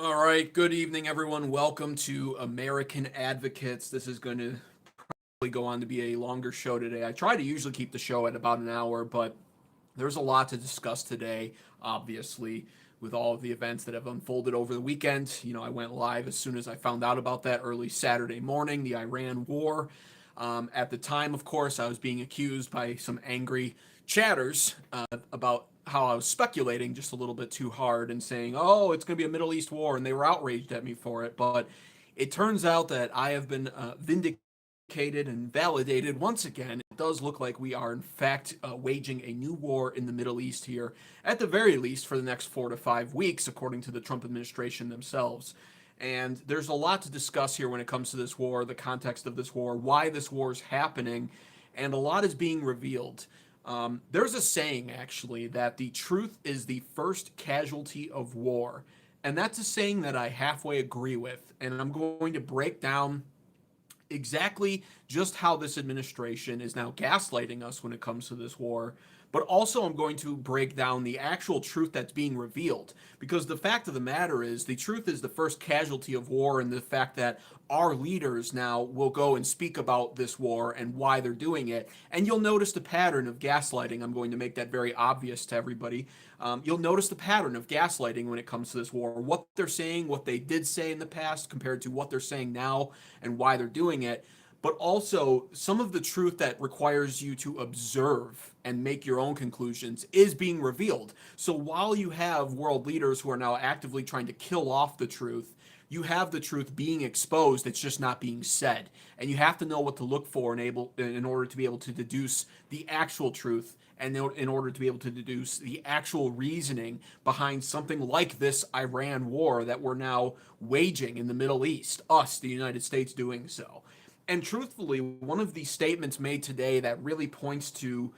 All right, good evening, everyone. Welcome to American Advocates. This is going to probably go on to be a longer show today. I try to usually keep the show at about an hour, but there's a lot to discuss today, obviously, with all of the events that have unfolded over the weekend. I went live as soon as I found out about that early Saturday morning, the Iran war. At the time, of course, I was being accused by some angry chatters about how I was speculating just a little bit too hard and saying, oh, it's going to be a Middle East war, and they were outraged at me for it. But it turns out that I have been vindicated and validated once again. It does look like we are, in fact, waging a new war in the Middle East here, at the very least for the next 4 to 5 weeks, according to the Trump administration themselves. And there's a lot to discuss here when it comes to this war, the context of this war, why this war is happening, and a lot is being revealed. There's a saying, actually, that the truth is the first casualty of war. And that's a saying that I halfway agree with. And I'm going to break down exactly just how this administration is now gaslighting us when it comes to this war. But also, I'm going to break down the actual truth that's being revealed. Because the fact of the matter is, the truth is the first casualty of war, and the fact that our leaders now will go and speak about this war and why they're doing it. And you'll notice the pattern of gaslighting. I'm going to make that very obvious to everybody. You'll notice the pattern of gaslighting when it comes to this war. What they're saying, what they did say in the past, compared to what they're saying now, and why they're doing it, but also some of the truth that requires you to observe and make your own conclusions is being revealed. So while you have world leaders who are now actively trying to kill off the truth, you have the truth being exposed. It's just not being said. And you have to know what to look for in order to be able to deduce the actual truth, and in order to be able to deduce the actual reasoning behind something like this Iran war that we're now waging in the Middle East, us, the United States, doing so. And truthfully, one of the statements made today that really points to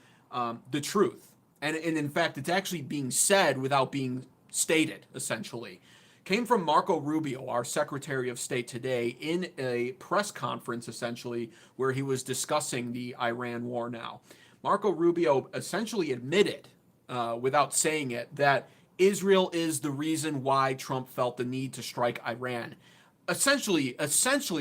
the truth, and in fact, it's actually being said without being stated, essentially, came from Marco Rubio, our Secretary of State, today in a press conference, essentially, where he was discussing the Iran war now. Marco Rubio essentially admitted, without saying it, that Israel is the reason why Trump felt the need to strike Iran. Essentially,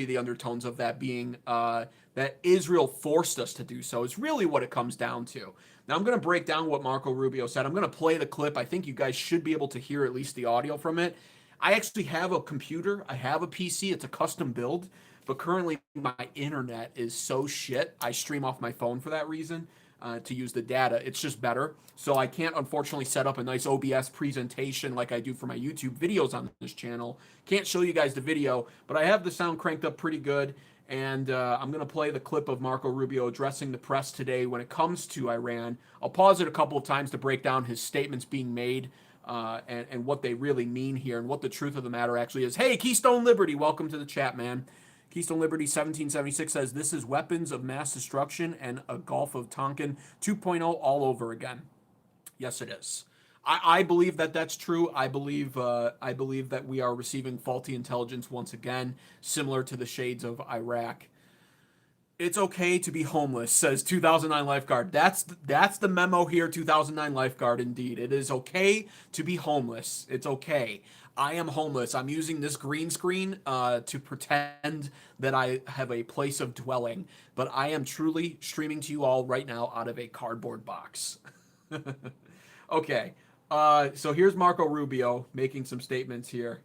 the undertones of that being that Israel forced us to do so is really what it comes down to. Now, I'm going to break down what Marco Rubio said. I'm going to play the clip. I think you guys should be able to hear at least the audio from it. I actually have a computer. I have a PC. It's a custom build, but currently my internet is so shit. I stream off my phone for that reason, to use the data. It's just better. So I can't, unfortunately, set up a nice OBS presentation like I do for my YouTube videos on this channel. Can't show you guys the video, but I have the sound cranked up pretty good. And I'm going to play the clip of Marco Rubio addressing the press today when it comes to Iran. I'll pause it a couple of times to break down his statements being made, and what they really mean here, and what the truth of the matter actually is. Hey, Keystone Liberty, welcome to the chat, man. Keystone Liberty 1776 says, this is weapons of mass destruction and a Gulf of Tonkin 2.0 all over again. Yes, it is. I believe that that's true. I believe that we are receiving faulty intelligence once again, similar to the shades of Iraq. It's okay to be homeless, says 2009 Lifeguard. That's the memo here, 2009 Lifeguard, indeed. It is okay to be homeless. It's okay. I am homeless. I'm using this green screen to pretend that I have a place of dwelling, but I am truly streaming to you all right now out of a cardboard box. Okay, so here's Marco Rubio making some statements here.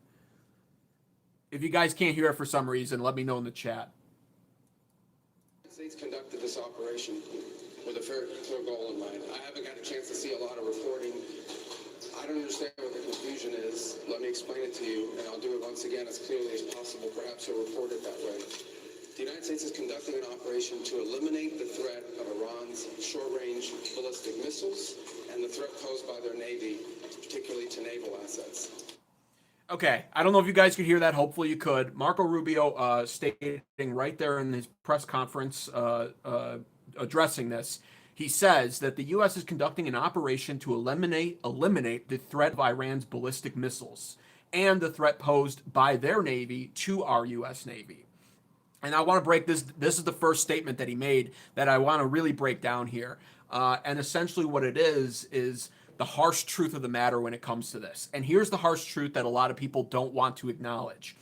If you guys can't hear it for some reason, let me know in the chat. States conducted this operation with a fair goal in mind. I haven't got a chance to see a lot of reporting. I don't understand what the confusion is. Let me explain it to you, and I'll do it once again as clearly as possible. Perhaps you'll report it that way. The United States is conducting an operation to eliminate the threat of Iran's short-range ballistic missiles and the threat posed by their Navy, particularly to naval assets. Okay, I don't know if you guys could hear that. Hopefully you could. Marco Rubio stating right there in his press conference addressing this, he says that the U.S. is conducting an operation to eliminate the threat of Iran's ballistic missiles and the threat posed by their Navy to our U.S. Navy. And I want to break this. This is the first statement that he made that I want to really break down here. And essentially what it is the harsh truth of the matter when it comes to this. And here's the harsh truth that a lot of people don't want to acknowledge.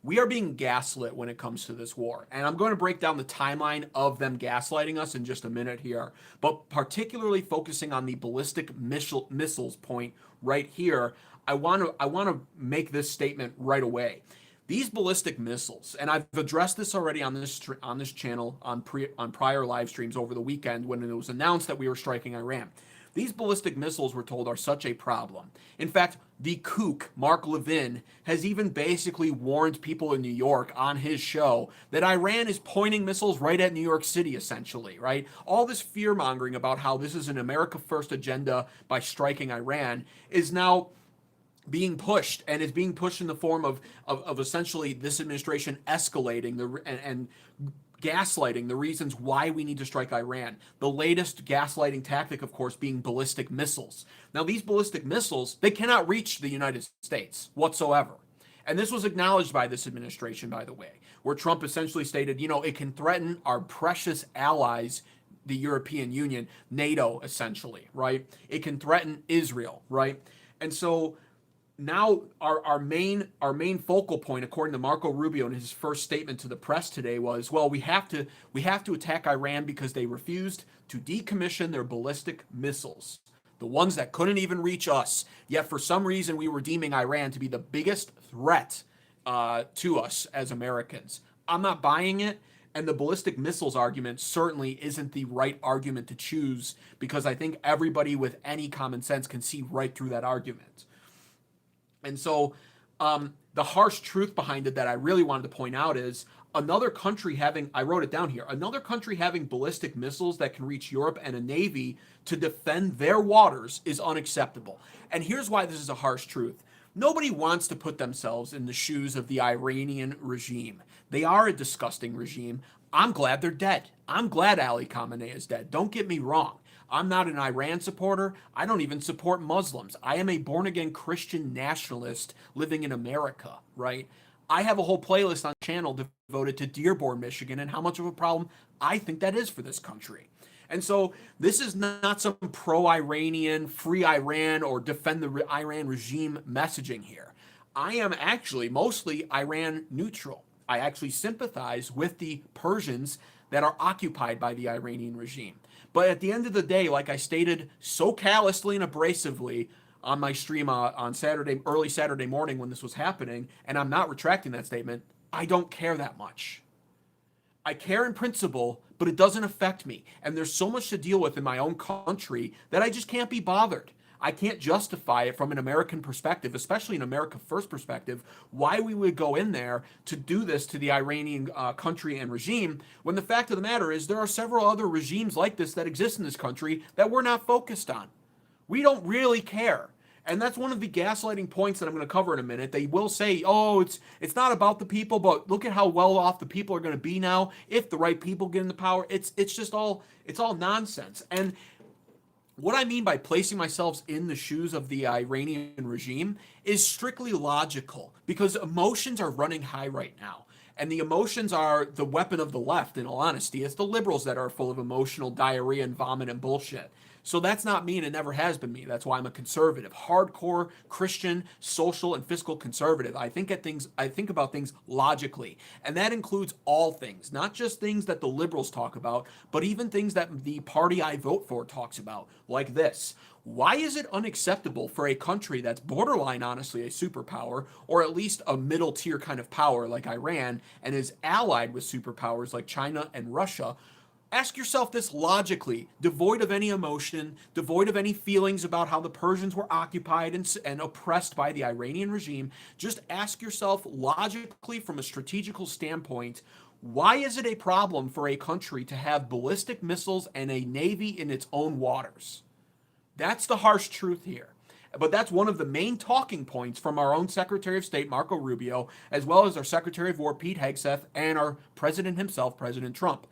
We are being gaslit when it comes to this war. And I'm going to break down the timeline of them gaslighting us in just a minute here, but particularly focusing on the ballistic missiles point right here. I want to make this statement right away. These ballistic missiles, and I've addressed this already on this channel on prior live streams over the weekend when it was announced that we were striking Iran. These ballistic missiles, we're told, are such a problem. In fact, the kook, Mark Levin, has even basically warned people in New York on his show that Iran is pointing missiles right at New York City, essentially, right? All this fear-mongering about how this is an America First agenda by striking Iran is now being pushed, and is being pushed in the form of essentially this administration escalating and gaslighting the reasons why we need to strike Iran. The latest gaslighting tactic, of course, being ballistic missiles. Now, these ballistic missiles, they cannot reach the United States whatsoever. And this was acknowledged by this administration, by the way, where Trump essentially stated, it can threaten our precious allies, the European Union, NATO, essentially, right? It can threaten Israel, right? And so now our main focal point, according to Marco Rubio in his first statement to the press today, was, well, we have to attack Iran because they refused to decommission their ballistic missiles, the ones that couldn't even reach us. Yet for some reason we were deeming Iran to be the biggest threat to us as Americans. I'm not buying it. And the ballistic missiles argument certainly isn't the right argument to choose, because I think everybody with any common sense can see right through that argument. And so the harsh truth behind it that I really wanted to point out is another country having, I wrote it down here, another country having ballistic missiles that can reach Europe and a navy to defend their waters is unacceptable. And here's why this is a harsh truth. Nobody wants to put themselves in the shoes of the Iranian regime. They are a disgusting regime. I'm glad they're dead. I'm glad Ali Khamenei is dead. Don't get me wrong. I'm not an Iran supporter. I don't even support Muslims. I am a born-again Christian nationalist living in America, right? I have a whole playlist on the channel devoted to Dearborn, Michigan, and how much of a problem I think that is for this country. And so this is not some pro-Iranian, free Iran, or defend the Iran regime messaging here. I am actually mostly Iran neutral. I actually sympathize with the Persians that are occupied by the Iranian regime. But at the end of the day, like I stated so callously and abrasively on my stream on early Saturday morning when this was happening, and I'm not retracting that statement, I don't care that much. I care in principle, but it doesn't affect me. And there's so much to deal with in my own country that I just can't be bothered. I can't justify it from an American perspective, especially an America First perspective, why we would go in there to do this to the Iranian country and regime, when the fact of the matter is there are several other regimes like this that exist in this country that we're not focused on. We don't really care. And that's one of the gaslighting points that I'm going to cover in a minute. They will say, oh, it's not about the people, but look at how well off the people are going to be now if the right people get into power. It's all nonsense. And what I mean by placing myself in the shoes of the Iranian regime is strictly logical, because emotions are running high right now. And the emotions are the weapon of the left, in all honesty. It's the liberals that are full of emotional diarrhea and vomit and bullshit. So that's not me, and it never has been me. That's why I'm a conservative, hardcore Christian, social, and fiscal conservative. I think about things logically, and that includes all things, not just things that the liberals talk about, but even things that the party I vote for talks about, like this. Why is it unacceptable for a country that's borderline, honestly, a superpower, or at least a middle tier kind of power like Iran, and is allied with superpowers like China and Russia? Ask yourself this logically, devoid of any emotion, devoid of any feelings about how the Persians were occupied and oppressed by the Iranian regime. Just ask yourself logically, from a strategical standpoint, why is it a problem for a country to have ballistic missiles and a navy in its own waters? That's the harsh truth here. But that's one of the main talking points from our own Secretary of State, Marco Rubio, as well as our Secretary of War, Pete Hegseth, and our president himself, President Trump.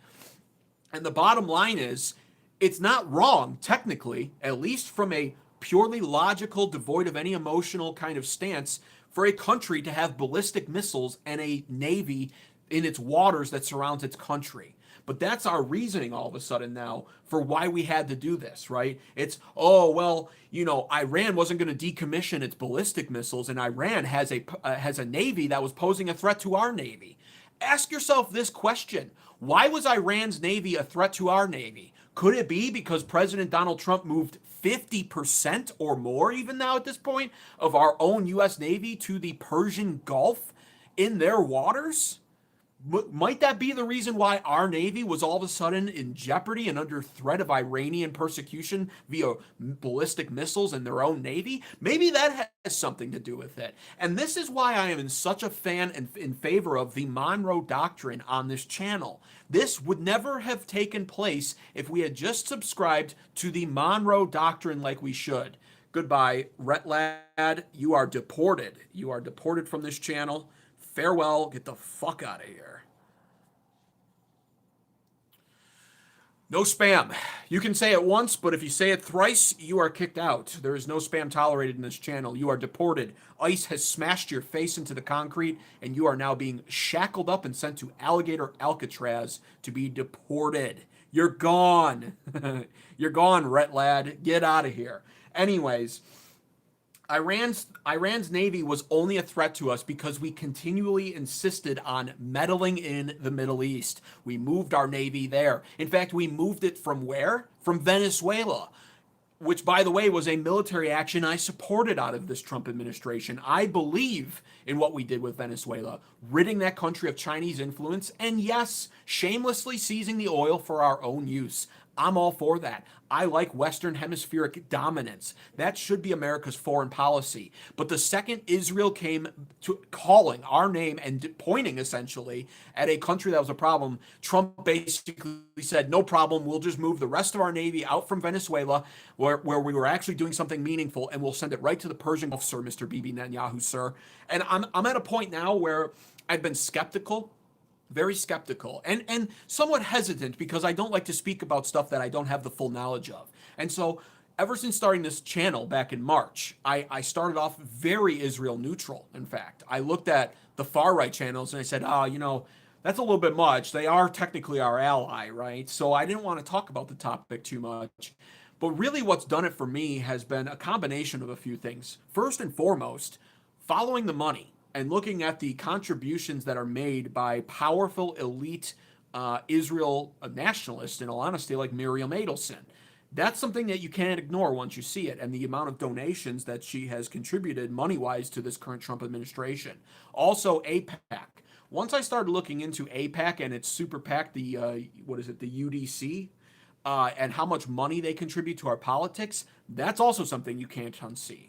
And the bottom line is, it's not wrong, technically, at least from a purely logical, devoid of any emotional kind of stance, for a country to have ballistic missiles and a navy in its waters that surrounds its country. But that's our reasoning all of a sudden now for why we had to do this, right? It's, oh, well, Iran wasn't going to decommission its ballistic missiles, and Iran has a navy that was posing a threat to our navy. Ask yourself this question. Why was Iran's navy a threat to our navy? Could it be because President Donald Trump moved 50% or more, even now at this point, of our own U.S. Navy to the Persian Gulf in their waters? Might that be the reason why our Navy was all of a sudden in jeopardy and under threat of Iranian persecution via ballistic missiles in their own Navy? Maybe that has something to do with it. And this is why I am in such a fan and in favor of the Monroe Doctrine on this channel. This would never have taken place if we had just subscribed to the Monroe Doctrine like we should. Goodbye, Rhett Lad. You are deported. You are deported from this channel. Farewell. Get the fuck out of here. No spam. You can say it once, but if you say it thrice, you are kicked out. There is no spam tolerated in this channel. You are deported. ICE has smashed your face into the concrete, and you are now being shackled up and sent to Alligator Alcatraz to be deported. You're gone. You're gone, Rhett Lad. Get out of here. Anyways, Iran's navy was only a threat to us because we continually insisted on meddling in the Middle East. We moved our navy there. In fact, we moved it from where? From Venezuela, which, by the way, was a military action I supported out of this Trump administration. I believe in what we did with Venezuela, ridding that country of Chinese influence, and yes, shamelessly seizing the oil for our own use. I'm all for that. I like Western hemispheric dominance. That should be America's foreign policy. But the second Israel came to calling our name and pointing essentially at a country that was a problem, Trump basically said, no problem, we'll just move the rest of our navy out from Venezuela where we were actually doing something meaningful, and we'll send it right to the Persian Gulf, sir, Mr. Bibi Netanyahu, sir. And I'm at a point now where I've been skeptical, very skeptical, and somewhat hesitant because I don't like to speak about stuff that I don't have the full knowledge of. And so ever since starting this channel back in March, I started off very Israel neutral, in fact. I looked at the far-right channels and I said, that's a little bit much. They are technically our ally, right? So I didn't want to talk about the topic too much. But really what's done it for me has been a combination of a few things. First and foremost, following the money and looking at the contributions that are made by powerful elite Israel nationalists, in all honesty, like Miriam Adelson. That's something that you can't ignore once you see it, and the amount of donations that she has contributed money-wise to this current Trump administration. Also, AIPAC. Once I started looking into AIPAC and its super PAC, the UDC, and how much money they contribute to our politics, that's also something you can't unsee.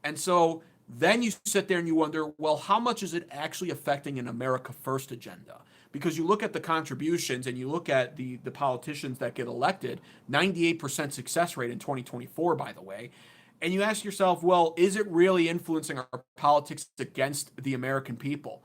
And so then you sit there and you wonder, well, how much is it actually affecting an America First agenda? Because you look at the contributions and you look at the politicians that get elected, 98% success rate in 2024, by the way, and you ask yourself, well, is it really influencing our politics against the American people?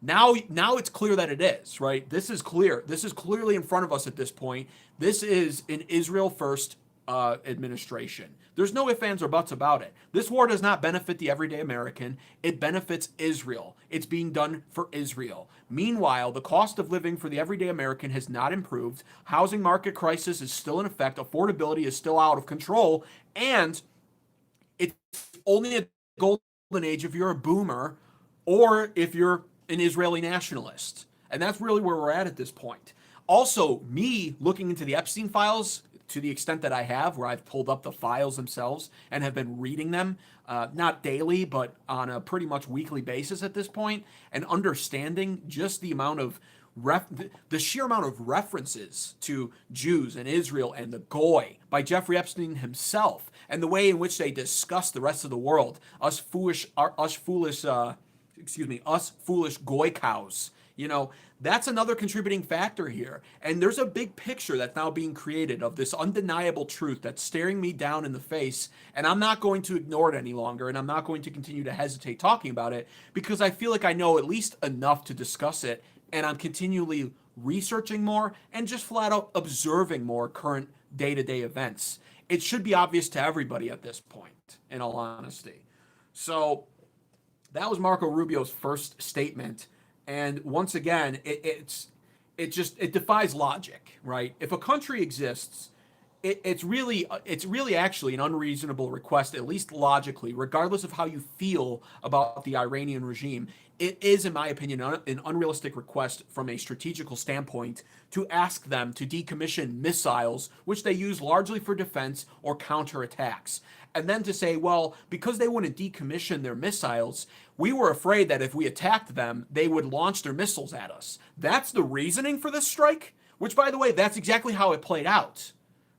Now it's clear that it is, right? This is clear. This is clearly in front of us at this point. This is an Israel First administration. There's no ifs, ands, or buts about it. This war does not benefit the everyday American. It benefits Israel. It's being done for Israel. Meanwhile, the cost of living for the everyday American has not improved. Housing market crisis is still in effect. Affordability is still out of control. And it's only a golden age if you're a boomer or if you're an Israeli nationalist. And that's really where we're at this point. Also, me looking into the Epstein files, to the extent that I have, where I've pulled up the files themselves and have been reading them, not daily, but on a pretty much weekly basis at this point, and understanding just the amount of the sheer amount of references to Jews and Israel and the Goy by Jeffrey Epstein himself, and the way in which they discuss the rest of the world, us foolish Goy cows. That's another contributing factor here. And there's a big picture that's now being created of this undeniable truth that's staring me down in the face. And I'm not going to ignore it any longer. And I'm not going to continue to hesitate talking about it because I feel like I know at least enough to discuss it. And I'm continually researching more and just flat out observing more current day-to-day events. It should be obvious to everybody at this point, in all honesty. So that was Marco Rubio's first statement. And once again, it's it defies logic, right? If a country exists, it's really actually an unreasonable request, at least logically, regardless of how you feel about the Iranian regime. It is, in my opinion, an unrealistic request from a strategical standpoint to ask them to decommission missiles, which they use largely for defense or counterattacks. And then to say, well, because they wouldn't decommission their missiles, we were afraid that if we attacked them, they would launch their missiles at us. That's the reasoning for this strike, which, by the way, that's exactly how it played out,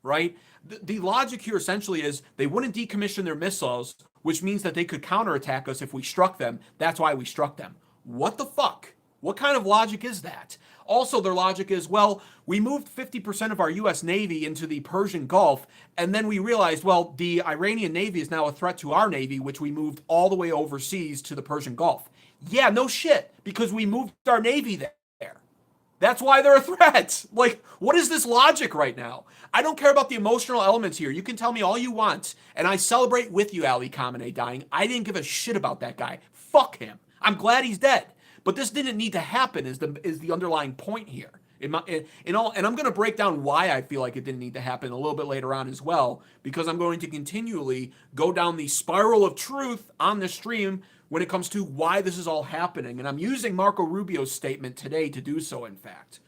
right? The logic here essentially is they wouldn't decommission their missiles, which means that they could counterattack us if we struck them. That's why we struck them. What the fuck? What kind of logic is that? Also, their logic is, well, we moved 50% of our U.S. Navy into the Persian Gulf, and then we realized, well, the Iranian Navy is now a threat to our Navy, which we moved all the way overseas to the Persian Gulf. Yeah, no shit, because we moved our Navy there. That's why they're a threat. Like, what is this logic right now? I don't care about the emotional elements here. You can tell me all you want, and I celebrate with you, Ali Khamenei dying. I didn't give a shit about that guy. Fuck him. I'm glad he's dead. But this didn't need to happen is the underlying point here. And I'm going to break down why I feel like it didn't need to happen a little bit later on as well, because I'm going to continually go down the spiral of truth on the stream when it comes to why this is all happening. And I'm using Marco Rubio's statement today to do so, in fact.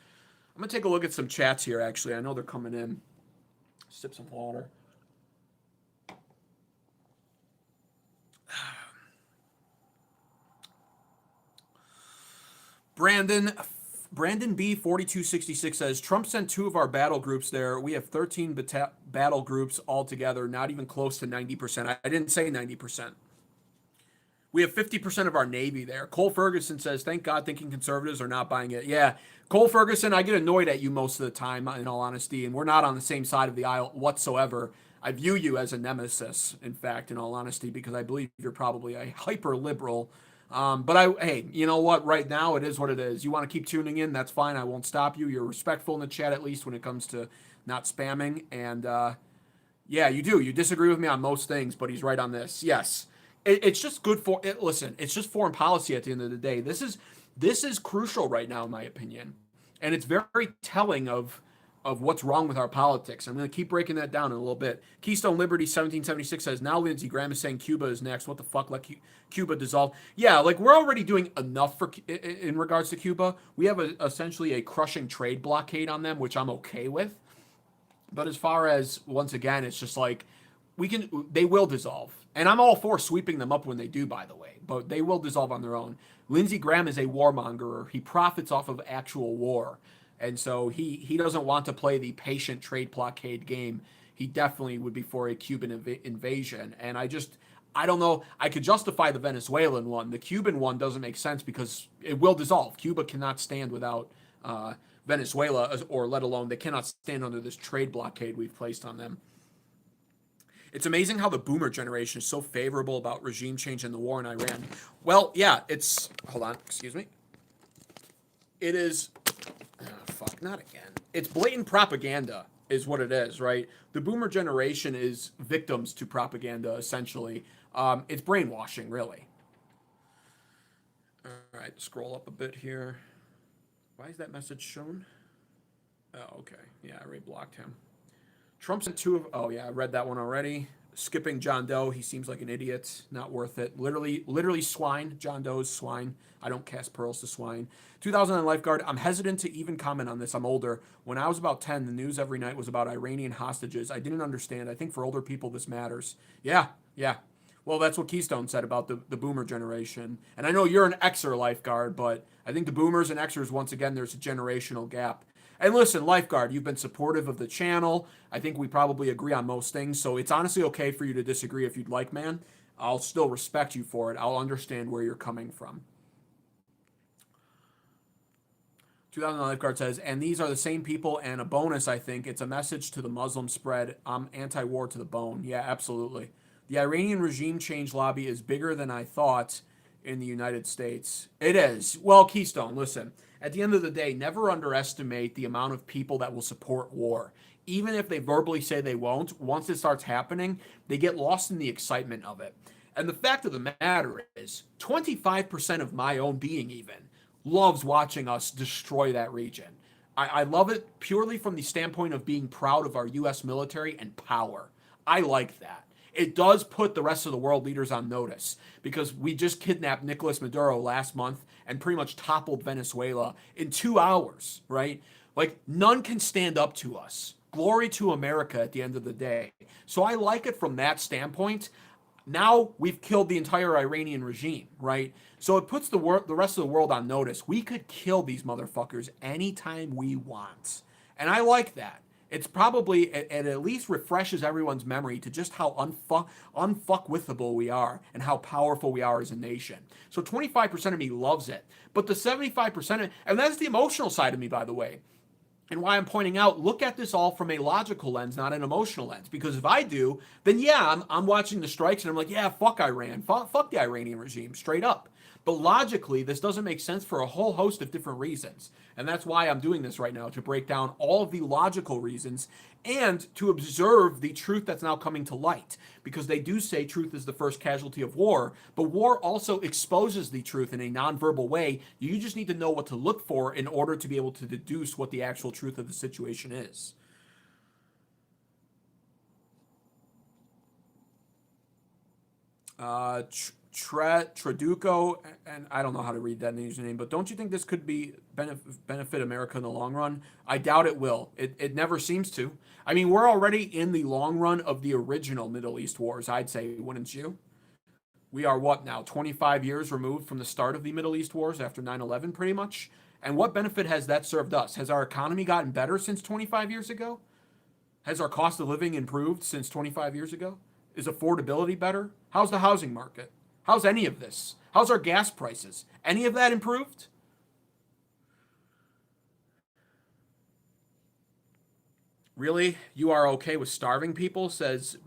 I'm going to take a look at some chats here, actually. I know they're coming in. Sip some water. Brandon B 4266 says Trump sent 2 of our battle groups there. We have 13 battle groups altogether, not even close to 90%. I didn't say 90%. We have 50% of our Navy there. Cole Ferguson says, thank God thinking conservatives are not buying it. Yeah, Cole Ferguson, I get annoyed at you most of the time, in all honesty, and we're not on the same side of the aisle whatsoever. I view you as a nemesis, in fact, in all honesty, because I believe you're probably a hyper-liberal. Hey, you know what? Right now, it is what it is. You want to keep tuning in, that's fine. I won't stop you. You're respectful in the chat, at least when it comes to not spamming. And, yeah, you do. You disagree with me on most things, but he's right on this. Yes. It's just good for it. Listen, it's just foreign policy at the end of the day. This is crucial right now, in my opinion. And it's very telling of what's wrong with our politics. I'm going to keep breaking that down in a little bit. Keystone Liberty 1776 says, now Lindsey Graham is saying Cuba is next. What the fuck? Let Cuba dissolve. Yeah, like we're already doing enough in regards to Cuba. We have essentially a crushing trade blockade on them, which I'm okay with. But as far as, once again, it's just like they will dissolve. And I'm all for sweeping them up when they do, by the way. But they will dissolve on their own. Lindsey Graham is a warmonger. He profits off of actual war. And so he doesn't want to play the patient trade blockade game. He definitely would be for a Cuban invasion. And I don't know. I could justify the Venezuelan one. The Cuban one doesn't make sense because it will dissolve. Cuba cannot stand without Venezuela, or let alone they cannot stand under this trade blockade we've placed on them. It's amazing how the boomer generation is so favorable about regime change and the war in Iran. Well, yeah, hold on, excuse me. It is, not again. It's blatant propaganda is what it is, right? The boomer generation is victims to propaganda, essentially. It's brainwashing, really. All right, scroll up a bit here. Why is that message shown? Oh, okay. Yeah, I already blocked him. Trump sent 2 of... Oh, yeah, I read that one already. Skipping John Doe. He seems like an idiot. Not worth it. Literally swine. John Doe is swine. I don't cast pearls to swine. 2009 lifeguard. I'm hesitant to even comment on this. I'm older. When I was about 10, the news every night was about Iranian hostages. I didn't understand. I think for older people, this matters. Yeah. Well, that's what Keystone said about the boomer generation. And I know you're an Xer lifeguard, but I think the boomers and Xers, once again, there's a generational gap. And listen, Lifeguard, you've been supportive of the channel. I think we probably agree on most things, so it's honestly okay for you to disagree if you'd like, man. I'll still respect you for it. I'll understand where you're coming from. 2000 Lifeguard says, and these are the same people, and a bonus, I think. It's a message to the Muslim spread. I'm anti-war to the bone. Yeah, absolutely. The Iranian regime change lobby is bigger than I thought in the United States. It is. Well, Keystone, listen. At the end of the day, never underestimate the amount of people that will support war. Even if they verbally say they won't, once it starts happening, they get lost in the excitement of it. And the fact of the matter is, 25% of my own being even loves watching us destroy that region. I love it purely from the standpoint of being proud of our U.S. military and power. I like that. It does put the rest of the world leaders on notice because we just kidnapped Nicolas Maduro last month and pretty much toppled Venezuela in 2 hours, right? Like, none can stand up to us. Glory to America at the end of the day. So I like it from that standpoint. Now we've killed the entire Iranian regime, right? So it puts the rest of the world on notice. We could kill these motherfuckers anytime we want. And I like that. It's probably, it at least refreshes everyone's memory to just how unfuckwithable we are and how powerful we are as a nation. So 25% of me loves it. But the 75%, and that's the emotional side of me, by the way. And why I'm pointing out, look at this all from a logical lens, not an emotional lens. Because if I do, then yeah, I'm watching the strikes and I'm like, yeah, fuck Iran. Fuck the Iranian regime, straight up. But logically, this doesn't make sense for a whole host of different reasons. And that's why I'm doing this right now, to break down all of the logical reasons and to observe the truth that's now coming to light. Because they do say truth is the first casualty of war, but war also exposes the truth in a nonverbal way. You just need to know what to look for in order to be able to deduce what the actual truth of the situation is. Traduco, and I don't know how to read that username, but don't you think this could be benefit America in the long run? I doubt it will. It never seems to. I mean, we're already in the long run of the original Middle East wars, I'd say, wouldn't you? We are what now, 25 years removed from the start of the Middle East wars after 9/11, pretty much? And what benefit has that served us? Has our economy gotten better since 25 years ago? Has our cost of living improved since 25 years ago? Is affordability better? How's the housing market? How's any of this? How's our gas prices? Any of that improved? Really? You are okay with starving people? Says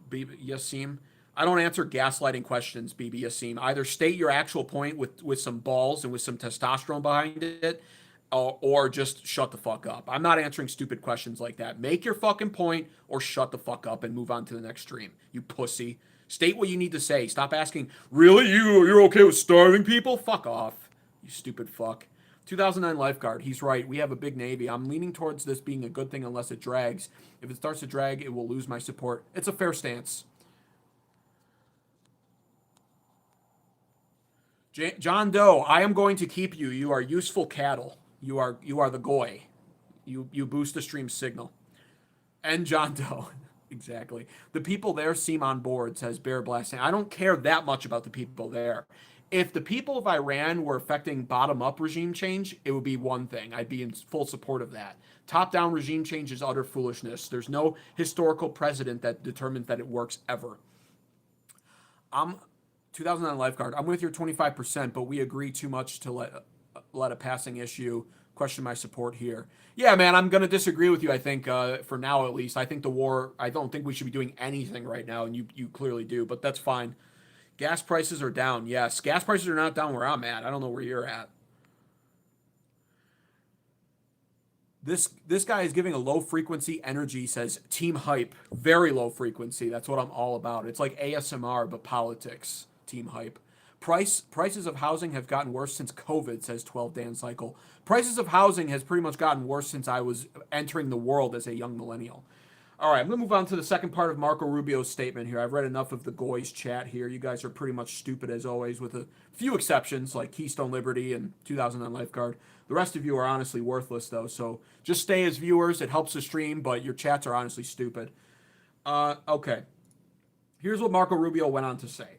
Bibi Yassim. I don't answer gaslighting questions, Bibi Yassim. Either state your actual point with some balls and with some testosterone behind it, or just shut the fuck up. I'm not answering stupid questions like that. Make your fucking point or shut the fuck up and move on to the next stream, you pussy. State what you need to say. Stop asking, really? You're okay with starving people? Fuck off, you stupid fuck. 2009 lifeguard. He's right. We have a big Navy. I'm leaning towards this being a good thing unless it drags. If it starts to drag, it will lose my support. It's a fair stance. John Doe, I am going to keep you. You are useful cattle. You are the goy. You boost the stream signal. And John Doe. Exactly. The people there seem on board, says Bear Blasting. I don't care that much about the people there. If the people of Iran were affecting bottom-up regime change, it would be one thing. I'd be in full support of that. Top-down regime change is utter foolishness. There's no historical precedent that determines that it works ever. I'm 2009 lifeguard. I'm with your 25%, but we agree too much to let a passing issue question my support here. Yeah, man, I'm going to disagree with you, I think, for now at least. I think the war, I don't think we should be doing anything right now, and you clearly do, but that's fine. Gas prices are down. Yes, gas prices are not down where I'm at. I don't know where you're at. This guy is giving a low frequency energy, says team hype. Very low frequency. That's what I'm all about. It's like ASMR, but politics. Team hype. Prices of housing have gotten worse since COVID, says 12 Dan Cycle. Prices of housing has pretty much gotten worse since I was entering the world as a young millennial. All right, I'm going to move on to the second part of Marco Rubio's statement here. I've read enough of the Goy's chat here. You guys are pretty much stupid as always, with a few exceptions like Keystone Liberty and 2009 Lifeguard. The rest of you are honestly worthless, though, so just stay as viewers. It helps the stream, but your chats are honestly stupid. Okay. Here's what Marco Rubio went on to say.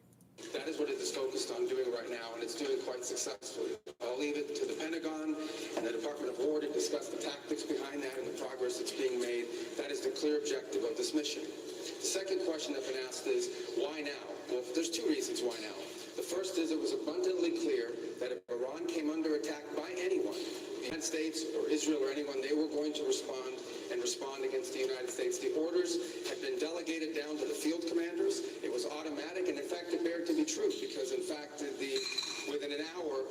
That is what it is focused on doing right now, and it's doing quite successfully. I'll leave it to the Pentagon and the Department of War to discuss the tactics behind that and the progress that's being made. That is the clear objective of this mission. The second question that's been asked is, why now? Well, there's two reasons why now. The first is it was abundantly clear that if Iran came under attack by anyone, the United States or Israel or anyone, they were going to respond against the United States. The orders had been delegated down to the field commanders. It was automatic, and in fact, it bared to be true because, in fact, within an hour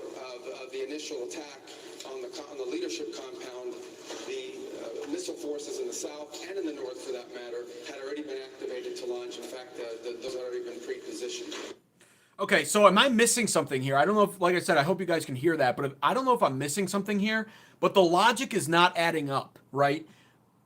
of the initial attack on the leadership compound, the missile forces in the south and in the north, for that matter, had already been activated to launch. In fact, those had already been pre-positioned. Okay, so am I missing something here? I don't know if, like I said, I hope you guys can hear that, but I don't know if I'm missing something here, but the logic is not adding up, right?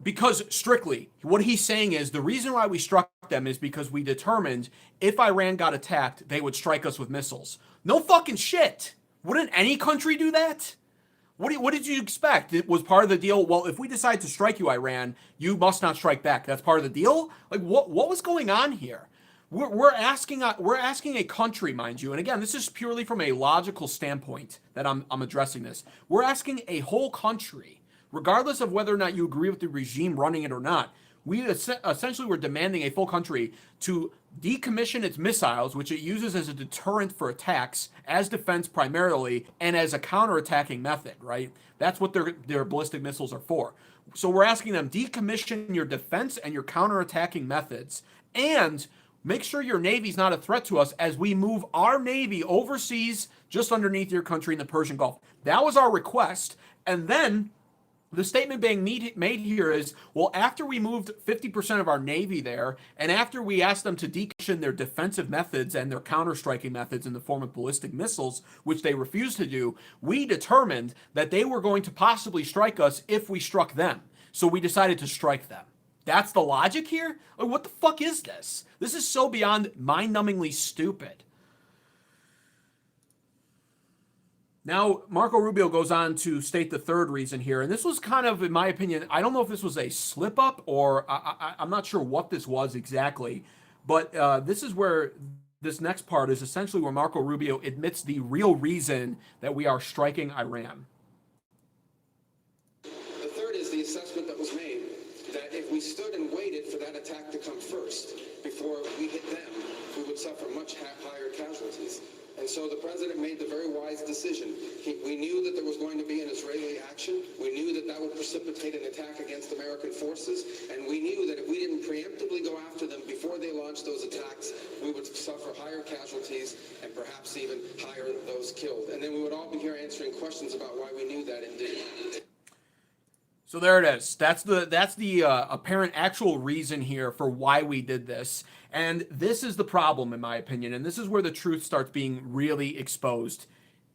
Because strictly, what he's saying is the reason why we struck them is because we determined if Iran got attacked, they would strike us with missiles. No fucking shit. Wouldn't any country do that? What did you expect? It was part of the deal. Well, if we decide to strike you, Iran, you must not strike back. That's part of the deal. Like what was going on here? We're asking a country, mind you, and again, this is purely from a logical standpoint that I'm addressing this. We're asking a whole country, regardless of whether or not you agree with the regime running it or not. We essentially were demanding a full country to decommission its missiles, which it uses as a deterrent for attacks, as defense primarily, and as a counterattacking method, right? That's what their ballistic missiles are for. So we're asking them, decommission your defense and your counterattacking methods, and make sure your Navy's not a threat to us as we move our Navy overseas just underneath your country in the Persian Gulf. That was our request. And then the statement being made here is, well, after we moved 50% of our Navy there, and after we asked them to decommission their defensive methods and their counter-striking methods in the form of ballistic missiles, which they refused to do, we determined that they were going to possibly strike us if we struck them. So we decided to strike them. That's the logic here? Like, what the fuck is this? This is so beyond mind-numbingly stupid. Now, Marco Rubio goes on to state the third reason here, and this was kind of, in my opinion, I don't know if this was a slip-up or I'm not sure what this was exactly, but this is where this next part is essentially where Marco Rubio admits the real reason that we are striking Iran. The third is the assessment that was made, that if we stood and waited for that attack to come first before we hit them, we would suffer much higher casualties. And so the president made the very wise decision. We knew that there was going to be an Israeli action. We knew that that would precipitate an attack against American forces. And we knew that if we didn't preemptively go after them before they launched those attacks, we would suffer higher casualties and perhaps even higher those killed. And then we would all be here answering questions about why we knew that indeed. So there it is. That's the apparent actual reason here for why we did this. And this is the problem, in my opinion. And this is where the truth starts being really exposed.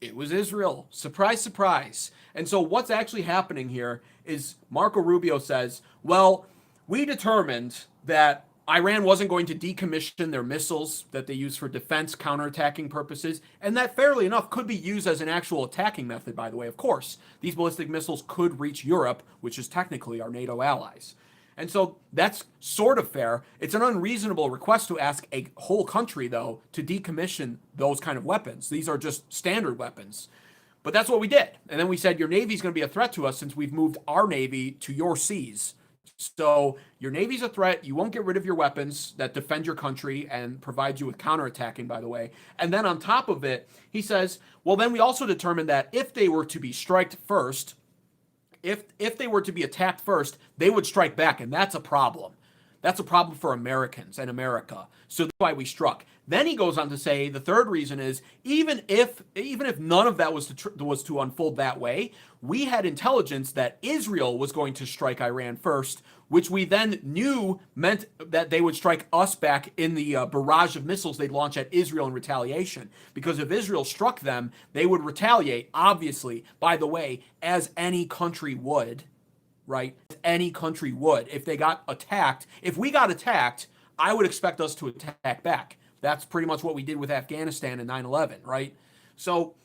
It was Israel. Surprise, surprise. And so what's actually happening here is Marco Rubio says, well, we determined that Iran wasn't going to decommission their missiles that they use for defense, counterattacking purposes, and that fairly enough could be used as an actual attacking method, by the way. Of course, these ballistic missiles could reach Europe, which is technically our NATO allies. And so that's sort of fair. It's an unreasonable request to ask a whole country, though, to decommission those kind of weapons. These are just standard weapons. But that's what we did. And then we said, your Navy's going to be a threat to us since we've moved our Navy to your seas. So your Navy's a threat. You won't get rid of your weapons that defend your country and provide you with counterattacking, by the way. And then on top of it, he says, well, then we also determined that if they were to be striked first, if they were to be attacked first, they would strike back. And that's a problem. That's a problem for Americans and America. So that's why we struck. Then he goes on to say the third reason is even if none of that was to unfold that way, we had intelligence that Israel was going to strike Iran first, which we then knew meant that they would strike us back in the barrage of missiles they'd launch at Israel in retaliation. Because if Israel struck them, they would retaliate, obviously, by the way, as any country would. Right? Any country would. If they got attacked, if we got attacked, I would expect us to attack back. That's pretty much what we did with Afghanistan in 9/11, right? So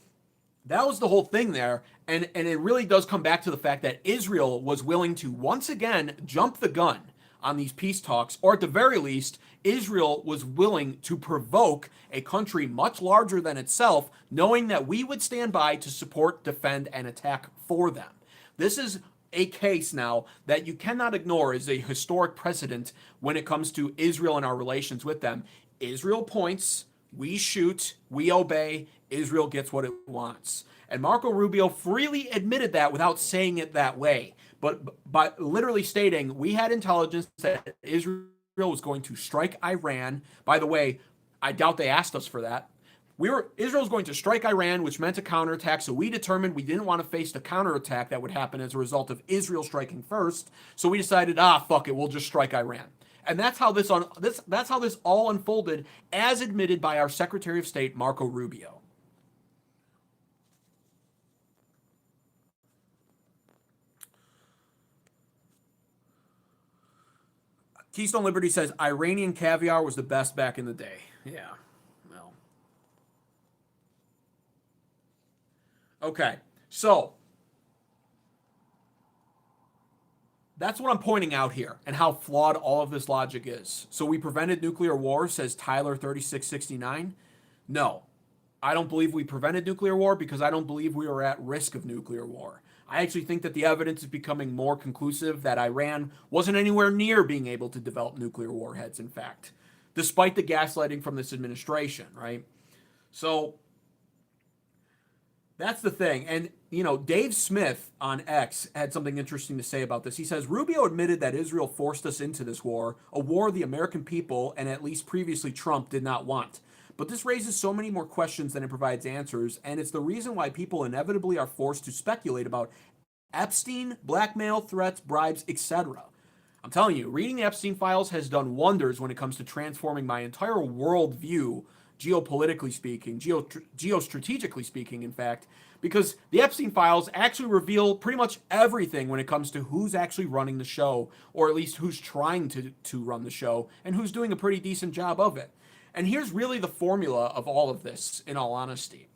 that was the whole thing there. And it really does come back to the fact that Israel was willing to once again jump the gun on these peace talks, or at the very least, Israel was willing to provoke a country much larger than itself, knowing that we would stand by to support, defend, and attack for them. This is a case now that you cannot ignore as a historic precedent when it comes to Israel and our relations with them. Israel points, we shoot, we obey, Israel gets what it wants. And Marco Rubio freely admitted that without saying it that way, but by literally stating we had intelligence that Israel was going to strike Iran. By the way, I doubt they asked us for that. Israel's going to strike Iran, which meant a counterattack, so we determined we didn't want to face the counterattack that would happen as a result of Israel striking first, so we decided, fuck it, we'll just strike Iran. And that's how that's how this all unfolded, as admitted by our Secretary of State Marco Rubio. Keystone Liberty says Iranian caviar was the best back in the day. Yeah. Well. Okay. So that's what I'm pointing out here and how flawed all of this logic is. So we prevented nuclear war, says Tyler 3669. No. I don't believe we prevented nuclear war because I don't believe we were at risk of nuclear war. I actually think that the evidence is becoming more conclusive that Iran wasn't anywhere near being able to develop nuclear warheads, in fact, despite the gaslighting from this administration, right? So that's the thing. And, you know, Dave Smith on X had something interesting to say about this. He says, Rubio admitted that Israel forced us into this war, a war the American people, and at least previously Trump, did not want. But this raises so many more questions than it provides answers, and it's the reason why people inevitably are forced to speculate about Epstein, blackmail, threats, bribes, etc. I'm telling you, reading the Epstein files has done wonders when it comes to transforming my entire worldview, geopolitically speaking, geostrategically speaking, in fact, because the Epstein files actually reveal pretty much everything when it comes to who's actually running the show, or at least who's trying to run the show, and who's doing a pretty decent job of it. And here's really the formula of all of this, in all honesty.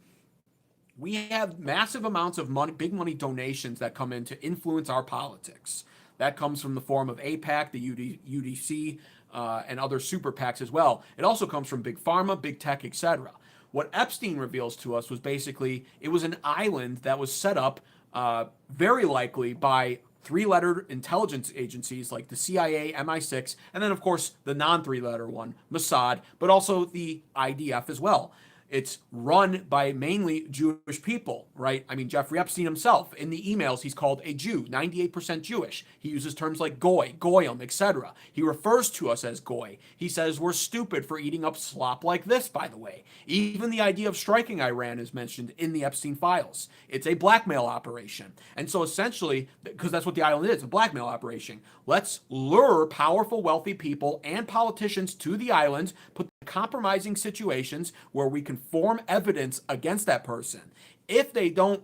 We have massive amounts of money, big money donations that come in to influence our politics. That comes from the form of AIPAC, the UDC, and other super PACs as well. It also comes from big pharma, big tech, etc. What Epstein reveals to us was basically it was an island that was set up very likely by three-letter intelligence agencies like the CIA, MI6, and then, of course, the non-three-letter one, Mossad, but also the IDF as well. It's run by mainly Jewish people, right? I mean, Jeffrey Epstein himself, in the emails, he's called a Jew, 98% Jewish. He uses terms like goy, goyim, etc. He refers to us as goy. He says we're stupid for eating up slop like this, by the way. Even the idea of striking Iran is mentioned in the Epstein files. It's a blackmail operation. And so essentially, because that's what the island is, a blackmail operation, let's lure powerful, wealthy people and politicians to the island, put compromising situations where we can form evidence against that person. If they don't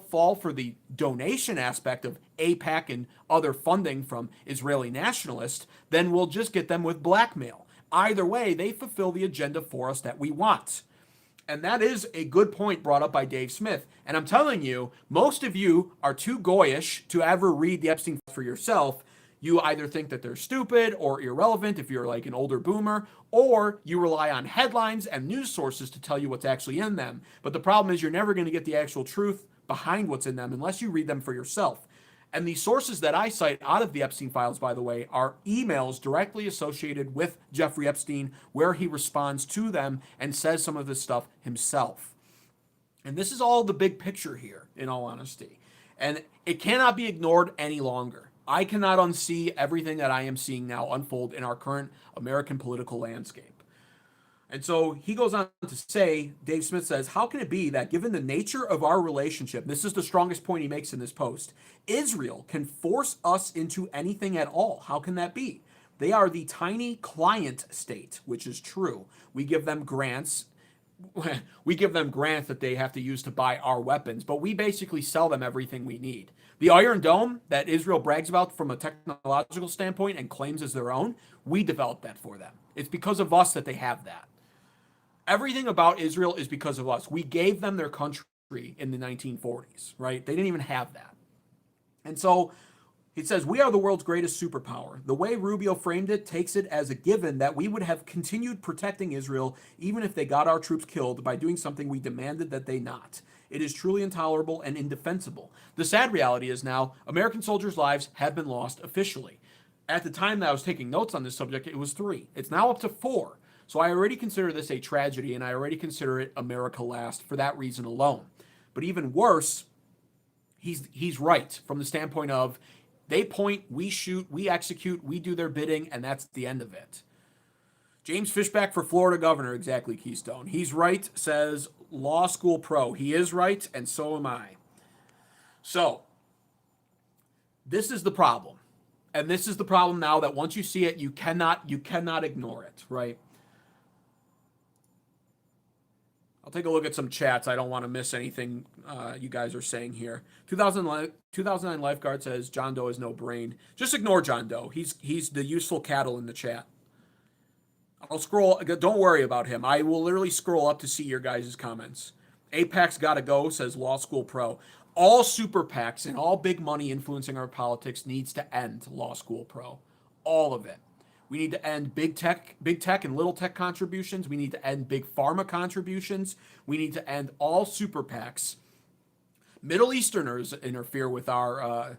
fall for the donation aspect of AIPAC and other funding from Israeli nationalists, then we'll just get them with blackmail. Either way, they fulfill the agenda for us that we want. And that is a good point brought up by Dave Smith. And I'm telling you, most of you are too goyish to ever read the Epstein for yourself. You either think that they're stupid or irrelevant if you're like an older boomer, or you rely on headlines and news sources to tell you what's actually in them. But the problem is you're never going to get the actual truth behind what's in them unless you read them for yourself. And the sources that I cite out of the Epstein files, by the way, are emails directly associated with Jeffrey Epstein where he responds to them and says some of this stuff himself. And this is all the big picture here, in all honesty. And it cannot be ignored any longer. I cannot unsee everything that I am seeing now unfold in our current American political landscape. And so he goes on to say, Dave Smith says, how can it be that given the nature of our relationship, this is the strongest point he makes in this post, Israel can force us into anything at all? How can that be? They are the tiny client state, which is true. We give them grants. We give them grants that they have to use to buy our weapons, but we basically sell them everything we need. The Iron Dome that Israel brags about from a technological standpoint and claims as their own, we developed that for them. It's because of us that they have that. Everything about Israel is because of us. We gave them their country in the 1940s, right? They didn't even have that. And so it says, we are the world's greatest superpower. The way Rubio framed it takes it as a given that we would have continued protecting Israel even if they got our troops killed by doing something we demanded that they not. It is truly intolerable and indefensible. The sad reality is now, American soldiers' lives have been lost officially. At the time that I was taking notes on this subject, it was 3. It's now up to 4. So I already consider this a tragedy, and I already consider it America last for that reason alone. But even worse, he's right from the standpoint of they point, we shoot, we execute, we do their bidding, and that's the end of it. James Fishback for Florida governor, exactly, Keystone. He's right, says Law School Pro. He is right, and so am I. So, this is the problem. And this is the problem now, that once you see it, you cannot ignore it, right? I'll take a look at some chats. I don't want to miss anything you guys are saying here. 2009 lifeguard says John Doe has no brain. Just ignore John Doe. He's the useful cattle in the chat. I'll scroll. Don't worry about him. I will literally scroll up to see your guys' comments. Apex gotta go, says Law School Pro. All super PACs and all big money influencing our politics needs to end, Law School Pro. All of it. We need to end big tech and little tech contributions. We need to end big pharma contributions. We need to end all super PACs. Middle Easterners interfere with our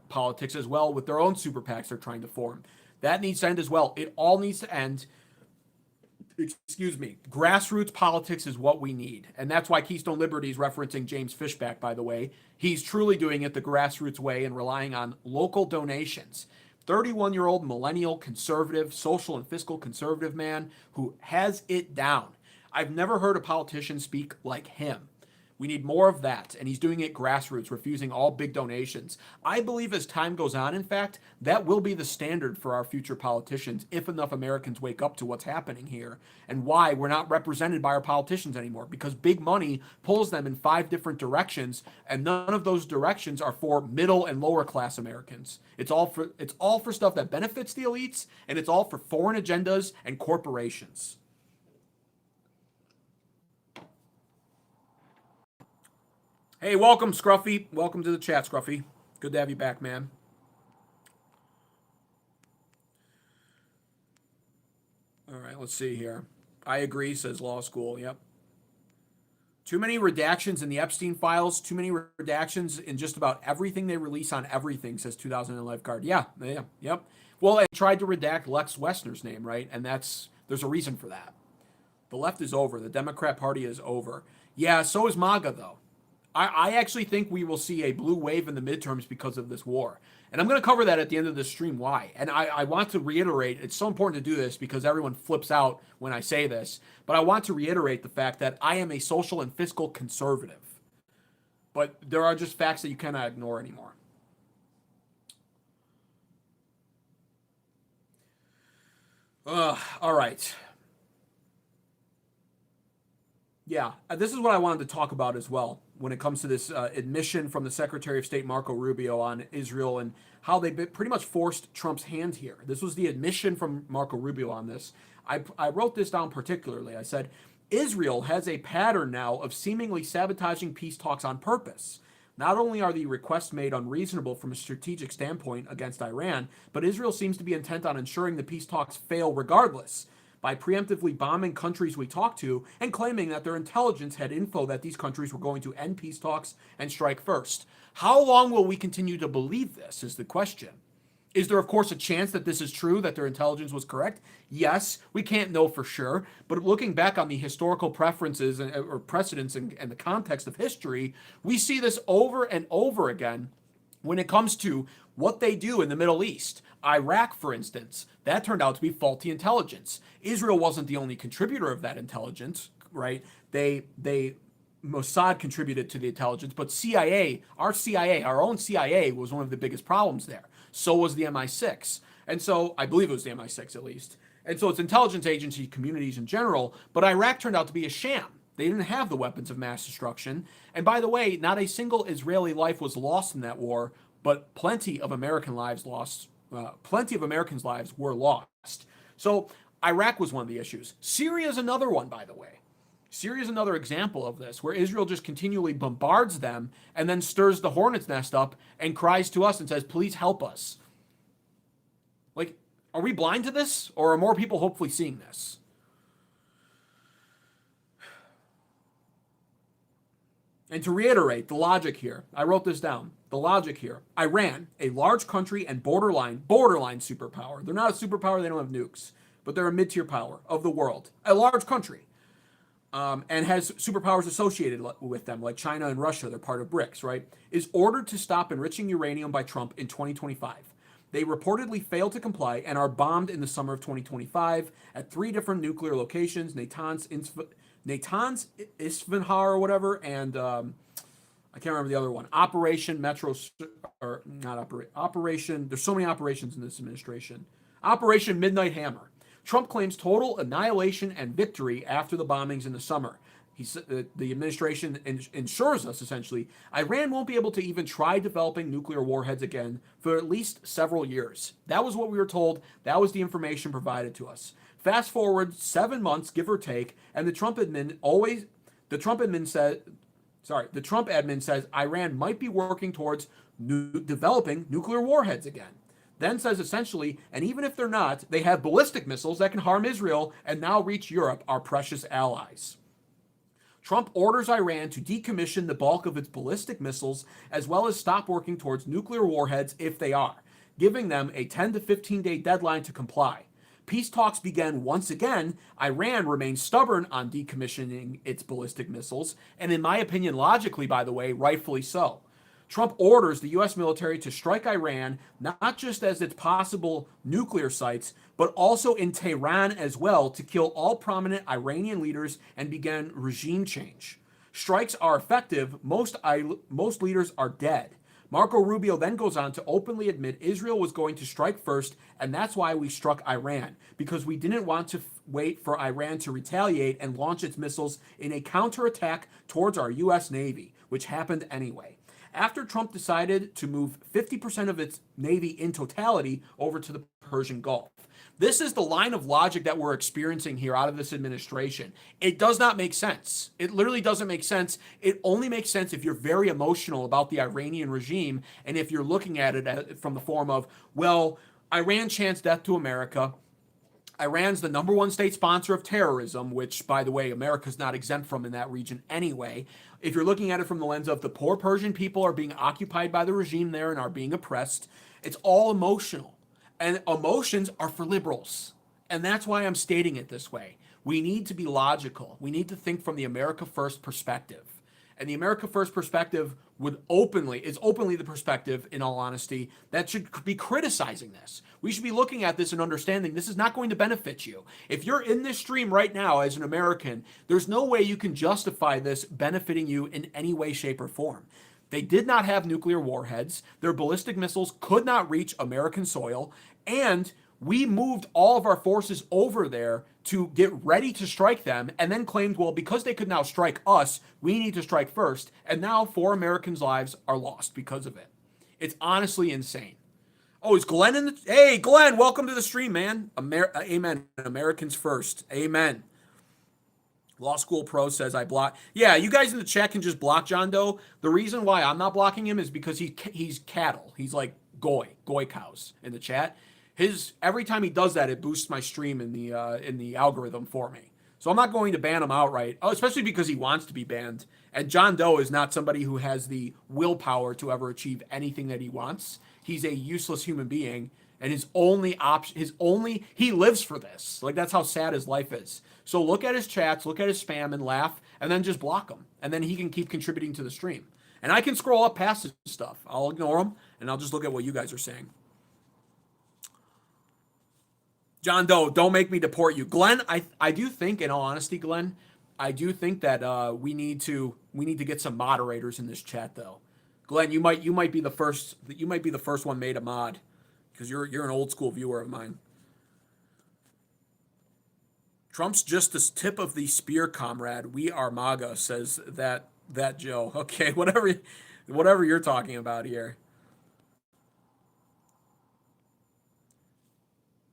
politics as well, with their own super PACs they're trying to form. That needs to end as well. It all needs to end. Excuse me. Grassroots politics is what we need. And that's why Keystone Liberty is referencing James Fishback, by the way. He's truly doing it the grassroots way and relying on local donations. 31-year-old millennial conservative, social and fiscal conservative man who has it down. I've never heard a politician speak like him. We need more of that, and he's doing it grassroots, refusing all big donations. I believe as time goes on, in fact, that will be the standard for our future politicians if enough Americans wake up to what's happening here and why we're not represented by our politicians anymore, because big money pulls them in 5 different directions, and none of those directions are for middle and lower class Americans. It's all for stuff that benefits the elites, and it's all for foreign agendas and corporations. Hey, welcome, Scruffy. Welcome to the chat, Scruffy. Good to have you back, man. All right, let's see here. I agree, says Law School. Yep. Too many redactions in the Epstein files. Too many redactions in just about everything they release on everything, says 2000 Lifeguard. Yeah, yep. Well, I tried to redact Lex Wessner's name, right? And there's a reason for that. The left is over. The Democrat Party is over. Yeah, so is MAGA, though. I actually think we will see a blue wave in the midterms because of this war. And I'm going to cover that at the end of this stream, why. And I want to reiterate, it's so important to do this because everyone flips out when I say this, but I want to reiterate the fact that I am a social and fiscal conservative. But there are just facts that you cannot ignore anymore. All right. Yeah, this is what I wanted to talk about as well when it comes to this admission from the Secretary of State Marco Rubio on Israel and how they pretty much forced Trump's hand here. This was the admission from Marco Rubio on this. I wrote this down particularly. I said, Israel has a pattern now of seemingly sabotaging peace talks on purpose. Not only are the requests made unreasonable from a strategic standpoint against Iran, but Israel seems to be intent on ensuring the peace talks fail regardless, by preemptively bombing countries we talk to and claiming that their intelligence had info that these countries were going to end peace talks and strike first. How long will we continue to believe this is the question. Is there, of course, a chance that this is true, that their intelligence was correct? Yes, we can't know for sure. But looking back on the historical preferences or precedents and the context of history, we see this over and over again when it comes to what they do in the Middle East. Iraq, for instance, that turned out to be faulty intelligence. Israel wasn't the only contributor of that intelligence, right? Mossad contributed to the intelligence, but our own CIA was one of the biggest problems there. So was the MI6. And so, I believe it was the MI6 at least. And so it's intelligence agency communities in general, but Iraq turned out to be a sham. They didn't have the weapons of mass destruction. And by the way, not a single Israeli life was lost in that war, but plenty of Americans' lives were lost. So Iraq was one of the issues. Syria is another one, by the way. Syria is another example of this, where Israel just continually bombards them and then stirs the hornet's nest up and cries to us and says, please help us. Like, are we blind to this? Or are more people hopefully seeing this? And to reiterate the logic here, I wrote this down. The logic here, Iran, a large country and borderline superpower. They're not a superpower, they don't have nukes, but they're a mid-tier power of the world. A large country. And has superpowers associated with them, like China and Russia, they're part of BRICS, right? Is ordered to stop enriching uranium by Trump in 2025. They reportedly failed to comply and are bombed in the summer of 2025 at 3 different nuclear locations, Natanz, Isfahan or whatever, and I I can't remember the other one. Operation Metro, or not Operation. There's so many operations in this administration. Operation Midnight Hammer. Trump claims total annihilation and victory after the bombings in the summer. The administration ensures us, essentially, Iran won't be able to even try developing nuclear warheads again for at least several years. That was what we were told. That was the information provided to us. Fast forward 7 months, give or take, and the Trump admin says Iran might be working towards developing nuclear warheads again. Then says essentially, and even if they're not, they have ballistic missiles that can harm Israel and now reach Europe, our precious allies. Trump orders Iran to decommission the bulk of its ballistic missiles as well as stop working towards nuclear warheads if they are, giving them a 10 to 15-day deadline to comply. Peace talks began once again. Iran remains stubborn on decommissioning its ballistic missiles, and in my opinion, logically, by the way, rightfully so. Trump orders the U.S. military to strike Iran not just as its possible nuclear sites, but also in Tehran as well to kill all prominent Iranian leaders and begin regime change. Strikes are effective. Most leaders are dead. Marco Rubio then goes on to openly admit Israel was going to strike first, and that's why we struck Iran, because we didn't want to wait for Iran to retaliate and launch its missiles in a counterattack towards our U.S. Navy, which happened anyway. After Trump decided to move 50% of its Navy in totality over to the Persian Gulf. This is the line of logic that we're experiencing here out of this administration. It does not make sense. It literally doesn't make sense. It only makes sense if you're very emotional about the Iranian regime and if you're looking at it from the form of, well, Iran chants death to America. Iran's the number one state sponsor of terrorism, which, by the way, America's not exempt from in that region anyway. If you're looking at it from the lens of the poor Persian people are being occupied by the regime there and are being oppressed, it's all emotional. And emotions are for liberals. And that's why I'm stating it this way. We need to be logical. We need to think from the America First perspective. And the America First perspective is openly the perspective, in all honesty, that should be criticizing this. We should be looking at this and understanding this is not going to benefit you. If you're in this stream right now as an American, there's no way you can justify this benefiting you in any way, shape, or form. They did not have nuclear warheads. Their ballistic missiles could not reach American soil. And we moved all of our forces over there to get ready to strike them and then claimed, well, because they could now strike us, we need to strike first. And now 4 Americans' lives are lost because of it. It's honestly insane. Oh, is Glenn in the... Hey, Glenn, welcome to the stream, man. Amen. Americans first. Amen. Law School Pro says I block. Yeah, you guys in the chat can just block John Doe. The reason why I'm not blocking him is because he's cattle. He's like goy cows in the chat. Every time he does that, it boosts my stream in the algorithm for me. So I'm not going to ban him outright, especially because he wants to be banned. And John Doe is not somebody who has the willpower to ever achieve anything that he wants. He's a useless human being, and his only option, he lives for this. Like, that's how sad his life is. So look at his chats, look at his spam, and laugh, and then just block him, and then he can keep contributing to the stream. And I can scroll up past his stuff. I'll ignore him, and I'll just look at what you guys are saying. John Doe, don't make me deport you. Glenn, I do think, in all honesty, Glenn, I do think that we need to get some moderators in this chat, though. Glenn, you might be the first one made a mod, because you're an old school viewer of mine. Trump's just the tip of the spear, comrade. We are MAGA, says that Joe. Okay, whatever you're talking about here.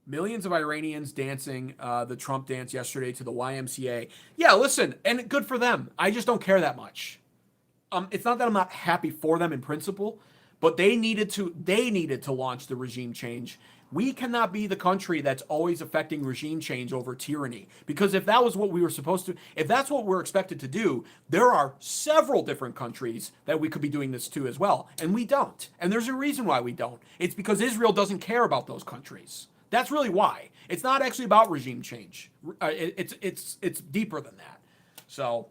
Millions of Iranians dancing the Trump dance yesterday to the YMCA. Yeah, listen, and good for them. I just don't care that much. It's not that I'm not happy for them in principle, but they needed to launch the regime change. We cannot be the country that's always affecting regime change over tyranny. Because if that was what we were supposed to, if that's what we're expected to do, there are several different countries that we could be doing this to as well. And we don't. And there's a reason why we don't. It's because Israel doesn't care about those countries. That's really why. It's not actually about regime change. It's deeper than that. So,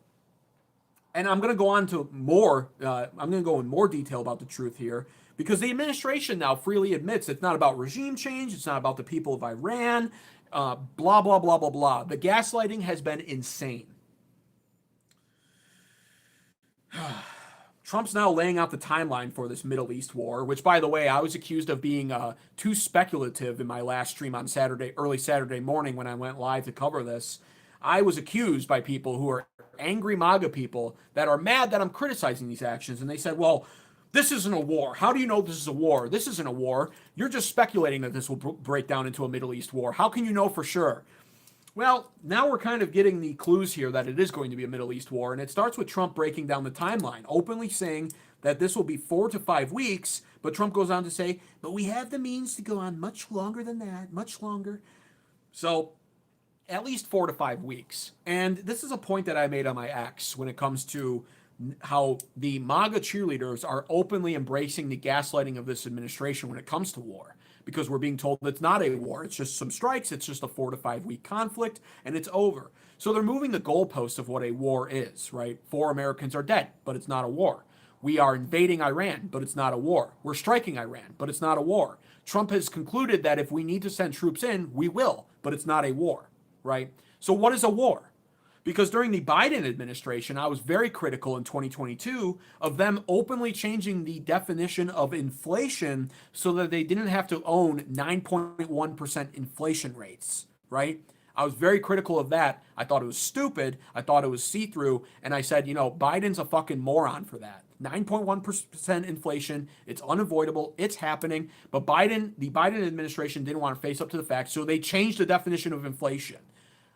and I'm going to go on to more. I'm going to go in more detail about the truth here, because the administration now freely admits it's not about regime change. It's not about the people of Iran. Blah blah blah blah blah. The gaslighting has been insane. Trump's now laying out the timeline for this Middle East war, which, by the way, I was accused of being too speculative in my last stream on Saturday, early Saturday morning when I went live to cover this. I was accused by people who are angry MAGA people that are mad that I'm criticizing these actions. And they said, well, this isn't a war. How do you know this is a war? This isn't a war. You're just speculating that this will break down into a Middle East war. How can you know for sure? Well, now we're kind of getting the clues here that it is going to be a Middle East war, and it starts with Trump breaking down the timeline, openly saying that this will be 4 to 5 weeks, but Trump goes on to say, but we have the means to go on much longer than that, much longer. So at least 4 to 5 weeks. And this is a point that I made on my X when it comes to how the MAGA cheerleaders are openly embracing the gaslighting of this administration when it comes to war, because we're being told it's not a war. It's just some strikes. It's just a 4 to 5 week conflict, and it's over. So they're moving the goalposts of what a war is, right? 4 Americans are dead, but it's not a war. We are invading Iran, but it's not a war. We're striking Iran, but it's not a war. Trump has concluded that if we need to send troops in, we will, but it's not a war, right? So what is a war? Because during the Biden administration, I was very critical in 2022 of them openly changing the definition of inflation so that they didn't have to own 9.1% inflation rates, right? I was very critical of that. I thought it was stupid. I thought it was see-through. And I said, Biden's a fucking moron for that. 9.1% inflation. It's unavoidable. It's happening. But the Biden administration didn't want to face up to the facts, so they changed the definition of inflation.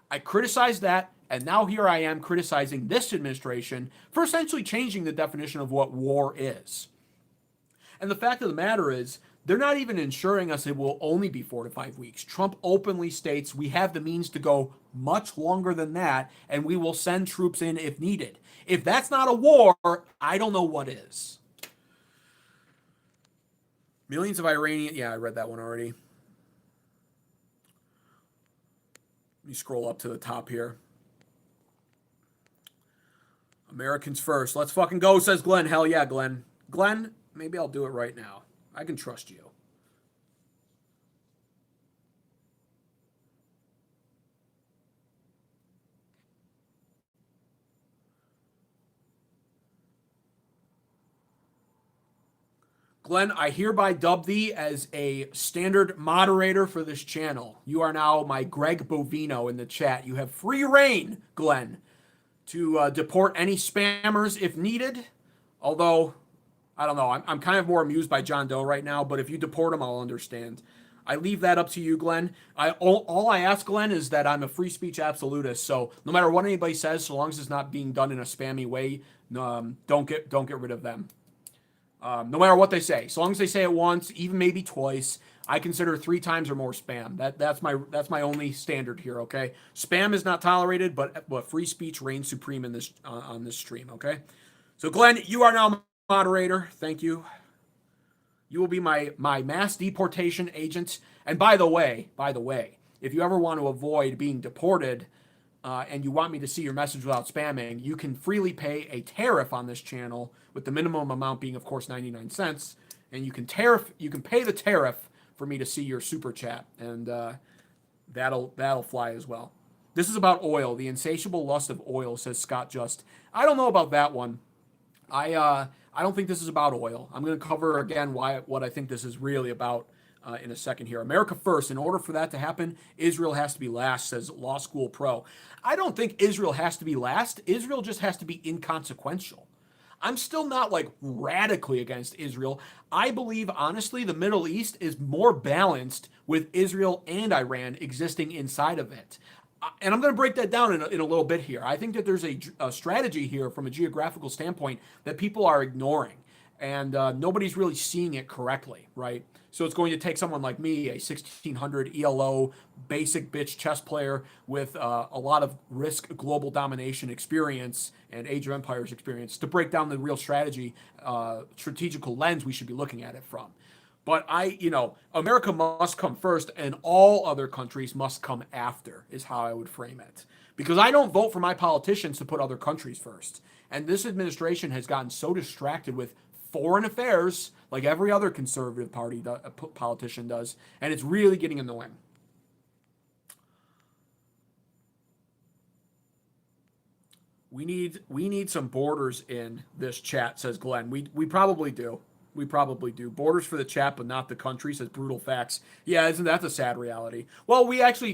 I criticized that, and now here I am criticizing this administration for essentially changing the definition of what war is. And the fact of the matter is, they're not even ensuring us it will only be 4 to 5 weeks. Trump openly states we have the means to go much longer than that, and we will send troops in if needed. If that's not a war, I don't know what is. Millions of Iranian... Yeah, I read that one already. Let me scroll up to the top here. Americans first. Let's fucking go, says Glenn. Hell yeah, Glenn. Glenn, maybe I'll do it right now. I can trust you. Glenn, I hereby dub thee as a standard moderator for this channel. You are now my Greg Bovino in the chat. You have free reign, Glenn, to deport any spammers if needed. Although, I don't know, I'm kind of more amused by John Doe right now, but if you deport him, I'll understand. I leave that up to you, Glenn. All I ask, Glenn, is that I'm a free speech absolutist, so no matter what anybody says, so long as it's not being done in a spammy way, don't get rid of them. No matter what they say, so long as they say it once, even maybe twice, I consider 3 times or more spam. That's my only standard here. Okay, spam is not tolerated, but free speech reigns supreme in this on this stream. Okay, so Glenn, you are now moderator. Thank you. You will be my mass deportation agent. And by the way, if you ever want to avoid being deported, and you want me to see your message without spamming, you can freely pay a tariff on this channel, with the minimum amount being, of course, 99 cents. And you can pay the tariff for me to see your super chat, and that'll fly as well. This is about oil, the insatiable lust of oil, says Scott Just. I don't know about that one. I don't think this is about oil. I'm going to cover again what I think this is really about in a second here. America first. In order for that to happen, Israel has to be last, says Law School Pro. I don't think Israel has to be last. Israel just has to be inconsequential. I'm still not like radically against Israel. I believe, honestly, the Middle East is more balanced with Israel and Iran existing inside of it. And I'm going to break that down in a little bit here. I think that there's a strategy here from a geographical standpoint that people are ignoring, and nobody's really seeing it correctly, right? So it's going to take someone like me, a 1600 ELO basic bitch chess player with a lot of risk global domination experience and Age of Empires experience, to break down the real strategical lens we should be looking at it from. But America must come first, and all other countries must come after, is how I would frame it. Because I don't vote for my politicians to put other countries first. And this administration has gotten so distracted with foreign affairs, like every other conservative party politician does, and it's really getting annoying. We need some borders in this chat, says Glenn. We probably do. We probably do. Borders for the chat, but not the country, says Brutal Facts. Yeah, isn't that the sad reality? Well,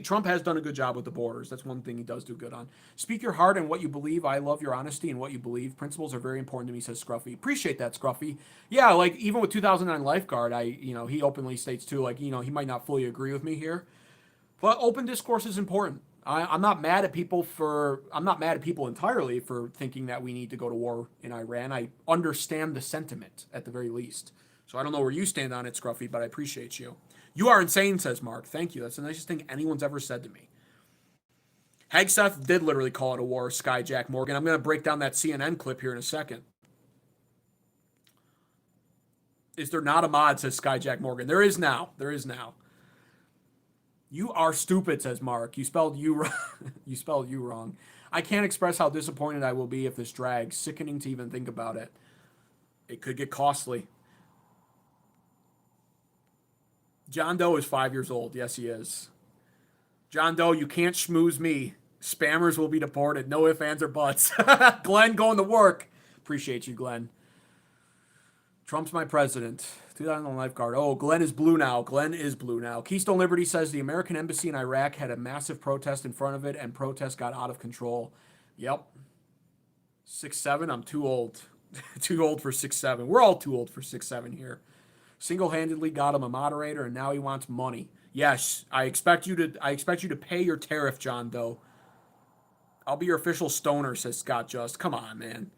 Trump has done a good job with the borders. That's one thing he does do good on. Speak your heart and what you believe. I love your honesty and what you believe. Principles are very important to me, says Scruffy. Appreciate that, Scruffy. Yeah, like even with 2009 Lifeguard, he openly states too, like, he might not fully agree with me here, but open discourse is important. I'm not mad at people entirely for thinking that we need to go to war in Iran. I understand the sentiment at the very least. So I don't know where you stand on it, Scruffy, but I appreciate you. You are insane, says Mark. Thank you. That's the nicest thing anyone's ever said to me. Hagseth did literally call it a war, Skyjack Morgan. I'm going to break down that CNN clip here in a second. Is there not a mod, says Skyjack Morgan? There is now. There is now. You are stupid, says Mark. You spelled you wrong. You spelled you wrong. I can't express how disappointed I will be if this drags. Sickening to even think about it. It could get costly. John Doe is 5 years old. Yes, he is. John Doe, you can't schmooze me. Spammers will be deported. No ifs, ands, or buts. Glenn going to work. Appreciate you, Glenn. Trump's my president. 2000 Lifeguard. Oh, Glenn is blue now. Glenn is blue now. Keystone Liberty says the American embassy in Iraq had a massive protest in front of it, and protests got out of control. Yep. 6'7". I'm too old. Too old for 6'7". We're all too old for 6'7" here. Single-handedly got him a moderator, and now he wants money. Yes, I expect you to pay your tariff, John Doe. I'll be your official stoner, says Scott Just. Come on, man.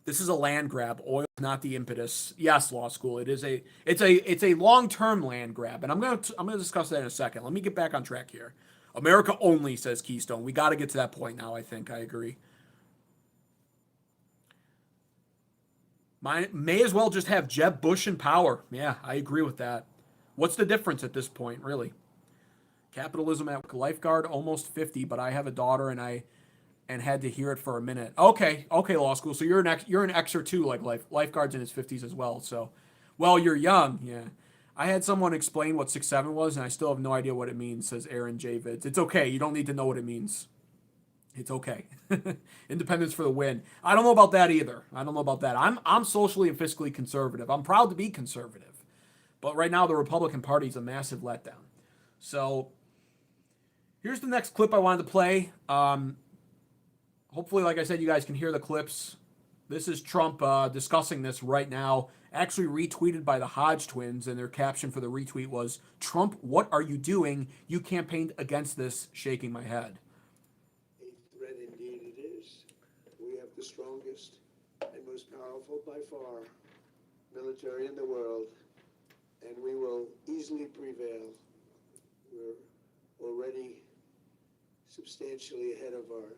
This is a land grab. Oil is not the impetus. Yes, law school. It's a long-term land grab, and I'm gonna discuss that in a second. Let me get back on track here. America only, says Keystone. We got to get to that point now. I think I agree. May as well just have Jeb Bush in power. Yeah, I agree with that. What's the difference at this point, really? Capitalism at Lifeguard, almost 50, but I have a daughter and had to hear it for a minute. Okay, law school. So you're an Xer too, like Lifeguard's in his 50s as well. So, well, you're young. Yeah. I had someone explain what 6'7" was, and I still have no idea what it means, says Aaron J. Vids. It's okay. You don't need to know what it means. It's okay. Independence for the win. I don't know about that either. I don't know about that. I'm socially and fiscally conservative. I'm proud to be conservative. But right now, the Republican Party is a massive letdown. So here's the next clip I wanted to play. Hopefully, like I said, you guys can hear the clips. This is Trump discussing this right now, actually retweeted by the Hodge twins, and their caption for the retweet was, "Trump, what are you doing? You campaigned against this," shaking my head. A threat indeed it is. We have the strongest and most powerful by far military in the world, and we will easily prevail. We're already substantially ahead of our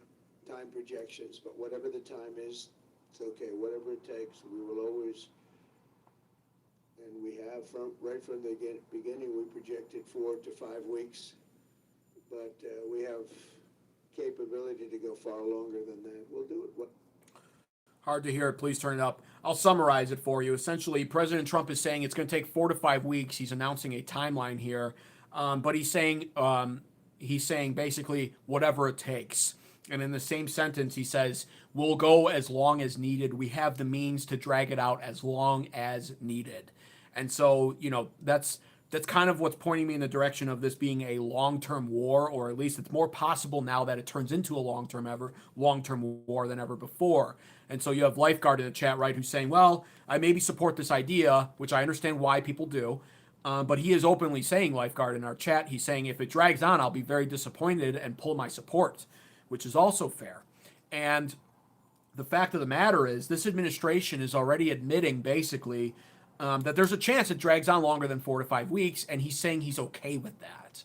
time projections, but whatever the time is, it's okay. Whatever it takes, we will always, and we have right from the beginning, we projected 4 to 5 weeks, but we have capability to go far longer than that. We'll do it. Hard to hear it. Please turn it up. I'll summarize it for you. Essentially, President Trump is saying it's going to take 4 to 5 weeks. He's announcing a timeline here, but he's saying basically whatever it takes. And in the same sentence, he says, we'll go as long as needed. We have the means to drag it out as long as needed. And so, that's kind of what's pointing me in the direction of this being a long-term war, or at least it's more possible now that it turns into a long-term war than ever before. And so you have Lifeguard in the chat, right, who's saying, well, I maybe support this idea, which I understand why people do. But he is openly saying, Lifeguard in our chat, he's saying, if it drags on, I'll be very disappointed and pull my support, which is also fair. And the fact of the matter is, this administration is already admitting, basically, that there's a chance it drags on longer than 4 to 5 weeks, and he's saying he's okay with that.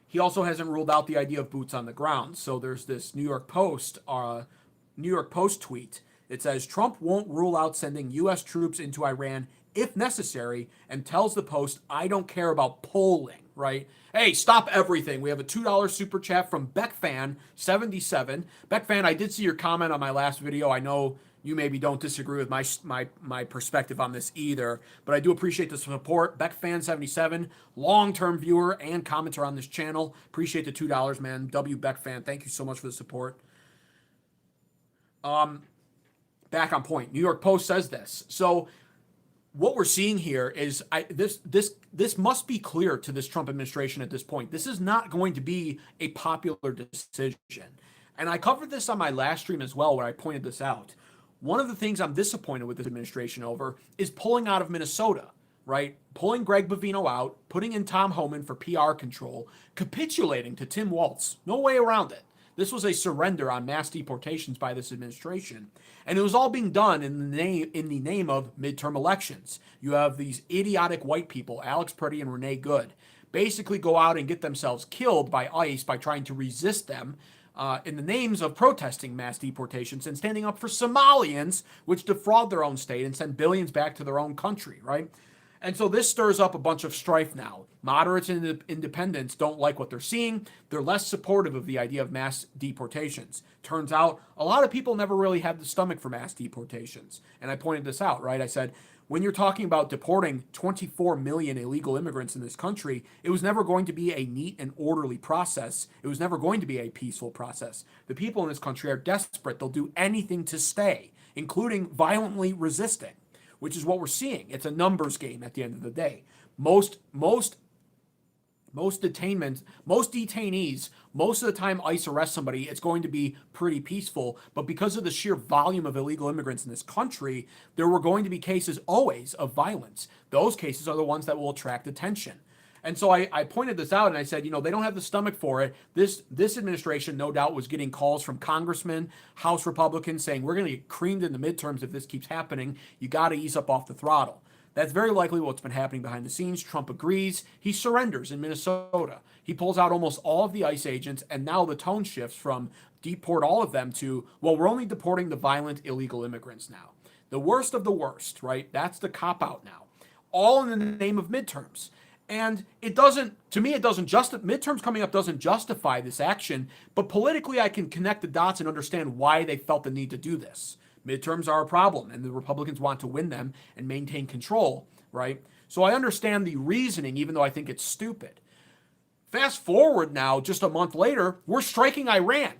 He also hasn't ruled out the idea of boots on the ground. So there's this New York Post tweet. It says, Trump won't rule out sending U.S. troops into Iran if necessary, and tells the Post, I don't care about polling, right? Hey, stop everything. We have a $2 super chat from BeckFan77. BeckFan, I did see your comment on my last video. I know you maybe don't disagree with my perspective on this either, but I do appreciate the support. BeckFan77, long-term viewer and commenter on this channel. Appreciate the $2, man. WBeckFan, thank you so much for the support. Back on point. New York Post says this. So what we're seeing here is this must be clear to this Trump administration at this point. This is not going to be a popular decision. And I covered this on my last stream as well, where I pointed this out. One of the things I'm disappointed with this administration over is pulling out of Minnesota, right? Pulling Greg Bovino out, putting in Tom Homan for PR control, capitulating to Tim Walz. No way around it. This was a surrender on mass deportations by this administration. And it was all being done in the name of midterm elections. You have these idiotic white people, Alex Purdy and Renee Good, basically go out and get themselves killed by ICE by trying to resist them in the names of protesting mass deportations and standing up for Somalians, which defraud their own state and send billions back to their own country, right? And so this stirs up a bunch of strife now. Moderates and independents don't like what they're seeing. They're less supportive of the idea of mass deportations. Turns out a lot of people never really had the stomach for mass deportations. And I pointed this out, right? I said, when you're talking about deporting 24 million illegal immigrants in this country, it was never going to be a neat and orderly process. It was never going to be a peaceful process. The people in this country are desperate. They'll do anything to stay, including violently resisting, which is what we're seeing. It's a numbers game at the end of the day. Most detainees, most of the time ICE arrests somebody, it's going to be pretty peaceful. But because of the sheer volume of illegal immigrants in this country, there were going to be cases always of violence. Those cases are the ones that will attract attention. And so I pointed this out and I said, they don't have the stomach for it. This administration, no doubt, was getting calls from congressmen, House Republicans saying, we're going to get creamed in the midterms if this keeps happening. You got to ease up off the throttle. That's very likely what's been happening behind the scenes. Trump agrees. He surrenders in Minnesota. He pulls out almost all of the ICE agents, and now the tone shifts from deport all of them to, well, we're only deporting the violent illegal immigrants now. The worst of the worst, right? That's the cop-out now. All in the name of midterms. And it doesn't, to me, midterms coming up doesn't justify this action, but politically I can connect the dots and understand why they felt the need to do this. Midterms are a problem, and the Republicans want to win them and maintain control, right? So I understand the reasoning, even though I think it's stupid. Fast forward now, just a month later, we're striking Iran.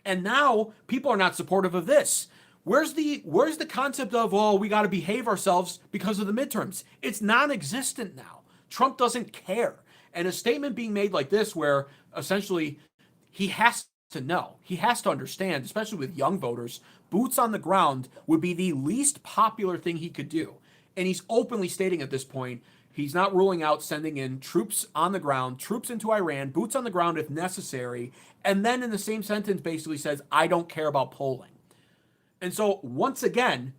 And now people are not supportive of this. Where's the concept of, well, we got to behave ourselves because of the midterms? It's non-existent now. Trump doesn't care. And a statement being made like this, where essentially he has to know, he has to understand, especially with young voters, boots on the ground would be the least popular thing he could do. And he's openly stating at this point, he's not ruling out sending in troops on the ground, troops into Iran, boots on the ground if necessary. And then in the same sentence basically says, I don't care about polling. And so once again,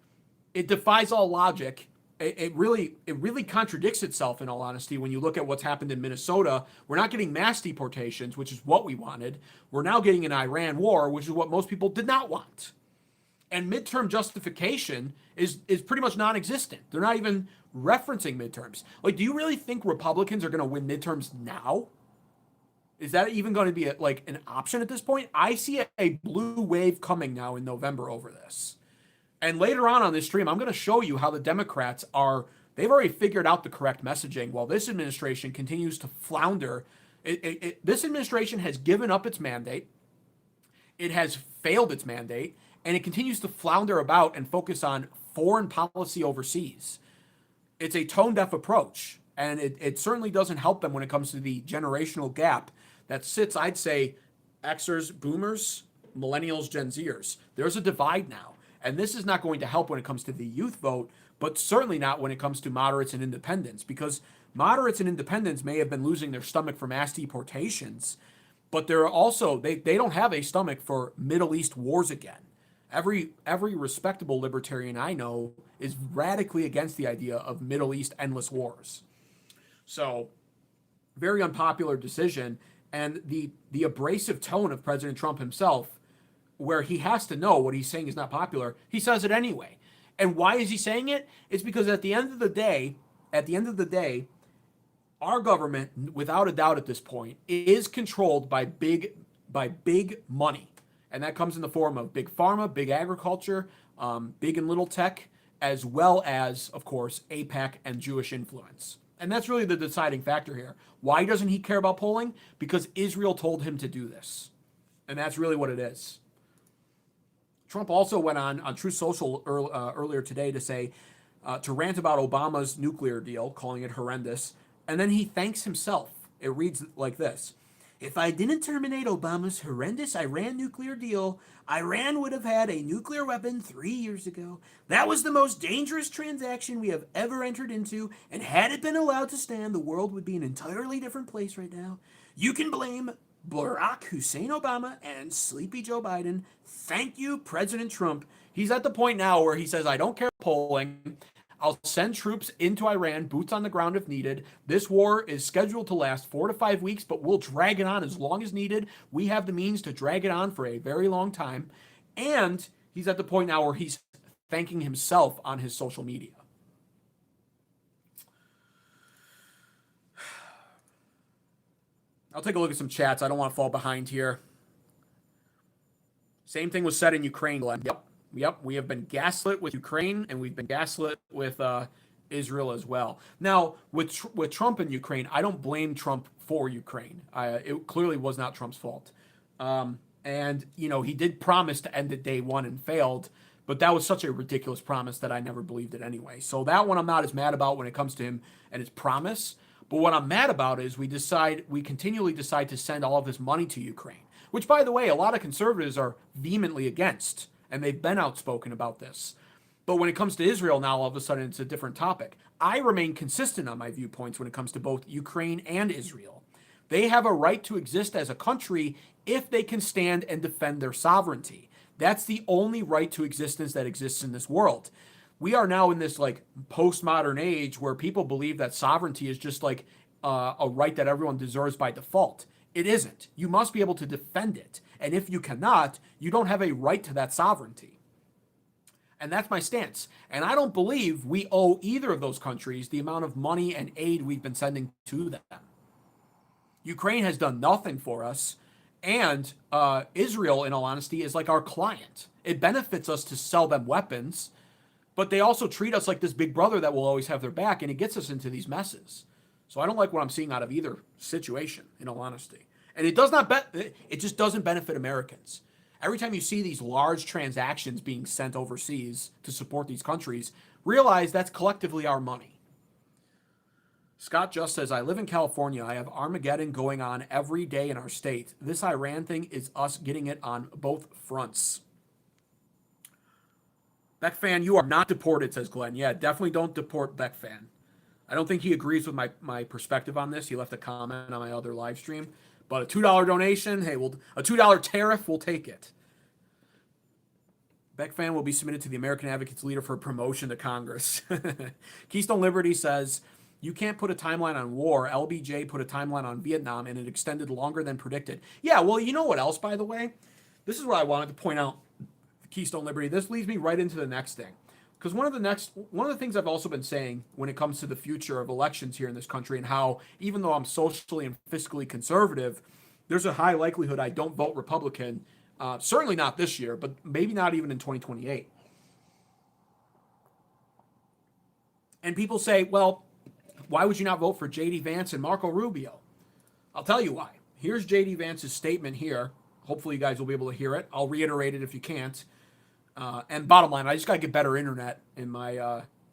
it defies all logic. It really contradicts itself, in all honesty, when you look at what's happened in Minnesota. We're not getting mass deportations, which is what we wanted. We're now getting an Iran war, which is what most people did not want. And midterm justification is pretty much non-existent. They're not even referencing midterms. Like, do you really think Republicans are going to win midterms now? Is that even going to be an option at this point? I see a blue wave coming now in November over this. And later on this stream, I'm going to show you how the Democrats they've already figured out the correct messaging while this administration continues to flounder. This administration has given up its mandate. It has failed its mandate, and it continues to flounder about and focus on foreign policy overseas. It's a tone-deaf approach, and it certainly doesn't help them when it comes to the generational gap that sits, I'd say, Xers, Boomers, Millennials, Gen Zers. There's a divide now. And this is not going to help when it comes to the youth vote, but certainly not when it comes to moderates and independents, because moderates and independents may have been losing their stomach for mass deportations, but they're also, they don't have a stomach for Middle East wars again. Every respectable libertarian I know is radically against the idea of Middle East endless wars. So, very unpopular decision, and the abrasive tone of President Trump himself, where he has to know what he's saying is not popular, he says it anyway. And why is he saying it? It's because at the end of the day, our government, without a doubt at this point, is controlled by big money. And that comes in the form of big pharma, big agriculture, big and little tech, as well as, of course, AIPAC and Jewish influence. And that's really the deciding factor here. Why doesn't he care about polling? Because Israel told him to do this. And that's really what it is. Trump also went on Truth Social earlier today to say, to rant about Obama's nuclear deal, calling it horrendous. And then he thanks himself. It reads like this. If I didn't terminate Obama's horrendous Iran nuclear deal, Iran would have had a nuclear weapon 3 years ago. That was the most dangerous transaction we have ever entered into, and had it been allowed to stand, the world would be an entirely different place right now. You can blame Barack Hussein Obama and Sleepy Joe Biden. Thank you, President Trump. He's at the point now where he says, I don't care polling. I'll send troops into Iran, boots on the ground if needed. This war is scheduled to last 4 to 5 weeks, but we'll drag it on as long as needed. We have the means to drag it on for a very long time. And he's at the point now where he's thanking himself on his social media. I'll take a look at some chats. I don't want to fall behind here. Same thing was said in Ukraine, Glenn. Yep, we have been gaslit with Ukraine, and we've been gaslit with Israel as well. Now, with Trump and Ukraine, I don't blame Trump for Ukraine. It clearly was not Trump's fault. And, you know, he did promise to end it day one and failed, but that was such a ridiculous promise that I never believed it anyway. So that one I'm not as mad about when it comes to him and his promise. But what I'm mad about is we continually decide to send all of this money to Ukraine, which, by the way, a lot of conservatives are vehemently against. And they've been outspoken about this. But when it comes to Israel now, all of a sudden, it's a different topic. I remain consistent on my viewpoints when it comes to both Ukraine and Israel. They have a right to exist as a country if they can stand and defend their sovereignty. That's the only right to existence that exists in this world. We are now in this like postmodern age where people believe that sovereignty is just like a right that everyone deserves by default. It isn't. You must be able to defend it. And if you cannot, you don't have a right to that sovereignty. And that's my stance. And I don't believe we owe either of those countries the amount of money and aid we've been sending to them. Ukraine has done nothing for us. And Israel, in all honesty, is like our client. It benefits us to sell them weapons, but they also treat us like this big brother that will always have their back, and it gets us into these messes. So I don't like what I'm seeing out of either situation, in all honesty. And it does not it just doesn't benefit Americans. Every time you see these large transactions being sent overseas to support these countries, realize that's collectively our money. Scott just says, I live in California. I have Armageddon going on every day in our state. This Iran thing is us getting it on both fronts. Beck fan, you are not deported, says Glenn. Yeah, definitely don't deport Beck fan. I don't think he agrees with my perspective on this. He left a comment on my other live stream. But a $2 donation, hey, a $2 tariff, we'll take it. Beck fan will be submitted to the American Advocates leader for promotion to Congress. Keystone Liberty says, you can't put a timeline on war. LBJ put a timeline on Vietnam, and it extended longer than predicted. Yeah, well, you know what else, by the way? This is what I wanted to point out, Keystone Liberty. This leads me right into the next thing. Because one of the things I've also been saying when it comes to the future of elections here in this country, and how even though I'm socially and fiscally conservative, there's a high likelihood I don't vote Republican. Certainly not this year, but maybe not even in 2028. And people say, well, why would you not vote for J.D. Vance and Marco Rubio? I'll tell you why. Here's J.D. Vance's statement here. Hopefully you guys will be able to hear it. I'll reiterate it if you can't. And bottom line, I just gotta get better internet in my.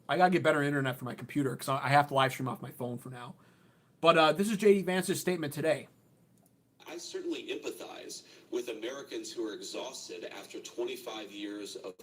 I gotta get better internet for my computer because I have to live stream off my phone for now. But this is J.D. Vance's statement today. I certainly empathize with Americans who are exhausted after 25 years of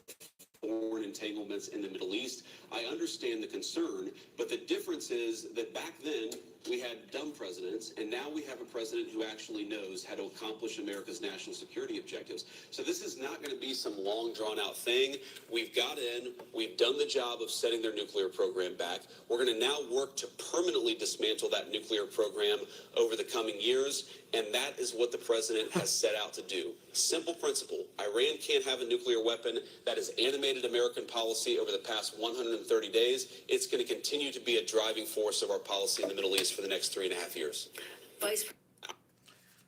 foreign entanglements in the Middle East. I understand the concern, but the difference is that back then we had dumb presidents, and now we have a president who actually knows how to accomplish America's national security objectives. So this is not going to be some long, drawn-out thing. We've got in, we've done the job of setting their nuclear program back. We're going to now work to permanently dismantle that nuclear program over the coming years, and that is what the president has set out to do. Simple principle. Iran can't have a nuclear weapon. That has animated American policy over the past 130 days. It's going to continue to be a driving force of our policy in the Middle East for the next 3.5 years.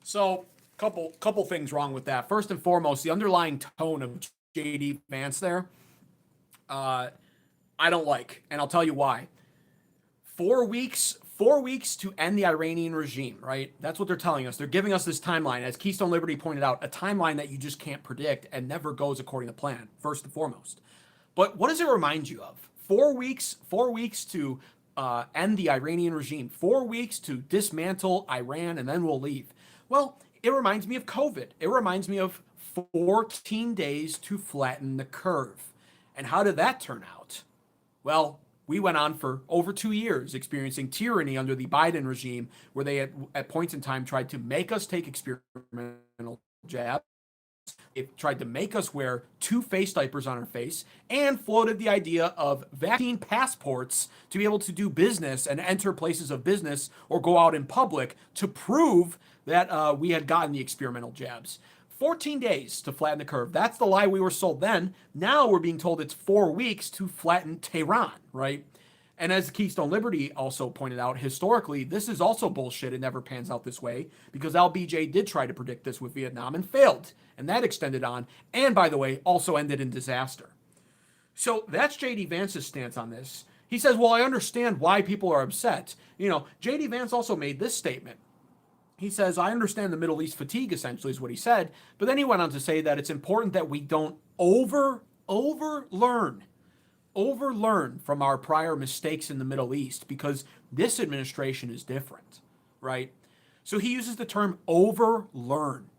So Couple things wrong with that. First and foremost, the underlying tone of JD Vance there, I don't like, and I'll tell you why. 4 weeks to end the Iranian regime, right? That's what they're telling us. They're giving us this timeline, as Keystone Liberty pointed out, a timeline that you just can't predict and never goes according to plan, first and foremost. But what does it remind you of? 4 weeks to end the Iranian regime, 4 weeks to dismantle Iran, and then we'll leave. Well, it reminds me of COVID. It reminds me of 14 days to flatten the curve. And how did that turn out? Well, we went on for over 2 years experiencing tyranny under the Biden regime, where they at points in time tried to make us take experimental jabs. It tried to make us wear 2 face diapers on our face and floated the idea of vaccine passports to be able to do business and enter places of business or go out in public to prove that we had gotten the experimental jabs. 14 days to flatten the curve. That's the lie we were sold then. Now we're being told it's 4 weeks to flatten Tehran, right? And as Keystone Liberty also pointed out, historically, this is also bullshit. It never pans out this way because LBJ did try to predict this with Vietnam and failed. And that extended on. And by the way, also ended in disaster. So that's JD Vance's stance on this. He says, well, I understand why people are upset. You know, JD Vance also made this statement. He says, I understand the Middle East fatigue, essentially, is what he said. But then he went on to say that it's important that we don't overlearn from our prior mistakes in the Middle East, because this administration is different, right? So he uses the term overlearn.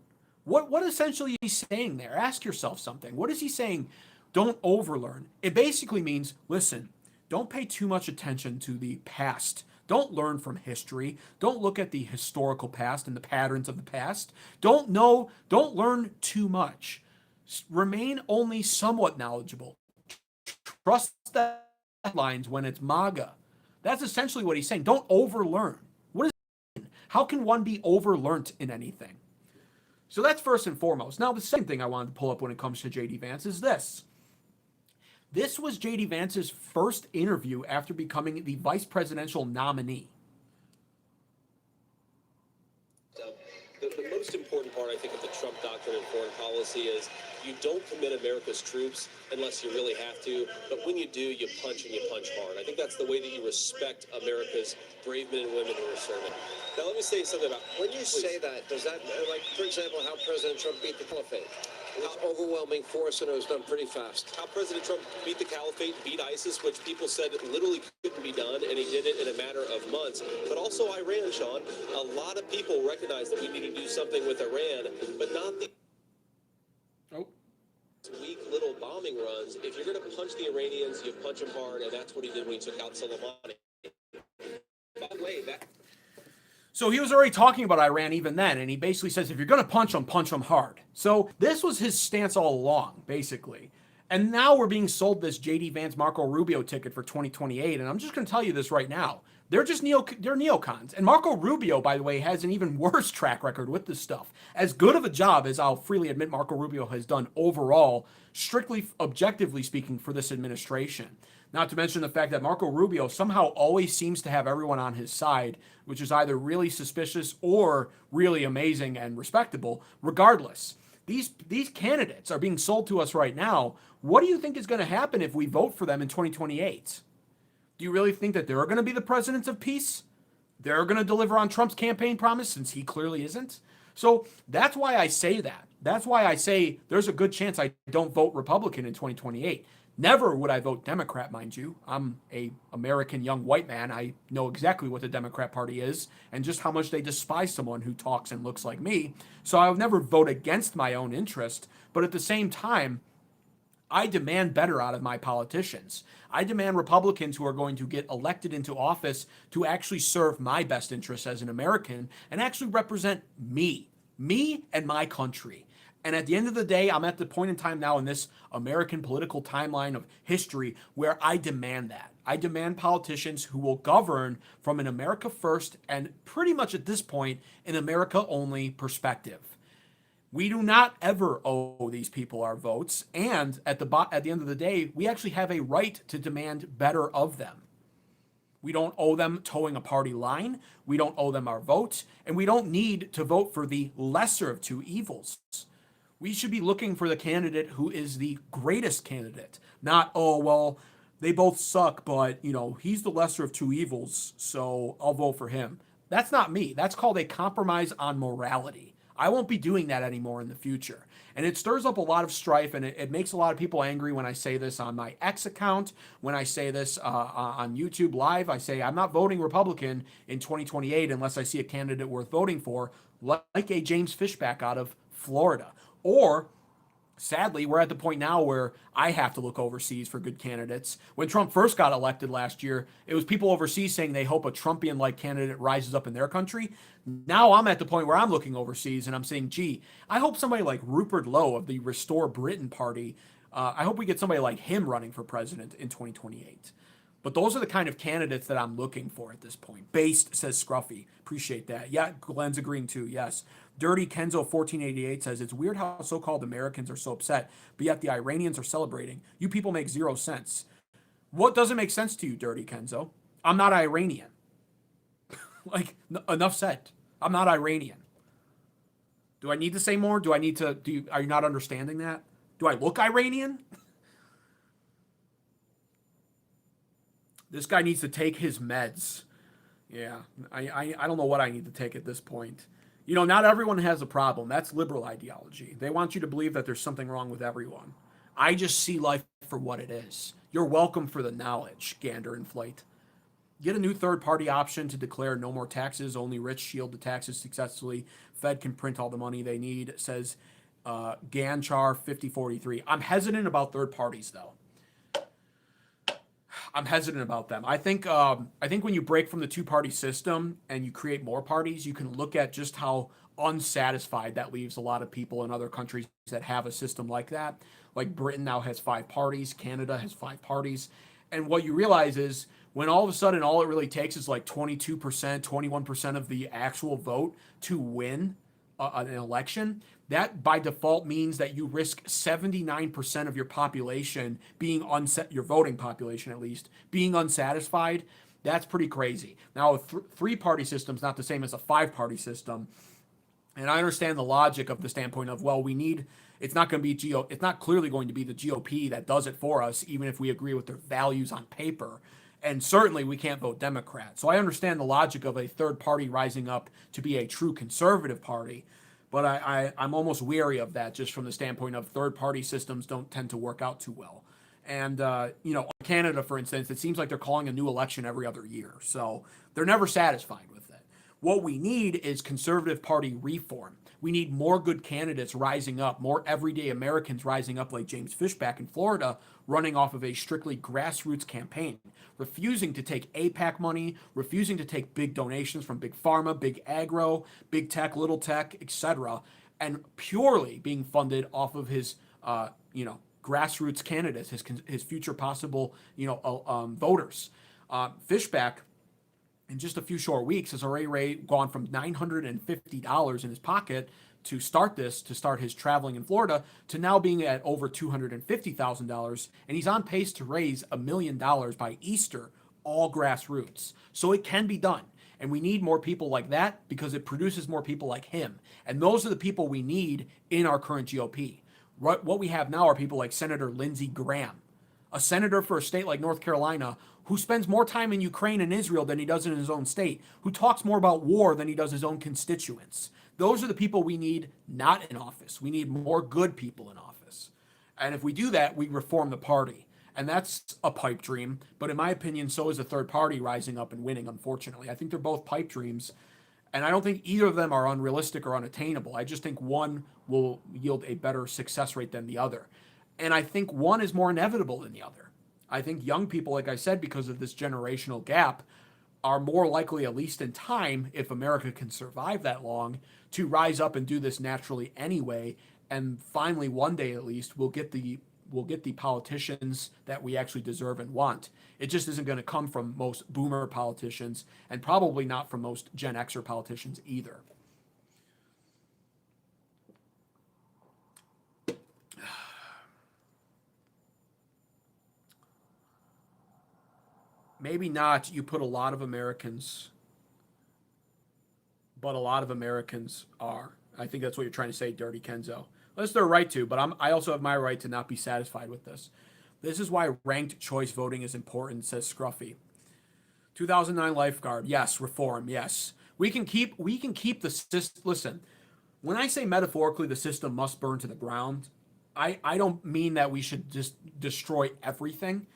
What essentially is he saying there? Ask yourself something. What is he saying? Don't overlearn. It basically means, listen, don't pay too much attention to the past. Don't learn from history. Don't look at the historical past and the patterns of the past. Don't learn too much. Remain only somewhat knowledgeable. Trust the headlines when it's MAGA. That's essentially what he's saying. Don't overlearn. What does it mean? How can one be overlearnt in anything? So that's first and foremost. Now, the second thing I wanted to pull up when it comes to JD Vance is this. This was JD Vance's first interview after becoming the vice presidential nominee. The most important part, I think, of the Trump doctrine in foreign policy is you don't commit America's troops unless you really have to, but when you do, you punch and you punch hard. I think that's the way that you respect America's brave men and women who are serving. Now, let me say something about... When you say that, does that, like, for example, how President Trump beat the caliphate? It was overwhelming force, and it was done pretty fast. How President Trump beat the caliphate, beat ISIS, which people said literally couldn't be done, and he did it in a matter of months. But also Iran, Sean. A lot of people recognize that we need to do something with Iran, but not the weak little bombing runs. If you're going to punch the Iranians, you punch them hard, and that's what he did when he took out Soleimani. By the way, So he was already talking about Iran even then, and he basically says, if you're going to punch them hard. So this was his stance all along, basically. And now we're being sold this JD Vance Marco Rubio ticket for 2028, and I'm just going to tell you this right now. They're neocons. And Marco Rubio, by the way, has an even worse track record with this stuff. As good of a job as I'll freely admit Marco Rubio has done overall, strictly objectively speaking, for this administration. Not to mention the fact that Marco Rubio somehow always seems to have everyone on his side, which is either really suspicious or really amazing and respectable. Regardless, these candidates are being sold to us right now. What do you think is going to happen if we vote for them in 2028? Do you really think that they're going to be the presidents of peace? They're going to deliver on Trump's campaign promise, since he clearly isn't? So that's why I say that. That's why I say there's a good chance I don't vote Republican in 2028. Never would I vote Democrat, mind you. I'm a American young white man. I know exactly what the Democrat Party is and just how much they despise someone who talks and looks like me. So I would never vote against my own interest. But at the same time, I demand better out of my politicians. I demand Republicans who are going to get elected into office to actually serve my best interests as an American and actually represent me and my country. And at the end of the day, I'm at the point in time now in this American political timeline of history where I demand that. I demand politicians who will govern from an America first and pretty much at this point, an America only perspective. We do not ever owe these people our votes, and at the end of the day, we actually have a right to demand better of them. We don't owe them towing a party line. We don't owe them our votes. And we don't need to vote for the lesser of two evils. We should be looking for the candidate who is the greatest candidate, not, oh, well, they both suck, but, he's the lesser of two evils, so I'll vote for him. That's not me. That's called a compromise on morality. I won't be doing that anymore in the future. And it stirs up a lot of strife, and it makes a lot of people angry when I say this on my X account, when I say this on YouTube Live. I say I'm not voting Republican in 2028 unless I see a candidate worth voting for, like a James Fishback out of Florida. Or, sadly, we're at the point now where I have to look overseas for good candidates. When Trump first got elected last year, it was people overseas saying they hope a Trumpian-like candidate rises up in their country. Now I'm at the point where I'm looking overseas and I'm saying, gee, I hope somebody like Rupert Lowe of the Restore Britain Party, I hope we get somebody like him running for president in 2028. But those are the kind of candidates that I'm looking for at this point. Based, says Scruffy. Appreciate that. Yeah, Glenn's agreeing too, yes. Dirty Kenzo 1488 says, it's weird how so-called Americans are so upset, but yet the Iranians are celebrating. You people make 0 sense. What doesn't make sense to you, Dirty Kenzo? I'm not Iranian. Enough said. I'm not Iranian. Do I need to say more? Are you not understanding that? Do I look Iranian? This guy needs to take his meds. Yeah, I don't know what I need to take at this point. Not everyone has a problem. That's liberal ideology. They want you to believe that there's something wrong with everyone. I just see life for what it is. You're welcome for the knowledge, Gander and Flight. Get a new third-party option to declare no more taxes. Only rich shield the taxes successfully. Fed can print all the money they need, says Ganchar 5043. I'm hesitant about third parties, though. I'm hesitant about them. I think when you break from the two-party system and you create more parties, you can look at just how unsatisfied that leaves a lot of people in other countries that have a system like that. Like Britain now has 5 parties, Canada has 5 parties. And what you realize is when all of a sudden all it really takes is like 22%, 21% of the actual vote to win an election, that by default means that you risk 79% of your population being your voting population at least, being unsatisfied. That's pretty crazy. Now, a 3-party system is not the same as a 5-party system. And I understand the logic of the standpoint of, well, it's not clearly going to be the GOP that does it for us, even if we agree with their values on paper. And certainly we can't vote Democrat. So I understand the logic of a third party rising up to be a true conservative party. But I'm almost weary of that just from the standpoint of third party systems don't tend to work out too well. And, Canada, for instance, it seems like they're calling a new election every other year. So they're never satisfied with it. What we need is conservative party reform. We need more good candidates rising up, more everyday Americans rising up like James Fishback in Florida, running off of a strictly grassroots campaign, refusing to take APAC money, refusing to take big donations from big pharma, big agro, big tech, little tech, etc., and purely being funded off of his, grassroots candidates, his future possible, voters. Fishback, in just a few short weeks, has already gone from $950 in his pocket to start his traveling in Florida to now being at over $250,000, and he's on pace to raise $1 million by Easter, all grassroots. So it can be done, and we need more people like that because it produces more people like him, and those are the people we need in our current GOP. What we have now are people like Senator Lindsey Graham, a senator for a state like North Carolina who spends more time in Ukraine and Israel than he does in his own state, who talks more about war than he does his own constituents. Those are the people we need not in office. We need more good people in office. And if we do that, we reform the party. And that's a pipe dream. But in my opinion, so is a third party rising up and winning, unfortunately. I think they're both pipe dreams. And I don't think either of them are unrealistic or unattainable. I just think one will yield a better success rate than the other. And I think one is more inevitable than the other. I think young people, like I said, because of this generational gap, are more likely, at least in time, if America can survive that long, to rise up and do this naturally anyway. And finally, one day at least, we'll get the politicians that we actually deserve and want. It just isn't going to come from most boomer politicians, and probably not from most Gen Xer politicians either. Maybe not. You put a lot of Americans, but a lot of Americans are. I think that's what you're trying to say, Dirty Kenzo. That's their right to, but I also have my right to not be satisfied with this. This is why ranked choice voting is important, says Scruffy. 2009 lifeguard, yes. Reform, yes. We can keep the system. Listen, when I say metaphorically the system must burn to the ground, I don't mean that we should just destroy everything.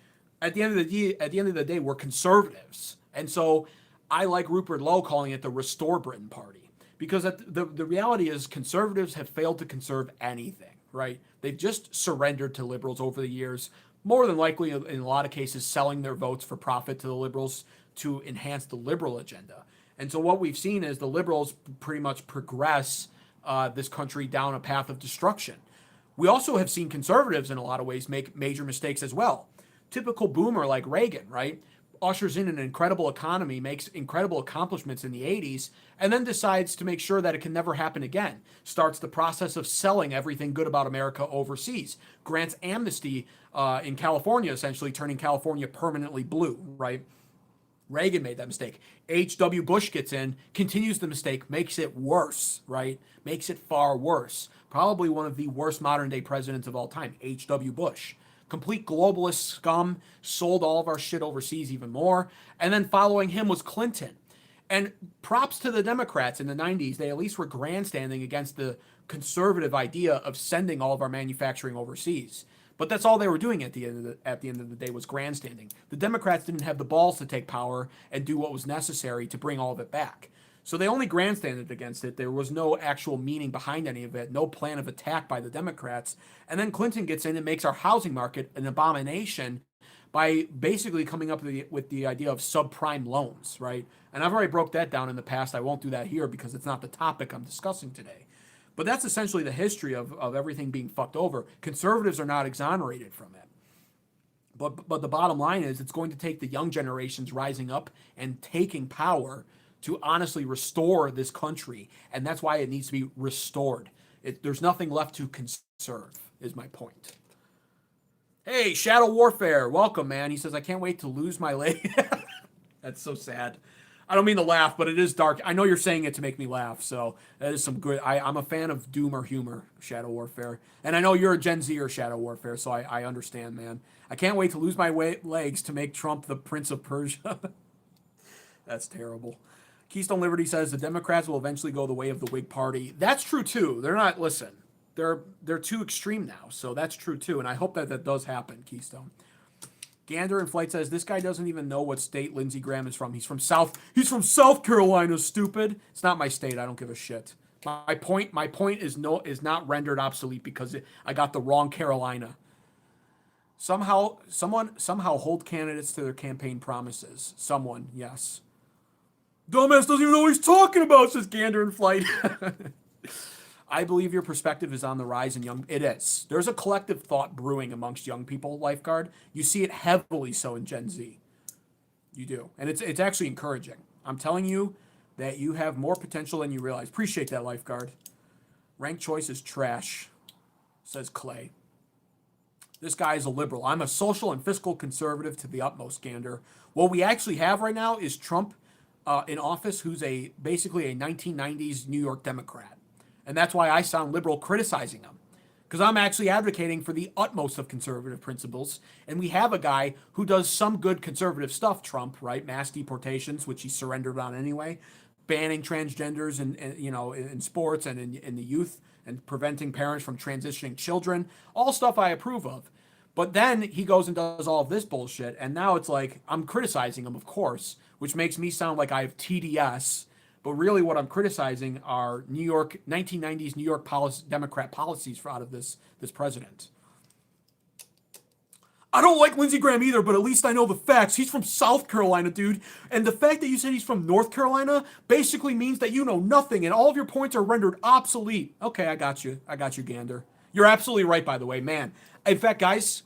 At the end of the day, we're conservatives, and so I like Rupert Lowe calling it the Restore Britain Party, because the reality is conservatives have failed to conserve anything. Right? They've just surrendered to liberals over the years, more than likely in a lot of cases selling their votes for profit to the liberals to enhance the liberal agenda. And so what we've seen is the liberals pretty much progress this country down a path of destruction. We also have seen conservatives in a lot of ways make major mistakes as well. Typical boomer like Reagan, right? Ushers in an incredible economy, makes incredible accomplishments in the 80s, and then decides to make sure that it can never happen again. Starts the process of selling everything good about America overseas. Grants amnesty in California, essentially turning California permanently blue, right? Reagan made that mistake. H.W. Bush gets in, continues the mistake, makes it worse, right? Makes it far worse. Probably one of the worst modern day presidents of all time, H.W. Bush. Complete globalist scum, sold all of our shit overseas even more. And then following him was Clinton. And props to the Democrats in the 90s. They at least were grandstanding against the conservative idea of sending all of our manufacturing overseas. But that's all they were doing at the end of the day was grandstanding. The Democrats didn't have the balls to take power and do what was necessary to bring all of it back. So they only grandstanded against it. There was no actual meaning behind any of it, no plan of attack by the Democrats. And then Clinton gets in and makes our housing market an abomination by basically coming up with the idea of subprime loans, right? And I've already broke that down in the past. I won't do that here because it's not the topic I'm discussing today. But that's essentially the history of everything being fucked over. Conservatives are not exonerated from it. But the bottom line is it's going to take the young generations rising up and taking power to honestly restore this country. And that's why it needs to be restored. There's nothing left to conserve, is my point. Hey, Shadow Warfare, welcome, man. He says, I can't wait to lose my leg. That's so sad. I don't mean to laugh, but it is dark. I know you're saying it to make me laugh, so that is some good. I'm a fan of doomer humor, Shadow Warfare. And I know you're a Gen Zer, Shadow Warfare, so I understand, man. I can't wait to lose my legs to make Trump the Prince of Persia. That's terrible. Keystone Liberty says the Democrats will eventually go the way of the Whig Party. That's true, too. They're not, listen, they're too extreme now, so that's true, too. And I hope that does happen, Keystone. Gander in Flight says this guy doesn't even know what state Lindsey Graham is from. He's from South Carolina, stupid. It's not my state. I don't give a shit. My point is not rendered obsolete because I got the wrong Carolina. Somehow hold candidates to their campaign promises. Someone, yes. Dumbass doesn't even know what he's talking about, says Gander in Flight. I believe your perspective is on the rise in young. It is. There's a collective thought brewing amongst young people, Lifeguard. You see it heavily so in Gen Z. You do. And it's actually encouraging. I'm telling you that you have more potential than you realize. Appreciate that, Lifeguard. Ranked choice is trash, says Clay. This guy is a liberal. I'm a social and fiscal conservative to the utmost, Gander. What we actually have right now is Trump in office, who's basically a 1990s New York Democrat. And that's why I sound liberal criticizing him. Because I'm actually advocating for the utmost of conservative principles. And we have a guy who does some good conservative stuff, Trump, right? Mass deportations, which he surrendered on anyway. Banning transgenders in sports and in the youth. And preventing parents from transitioning children. All stuff I approve of. But then he goes and does all of this bullshit. And now it's like, I'm criticizing him, of course. Which makes me sound like I have TDS. But really what I'm criticizing are 1990s New York Democrat policies out of this president. I don't like Lindsey Graham either, but at least I know the facts. He's from South Carolina, dude. And the fact that you said he's from North Carolina basically means that you know nothing and all of your points are rendered obsolete. Okay, I got you. I got you, Gander. You're absolutely right, by the way, man. In fact, guys,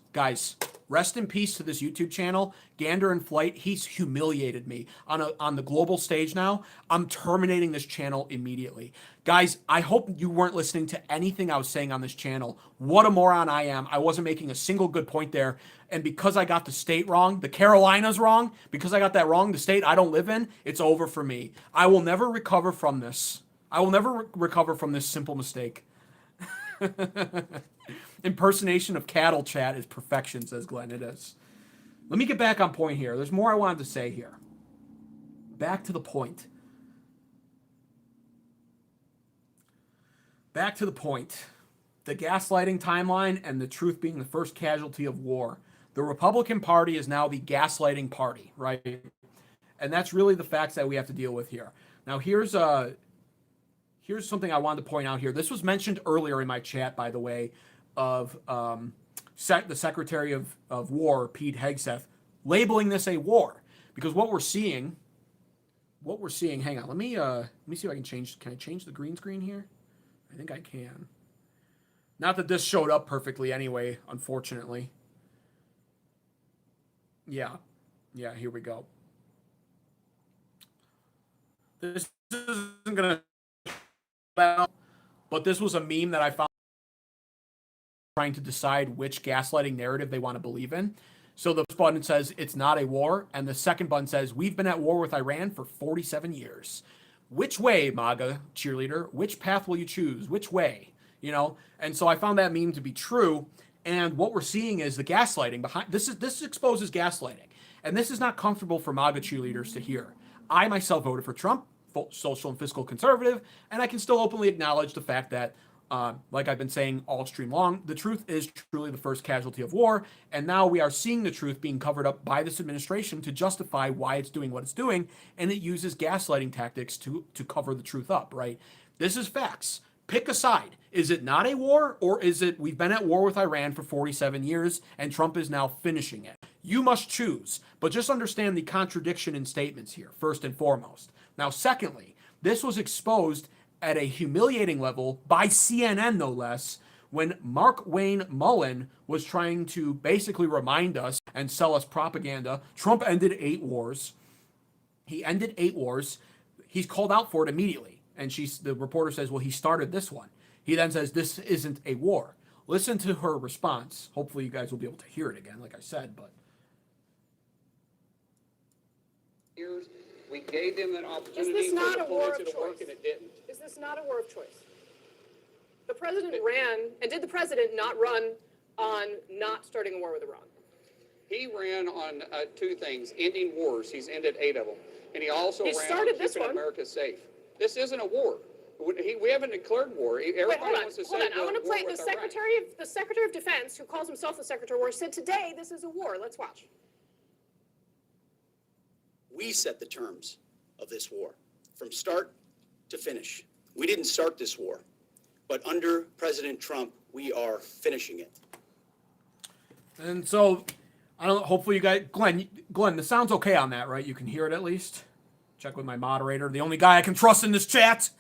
rest in peace to this YouTube channel, Gander in Flight. He's humiliated me on the global stage now. I'm terminating this channel immediately. Guys, I hope you weren't listening to anything I was saying on this channel. What a moron I am. I wasn't making a single good point there. And because I got the state wrong, the Carolinas wrong, because I got that wrong, the state I don't live in, it's over for me. I will never recover from this. I will never recover from this simple mistake. Impersonation of cattle chat is perfection, says Glenn. It is. Let me get back on point here. There's more I wanted to say here. Back to the point. Back to the point. The gaslighting timeline and the truth being the first casualty of war. The Republican Party is now the gaslighting party, right? And that's really the facts that we have to deal with here. Now, here's something I wanted to point out here. This was mentioned earlier in my chat, by the way, of the Secretary of War, Pete Hegseth, labeling this a war. Because what we're seeing, hang on, let me see if I can I change the green screen here? I think I can. Not that this showed up perfectly anyway, unfortunately. Yeah, here we go. This isn't going to, but this was a meme that I found trying to decide which gaslighting narrative they want to believe in. So the first button says it's not a war, and the second button says we've been at war with Iran for 47 years. Which way, MAGA cheerleader? Which path will you choose? Which way? You know? And so I found that meme to be true. And what we're seeing is the gaslighting behind this exposes gaslighting. And this is not comfortable for MAGA cheerleaders to hear. I myself voted for Trump, social and fiscal conservative, and I can still openly acknowledge the fact that, like I've been saying all stream long, the truth is truly the first casualty of war. And now we are seeing the truth being covered up by this administration to justify why it's doing what it's doing. And it uses gaslighting tactics to cover the truth up, right? This is facts. Pick a side. Is it not a war, or is it we've been at war with Iran for 47 years and Trump is now finishing it? You must choose, but just understand the contradiction in statements here, first and foremost. Now, secondly, this was exposed at a humiliating level by CNN, no less, when Mark Wayne Mullen was trying to basically remind us and sell us propaganda. Trump ended 8 wars. He ended 8 wars. He's called out for it immediately. And the reporter says, well, he started this one. He then says, this isn't a war. Listen to her response. Hopefully you guys will be able to hear it again, like I said, but. Years, we gave them an opportunity. Is this not a war of to work, choice? and it didn't. Is this not a war of choice? The president ran, and did the president not run on not starting a war with Iran? He ran on 2 things: ending wars. He's ended 8 of them, and he also ran on keeping America safe. This isn't a war. We haven't declared war. Everybody wants to say hold on. I want to play the Secretary of Defense, who calls himself the Secretary of War, said today this is a war. Let's watch. We set the terms of this war from start to finish. We didn't start this war, but under President Trump, we are finishing it. And so, I don't know, hopefully you guys, Glenn, the sound's okay on that, right? You can hear it at least? Check with my moderator, the only guy I can trust in this chat.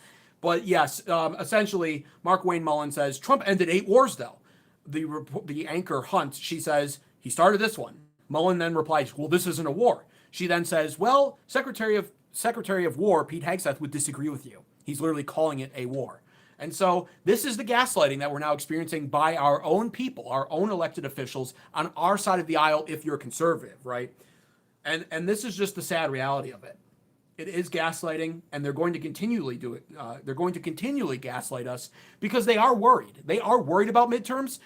But yes, essentially, Mark Wayne Mullen says, Trump ended 8 wars, though. The anchor Hunt, she says, he started this one. Mullen then replies, well, this isn't a war. She then says, well, Secretary of War, Pete Hegseth, would disagree with you. He's literally calling it a war. And so this is the gaslighting that we're now experiencing by our own people, our own elected officials on our side of the aisle if you're a conservative, right? And this is just the sad reality of it. It is gaslighting, and they're going to continually do it. They're going to continually gaslight us because they are worried. They are worried about midterms,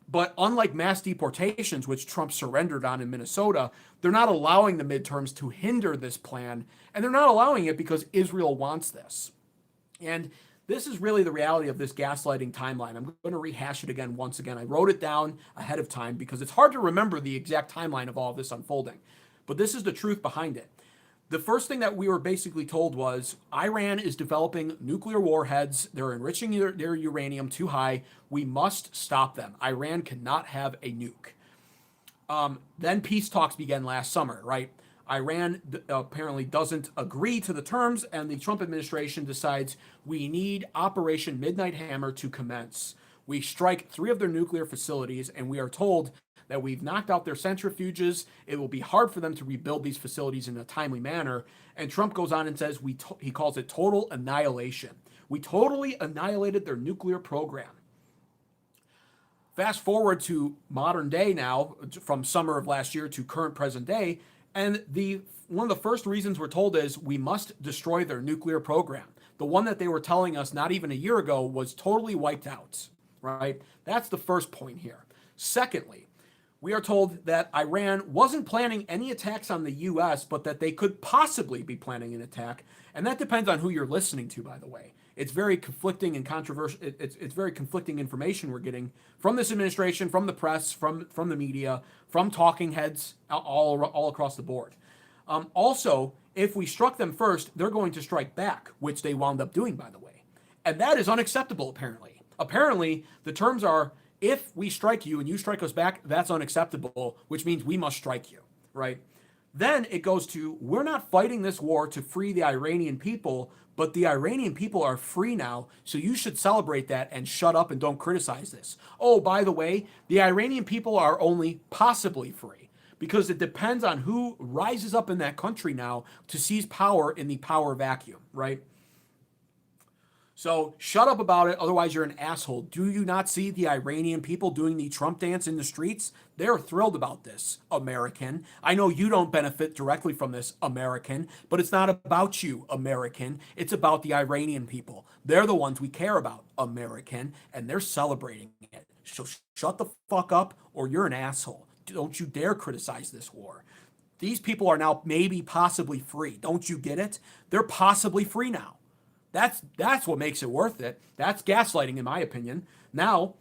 but unlike mass deportations, which Trump surrendered on in Minnesota, they're not allowing the midterms to hinder this plan, and they're not allowing it because Israel wants this. And this is really the reality of this gaslighting timeline. I'm going to rehash it again once again. I wrote it down ahead of time because it's hard to remember the exact timeline of all of this unfolding. But this is the truth behind it. The first thing that we were basically told was Iran is developing nuclear warheads. They're enriching their uranium too high. We must stop them. Iran cannot have a nuke. Then peace talks began last summer, right? Iran apparently doesn't agree to the terms, and the Trump administration decides we need Operation Midnight Hammer to commence. We strike 3 of their nuclear facilities, and we are told that we've knocked out their centrifuges. It will be hard for them to rebuild these facilities in a timely manner. And Trump goes on and says he calls it total annihilation. We totally annihilated their nuclear program. Fast forward to modern day now, from summer of last year to current present day, and one of the first reasons we're told is we must destroy their nuclear program. The one that they were telling us not even a year ago was totally wiped out, right? That's the first point here. Secondly, we are told that Iran wasn't planning any attacks on the U.S., but that they could possibly be planning an attack. And that depends on who you're listening to, by the way. It's very conflicting and controversial. It's very conflicting information we're getting from this administration, from the press, from the media, from talking heads all across the board. Also, if we struck them first, they're going to strike back, which they wound up doing, by the way. And that is unacceptable, apparently. Apparently, the terms are, if we strike you and you strike us back, that's unacceptable, which means we must strike you, right? Then it goes to, we're not fighting this war to free the Iranian people, but the Iranian people are free now, so you should celebrate that and shut up and don't criticize this. Oh, by the way, the Iranian people are only possibly free, because it depends on who rises up in that country now to seize power in the power vacuum, right? So shut up about it, otherwise you're an asshole. Do you not see the Iranian people doing the Trump dance in the streets? They're thrilled about this, American. I know you don't benefit directly from this, American, but it's not about you, American. It's about the Iranian people. They're the ones we care about, American, and they're celebrating it. So shut the fuck up or you're an asshole. Don't you dare criticize this war. These people are now maybe possibly free. Don't you get it? They're possibly free now. That's what makes it worth it. That's gaslighting, in my opinion. Now,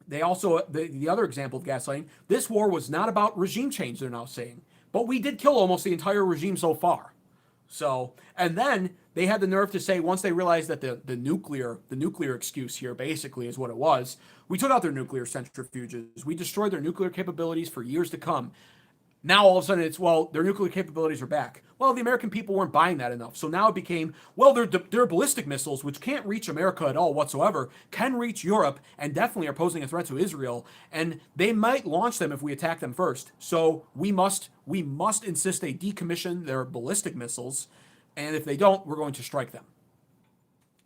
they also, the other example of gaslighting, this war was not about regime change, they're now saying. But we did kill almost the entire regime so far. So, and then they had the nerve to say, once they realized that the nuclear excuse here basically is what it was, we took out their nuclear centrifuges. We destroyed their nuclear capabilities for years to come. Now all of a sudden it's, well, their nuclear capabilities are back. Well, the American people weren't buying that enough. So now it became, well, their ballistic missiles, which can't reach America at all whatsoever, can reach Europe and definitely are posing a threat to Israel. And they might launch them if we attack them first. So we must insist they decommission their ballistic missiles. And if they don't, we're going to strike them.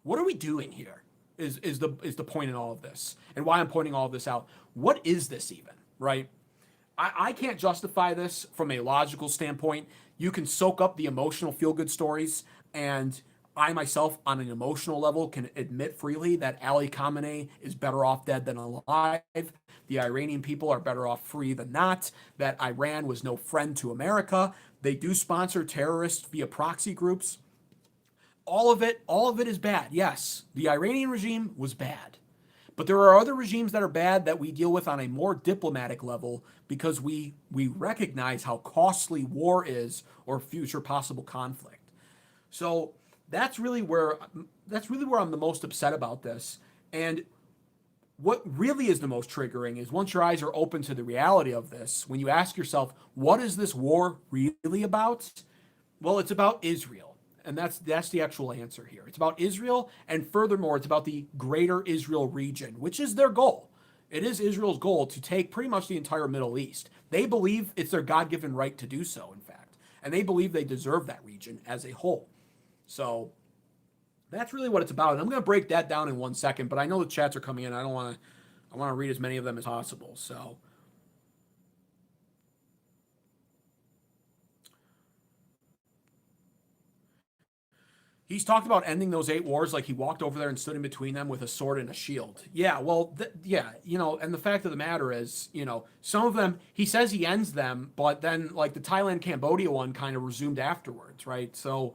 What are we doing here is the point in all of this, and why I'm pointing all of this out. What is this even, right? I can't justify this from a logical standpoint. You can soak up the emotional feel-good stories, and I myself, on an emotional level, can admit freely that Ali Khamenei is better off dead than alive. The Iranian people are better off free than not. That Iran was no friend to America. They do sponsor terrorists via proxy groups. All of it is bad. Yes, the Iranian regime was bad. But there are other regimes that are bad that we deal with on a more diplomatic level because we recognize how costly war is or future possible conflict. So that's really where I'm the most upset about this. And what really is the most triggering is once your eyes are open to the reality of this, when you ask yourself, what is this war really about? Well, it's about Israel. And that's the actual answer here. It's about Israel, and furthermore, it's about the greater Israel region, which is their goal. It is Israel's goal to take pretty much the entire Middle East. They believe it's their God-given right to do so, in fact. And they believe they deserve that region as a whole. So that's really what it's about. And I'm going to break that down in 1 second, but I know the chats are coming in. I want to read as many of them as possible. So he's talked about ending those 8 wars like he walked over there and stood in between them with a sword and a shield. Yeah, well, and the fact of the matter is, some of them, he says he ends them, but then like the Thailand-Cambodia one kind of resumed afterwards, right? So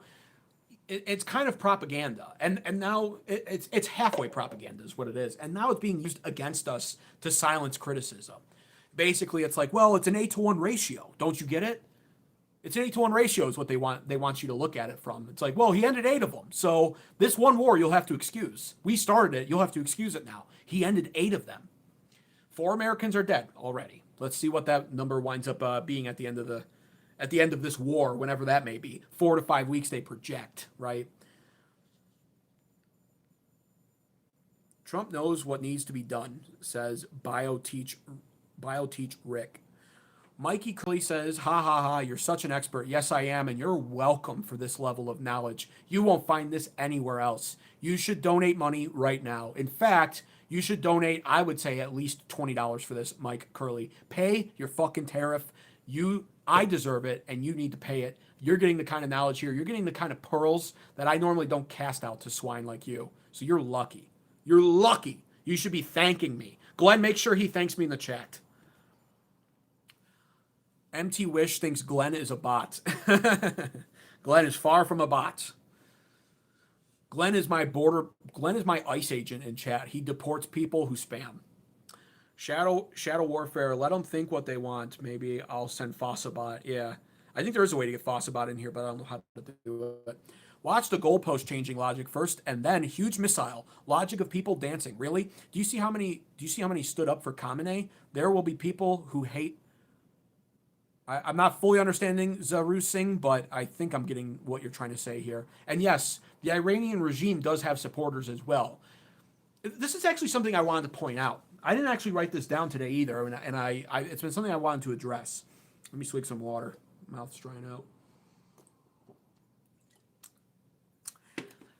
it's kind of propaganda. And now it's halfway propaganda is what it is. And now it's being used against us to silence criticism. Basically, it's like, well, it's an 8-to-1 ratio. Don't you get it? It's an 8-to-1 ratio is what they want you to look at it from. It's like, well, he ended 8 of them. So this one war you'll have to excuse. We started it. You'll have to excuse it now. He ended 8 of them. 4 Americans are dead already. Let's see what that number winds up being at the end of this war, whenever that may be. 4 to 5 weeks they project, right? Trump knows what needs to be done, says BioTeach BioTeach Rick. Mikey Clay says, ha ha ha, you're such an expert. Yes, I am, and you're welcome for this level of knowledge. You won't find this anywhere else. You should donate money right now. In fact, you should donate, I would say, at least $20 for this, Mike Curley. Pay your fucking tariff. I deserve it, and you need to pay it. You're getting the kind of knowledge here. You're getting the kind of pearls that I normally don't cast out to swine like you. So you're lucky. You're lucky. You should be thanking me. Glenn, make sure he thanks me in the chat. MT Wish thinks Glenn is a bot. Glenn is far from a bot. Glenn is my ICE agent in chat. He deports people who spam. Shadow Warfare, let them think what they want. Maybe I'll send Fossabot. Yeah. I think there is a way to get Fossabot in here, but I don't know how to do it. Watch the goalpost changing logic first, and then huge missile logic of people dancing. Really? Do you see how many stood up for Khamenei? There will be people who hate. I'm not fully understanding Zaru Singh, but I think I'm getting what you're trying to say here. And yes, the Iranian regime does have supporters as well. This is actually something I wanted to point out. I didn't actually write this down today either, and I it's been something I wanted to address. Let me swig some water. Mouth's drying out.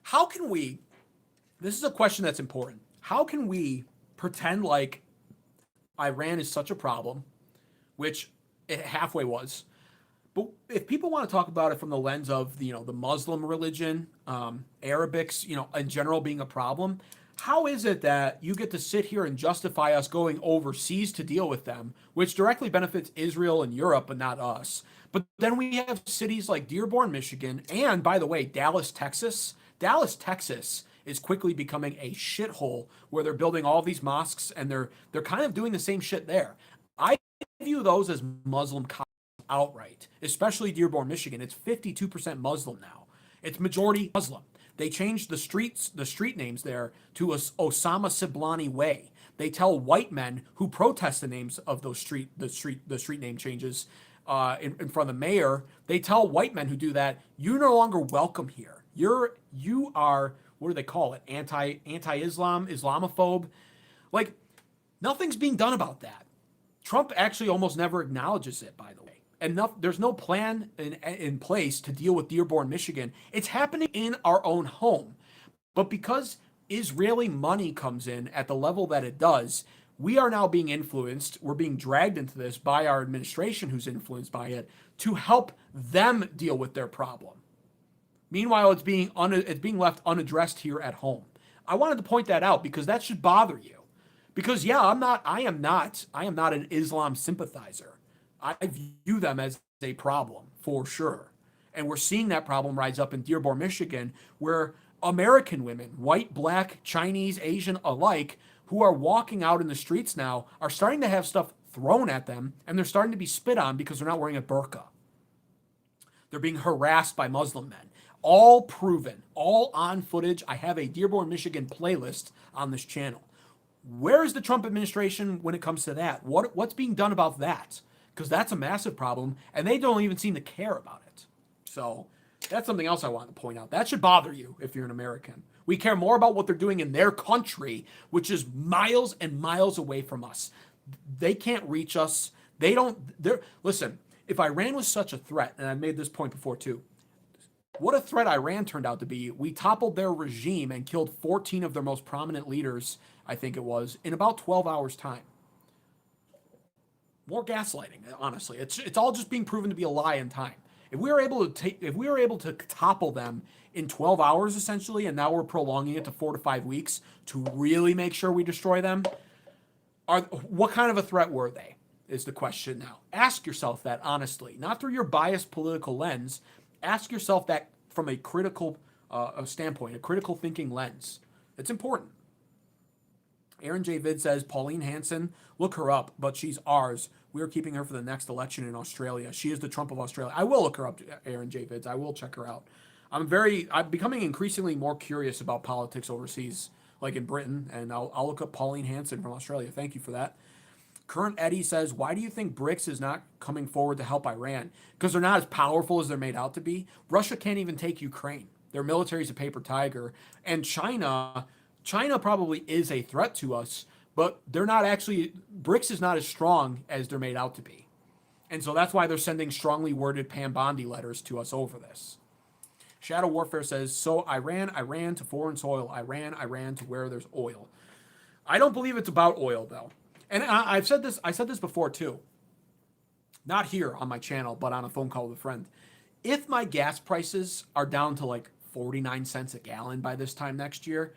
How can we, this is a question that's important. How can we pretend like Iran is such a problem, which it halfway was, but if people want to talk about it from the lens of the Muslim religion, Arabics, in general being a problem, how is it that you get to sit here and justify us going overseas to deal with them, which directly benefits Israel and Europe, but not us? But then we have cities like Dearborn, Michigan, and by the way, Dallas, Texas. Dallas, Texas is quickly becoming a shithole where they're building all these mosques, and they're kind of doing the same shit there. I view those as Muslim outright, especially Dearborn, Michigan. It's 52% Muslim now. It's majority Muslim. They changed the street names there to Osama Siblani Way. They tell white men who protest the names of those street name changes in front of the mayor. They tell white men who do that, you're no longer welcome here. You are, what do they call it? Anti-Islam, Islamophobe. Like, nothing's being done about that. Trump actually almost never acknowledges it, by the way. And there's no plan in place to deal with Dearborn, Michigan. It's happening in our own home. But because Israeli money comes in at the level that it does, we are now being influenced. We're being dragged into this by our administration, who's influenced by it, to help them deal with their problem. Meanwhile, it's being left unaddressed here at home. I wanted to point that out because that should bother you. Because I am not an Islam sympathizer. I view them as a problem for sure. And we're seeing that problem rise up in Dearborn, Michigan, where American women, white, black, Chinese, Asian alike, who are walking out in the streets now are starting to have stuff thrown at them, and they're starting to be spit on because they're not wearing a burqa. They're being harassed by Muslim men. All proven, all on footage. I have a Dearborn, Michigan playlist on this channel. Where is the Trump administration when it comes to that? What's being done about that? Because that's a massive problem, and they don't even seem to care about it. So that's something else I want to point out. That should bother you if you're an American. We care more about what they're doing in their country, which is miles and miles away from us. They can't reach us. Listen, if Iran was such a threat, and I made this point before too, what a threat Iran turned out to be. We toppled their regime and killed 14 of their most prominent leaders, I think it was, in about 12 hours' time. More gaslighting, honestly. It's all just being proven to be a lie in time. If we were able to topple them in 12 hours, essentially, and now we're prolonging it to 4 to 5 weeks to really make sure we destroy them, what kind of a threat were they, is the question now. Ask yourself that honestly, not through your biased political lens. Ask yourself that from a critical standpoint, a critical thinking lens. It's important. Aaron J. Vid says, Pauline Hanson, look her up, but she's ours. We are keeping her for the next election in Australia. She is the Trump of Australia. I will look her up, Aaron J. Vids. I will check her out. I'm becoming increasingly more curious about politics overseas, like in Britain, and I'll look up Pauline Hanson from Australia. Thank you for that. Current Eddie says, why do you think BRICS is not coming forward to help Iran? Because they're not as powerful as they're made out to be. Russia can't even take Ukraine. Their military is a paper tiger. And China probably is a threat to us, but they're not actually, BRICS is not as strong as they're made out to be. And so that's why they're sending strongly worded Pam Bondi letters to us over this. Shadow Warfare says, so Iran to foreign soil, Iran to where there's oil. I don't believe it's about oil, though. And I said this before, too. Not here on my channel, but on a phone call with a friend. If my gas prices are down to like 49 cents a gallon by this time next year,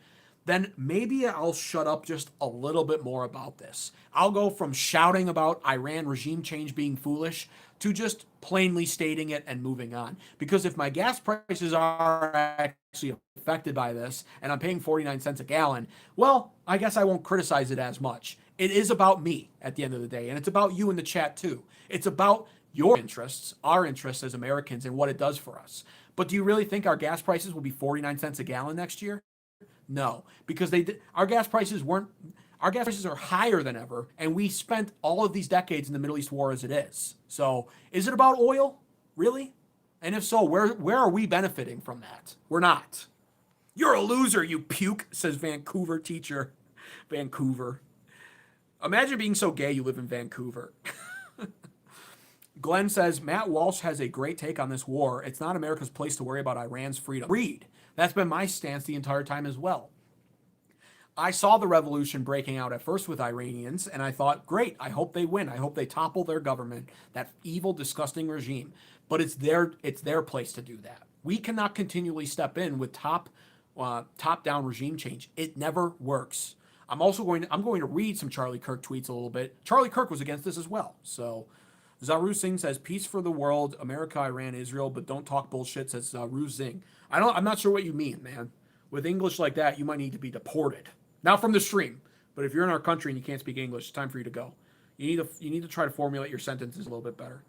then maybe I'll shut up just a little bit more about this. I'll go from shouting about Iran regime change being foolish to just plainly stating it and moving on. Because if my gas prices are actually affected by this and I'm paying 49 cents a gallon, well, I guess I won't criticize it as much. It is about me at the end of the day, and it's about you in the chat too. It's about your interests, our interests as Americans, and what it does for us. But do you really think our gas prices will be 49 cents a gallon next year? No, because our gas prices are higher than ever, and we spent all of these decades in the Middle East war as it is. So is it about oil? Really? And if so, where are we benefiting from that? We're not. You're a loser, you puke, says Vancouver teacher. Vancouver. Imagine being so gay you live in Vancouver. Glenn says, Matt Walsh has a great take on this war. It's not America's place to worry about Iran's freedom. Agreed. That's been my stance the entire time as well. I saw the revolution breaking out at first with Iranians, and I thought, great, I hope they win. I hope they topple their government, that evil, disgusting regime. But it's their place to do that. We cannot continually step in with top-down regime change. It never works. I'm going to read some Charlie Kirk tweets a little bit. Charlie Kirk was against this as well. So Zaru Singh says, peace for the world, America, Iran, Israel, but don't talk bullshit, says Zaru Singh. I'm not sure what you mean, man. With English like that, you might need to be deported. Not from the stream, but if you're in our country and you can't speak English, it's time for you to go. You need to try to formulate your sentences a little bit better.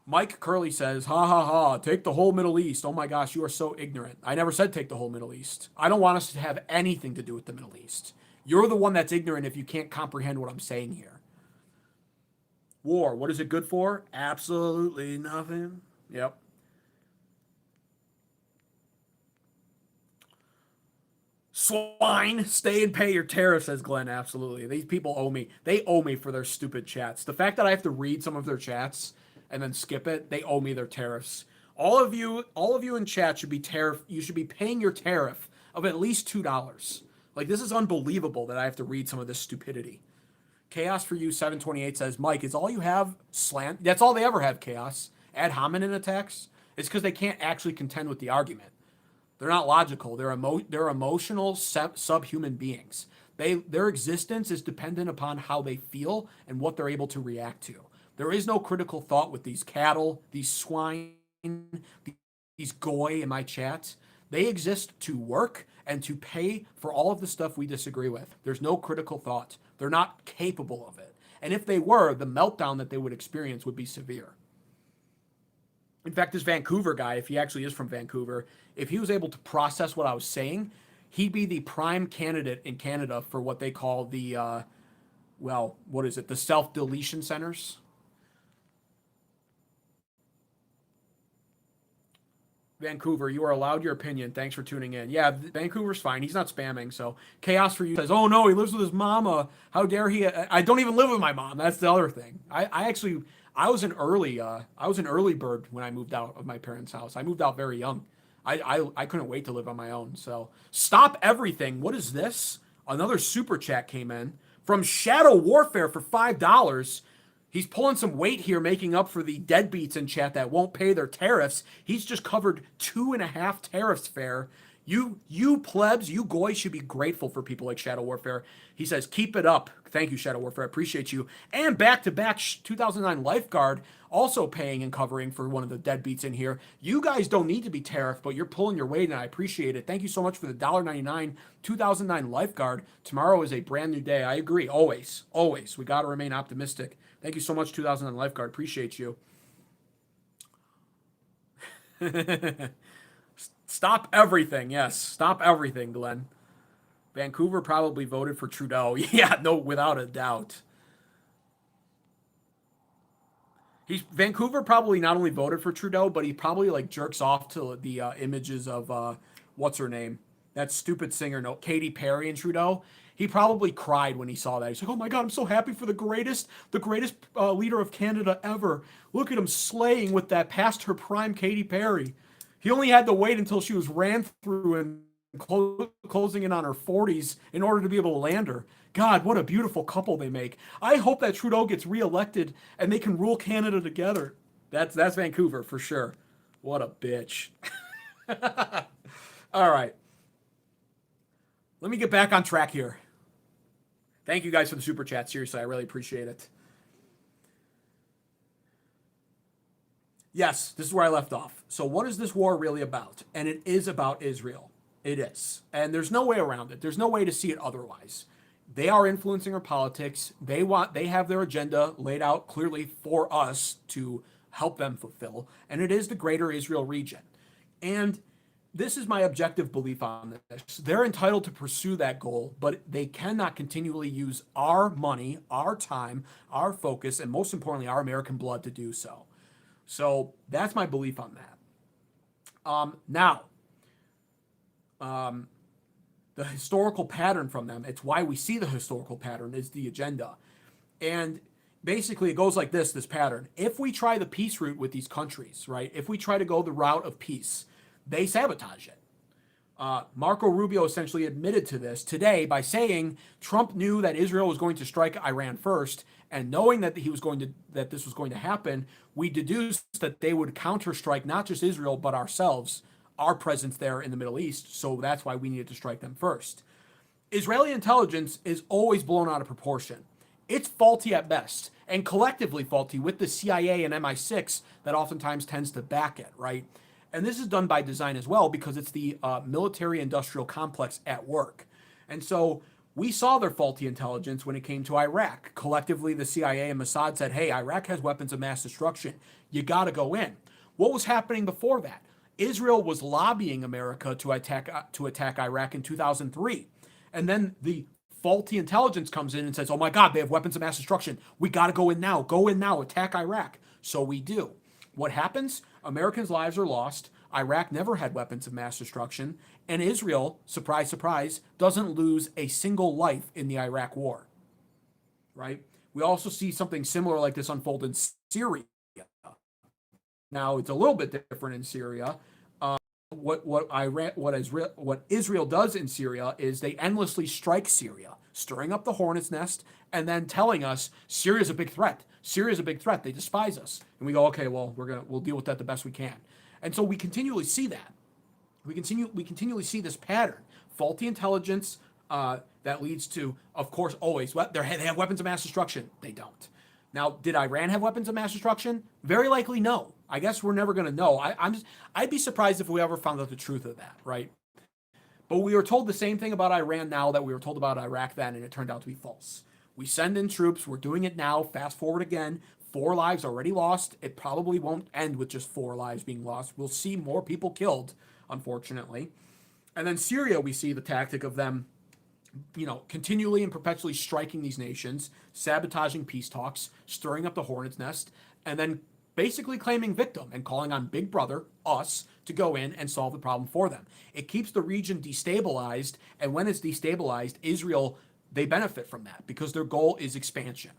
Mike Curley says, ha ha ha, take the whole Middle East. Oh my gosh, you are so ignorant. I never said take the whole Middle East. I don't want us to have anything to do with the Middle East. You're the one that's ignorant if you can't comprehend what I'm saying here. War, what is it good for? Absolutely nothing. Yep. Swine, stay and pay your tariff, says Glenn. Absolutely. These people owe me. They owe me for their stupid chats. The fact that I have to read some of their chats and then skip it, they owe me their tariffs. All of you in chat should be you should be paying your tariff of at least $2. Like, this is unbelievable that I have to read some of this stupidity. Chaos for You 728 says, Mike, is all you have slant? That's all they ever have, Chaos. Ad hominem attacks. It's because they can't actually contend with the argument. They're not logical. They're emotional subhuman beings. Their existence is dependent upon how they feel and what they're able to react to. There is no critical thought with these cattle, these swine, these goy in my chat. They exist to work and to pay for all of the stuff we disagree with. There's no critical thought. They're not capable of it. And if they were, the meltdown that they would experience would be severe. In fact, this Vancouver guy, if he actually is from Vancouver, if he was able to process what I was saying, he'd be the prime candidate in Canada for what they call the, the self-deletion centers. Vancouver, you are allowed your opinion. Thanks for tuning in. Yeah, Vancouver's fine. He's not spamming. So Chaos for You says, oh no, he lives with his mama. How dare he? I don't even live with my mom. That's the other thing. I was an early bird when I moved out of my parents' house. I moved out very young. I couldn't wait to live on my own. So stop everything. What is this? Another super chat came in from Shadow Warfare for $5. He's pulling some weight here, making up for the deadbeats in chat that won't pay their tariffs. He's just covered 2.5 tariffs fair. You plebs, you goy should be grateful for people like Shadow Warfare. He says, keep it up. Thank you, Shadow Warfare. I appreciate you. And back-to-back 2009 Lifeguard also paying and covering for one of the deadbeats in here. You guys don't need to be tariffed, but you're pulling your weight, and I appreciate it. Thank you so much for the $1.99 2009 Lifeguard. Tomorrow is a brand new day. I agree. Always. Always. We got to remain optimistic. Thank you so much, 2009 Lifeguard. Appreciate you. Stop everything. Yes, stop everything, Glenn. Vancouver probably voted for Trudeau. Yeah, no, without a doubt. Vancouver probably not only voted for Trudeau, but he probably like jerks off to the images of what's her name? That stupid singer, Katy Perry and Trudeau. He probably cried when he saw that. He's like, "Oh my God, I'm so happy for the greatest leader of Canada ever. Look at him slaying with that past her prime Katy Perry." He only had to wait until she was ran through and closing in on her 40s in order to be able to land her. God, what a beautiful couple they make. I hope that Trudeau gets reelected and they can rule Canada together. That's Vancouver for sure. What a bitch. All right. Let me get back on track here. Thank you guys for the super chat. Seriously, I really appreciate it. Yes, this is where I left off. So what is this war really about? And it is about Israel. It is. And there's no way around it. There's no way to see it otherwise. They are influencing our politics. They have their agenda laid out clearly for us to help them fulfill. And it is the greater Israel region. And this is my objective belief on this. They're entitled to pursue that goal, but they cannot continually use our money, our time, our focus, and most importantly, our American blood to do so. So that's my belief on that. The historical pattern from them, it's why we see the historical pattern, is the agenda. And basically it goes like this pattern. If we try the peace route with these countries, right, if we try to go the route of peace, they sabotage it. Marco Rubio essentially admitted to this today by saying Trump knew that Israel was going to strike Iran first, and knowing that this was going to happen, we deduced that they would counterstrike not just Israel but ourselves, our presence there in the Middle East. So that's why we needed to strike them first. Israeli intelligence is always blown out of proportion. It's faulty at best, and collectively faulty with the CIA and MI6 that oftentimes tends to back it, right? And this is done by design as well because it's the military-industrial complex at work. And so we saw their faulty intelligence when it came to Iraq. Collectively, the CIA and Mossad said, hey, Iraq has weapons of mass destruction. You got to go in. What was happening before that? Israel was lobbying America to attack Iraq in 2003. And then the faulty intelligence comes in and says, oh my God, they have weapons of mass destruction. We got to go in now, attack Iraq. So we do. What happens? Americans' lives are lost. Iraq never had weapons of mass destruction. And Israel, surprise, surprise, doesn't lose a single life in the Iraq war. Right? We also see something similar like this unfold in Syria. Now, it's a little bit different in Syria. What Israel does in Syria is they endlessly strike Syria, stirring up the hornet's nest, and then telling us Syria's a big threat. Syria's a big threat. They despise us, and we go, okay, well, we'll deal with that the best we can. And so we continually see that. We continually see this pattern: faulty intelligence that leads to, of course, always they have weapons of mass destruction. They don't. Now, did Iran have weapons of mass destruction? Very likely no. I guess we're never going to know. I'd be surprised if we ever found out the truth of that, right? But we were told the same thing about Iran now that we were told about Iraq then, and it turned out to be false. We send in troops. We're doing it now. Fast forward again. 4 lives already lost. It probably won't end with just 4 lives being lost. We'll see more people killed, unfortunately. And then Syria, we see the tactic of them, continually and perpetually striking these nations, sabotaging peace talks, stirring up the hornet's nest, and then basically claiming victim and calling on Big Brother, us, to go in and solve the problem for them. It keeps the region destabilized, and when it's destabilized, Israel, they benefit from that because their goal is expansion.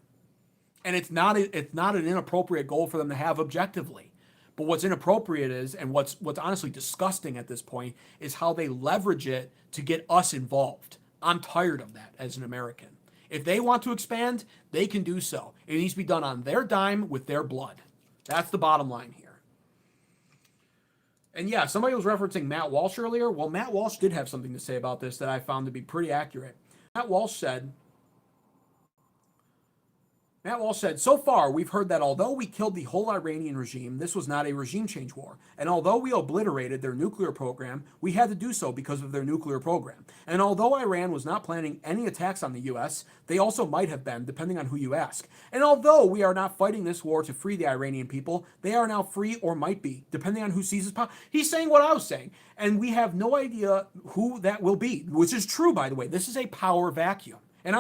And it's not an inappropriate goal for them to have objectively. But what's inappropriate is, and what's honestly disgusting at this point, is how they leverage it to get us involved. I'm tired of that as an American. If they want to expand, they can do so. It needs to be done on their dime with their blood. That's the bottom line here. And yeah, somebody was referencing Matt Walsh earlier. Well, Matt Walsh did have something to say about this that I found to be pretty accurate. Matt Walsh said, so far, we've heard that although we killed the whole Iranian regime, this was not a regime change war. And although we obliterated their nuclear program, we had to do so because of their nuclear program. And although Iran was not planning any attacks on the U.S., they also might have been, depending on who you ask. And although we are not fighting this war to free the Iranian people, they are now free or might be, depending on who seizes power. He's saying what I was saying. And we have no idea who that will be, which is true, by the way. This is a power vacuum. And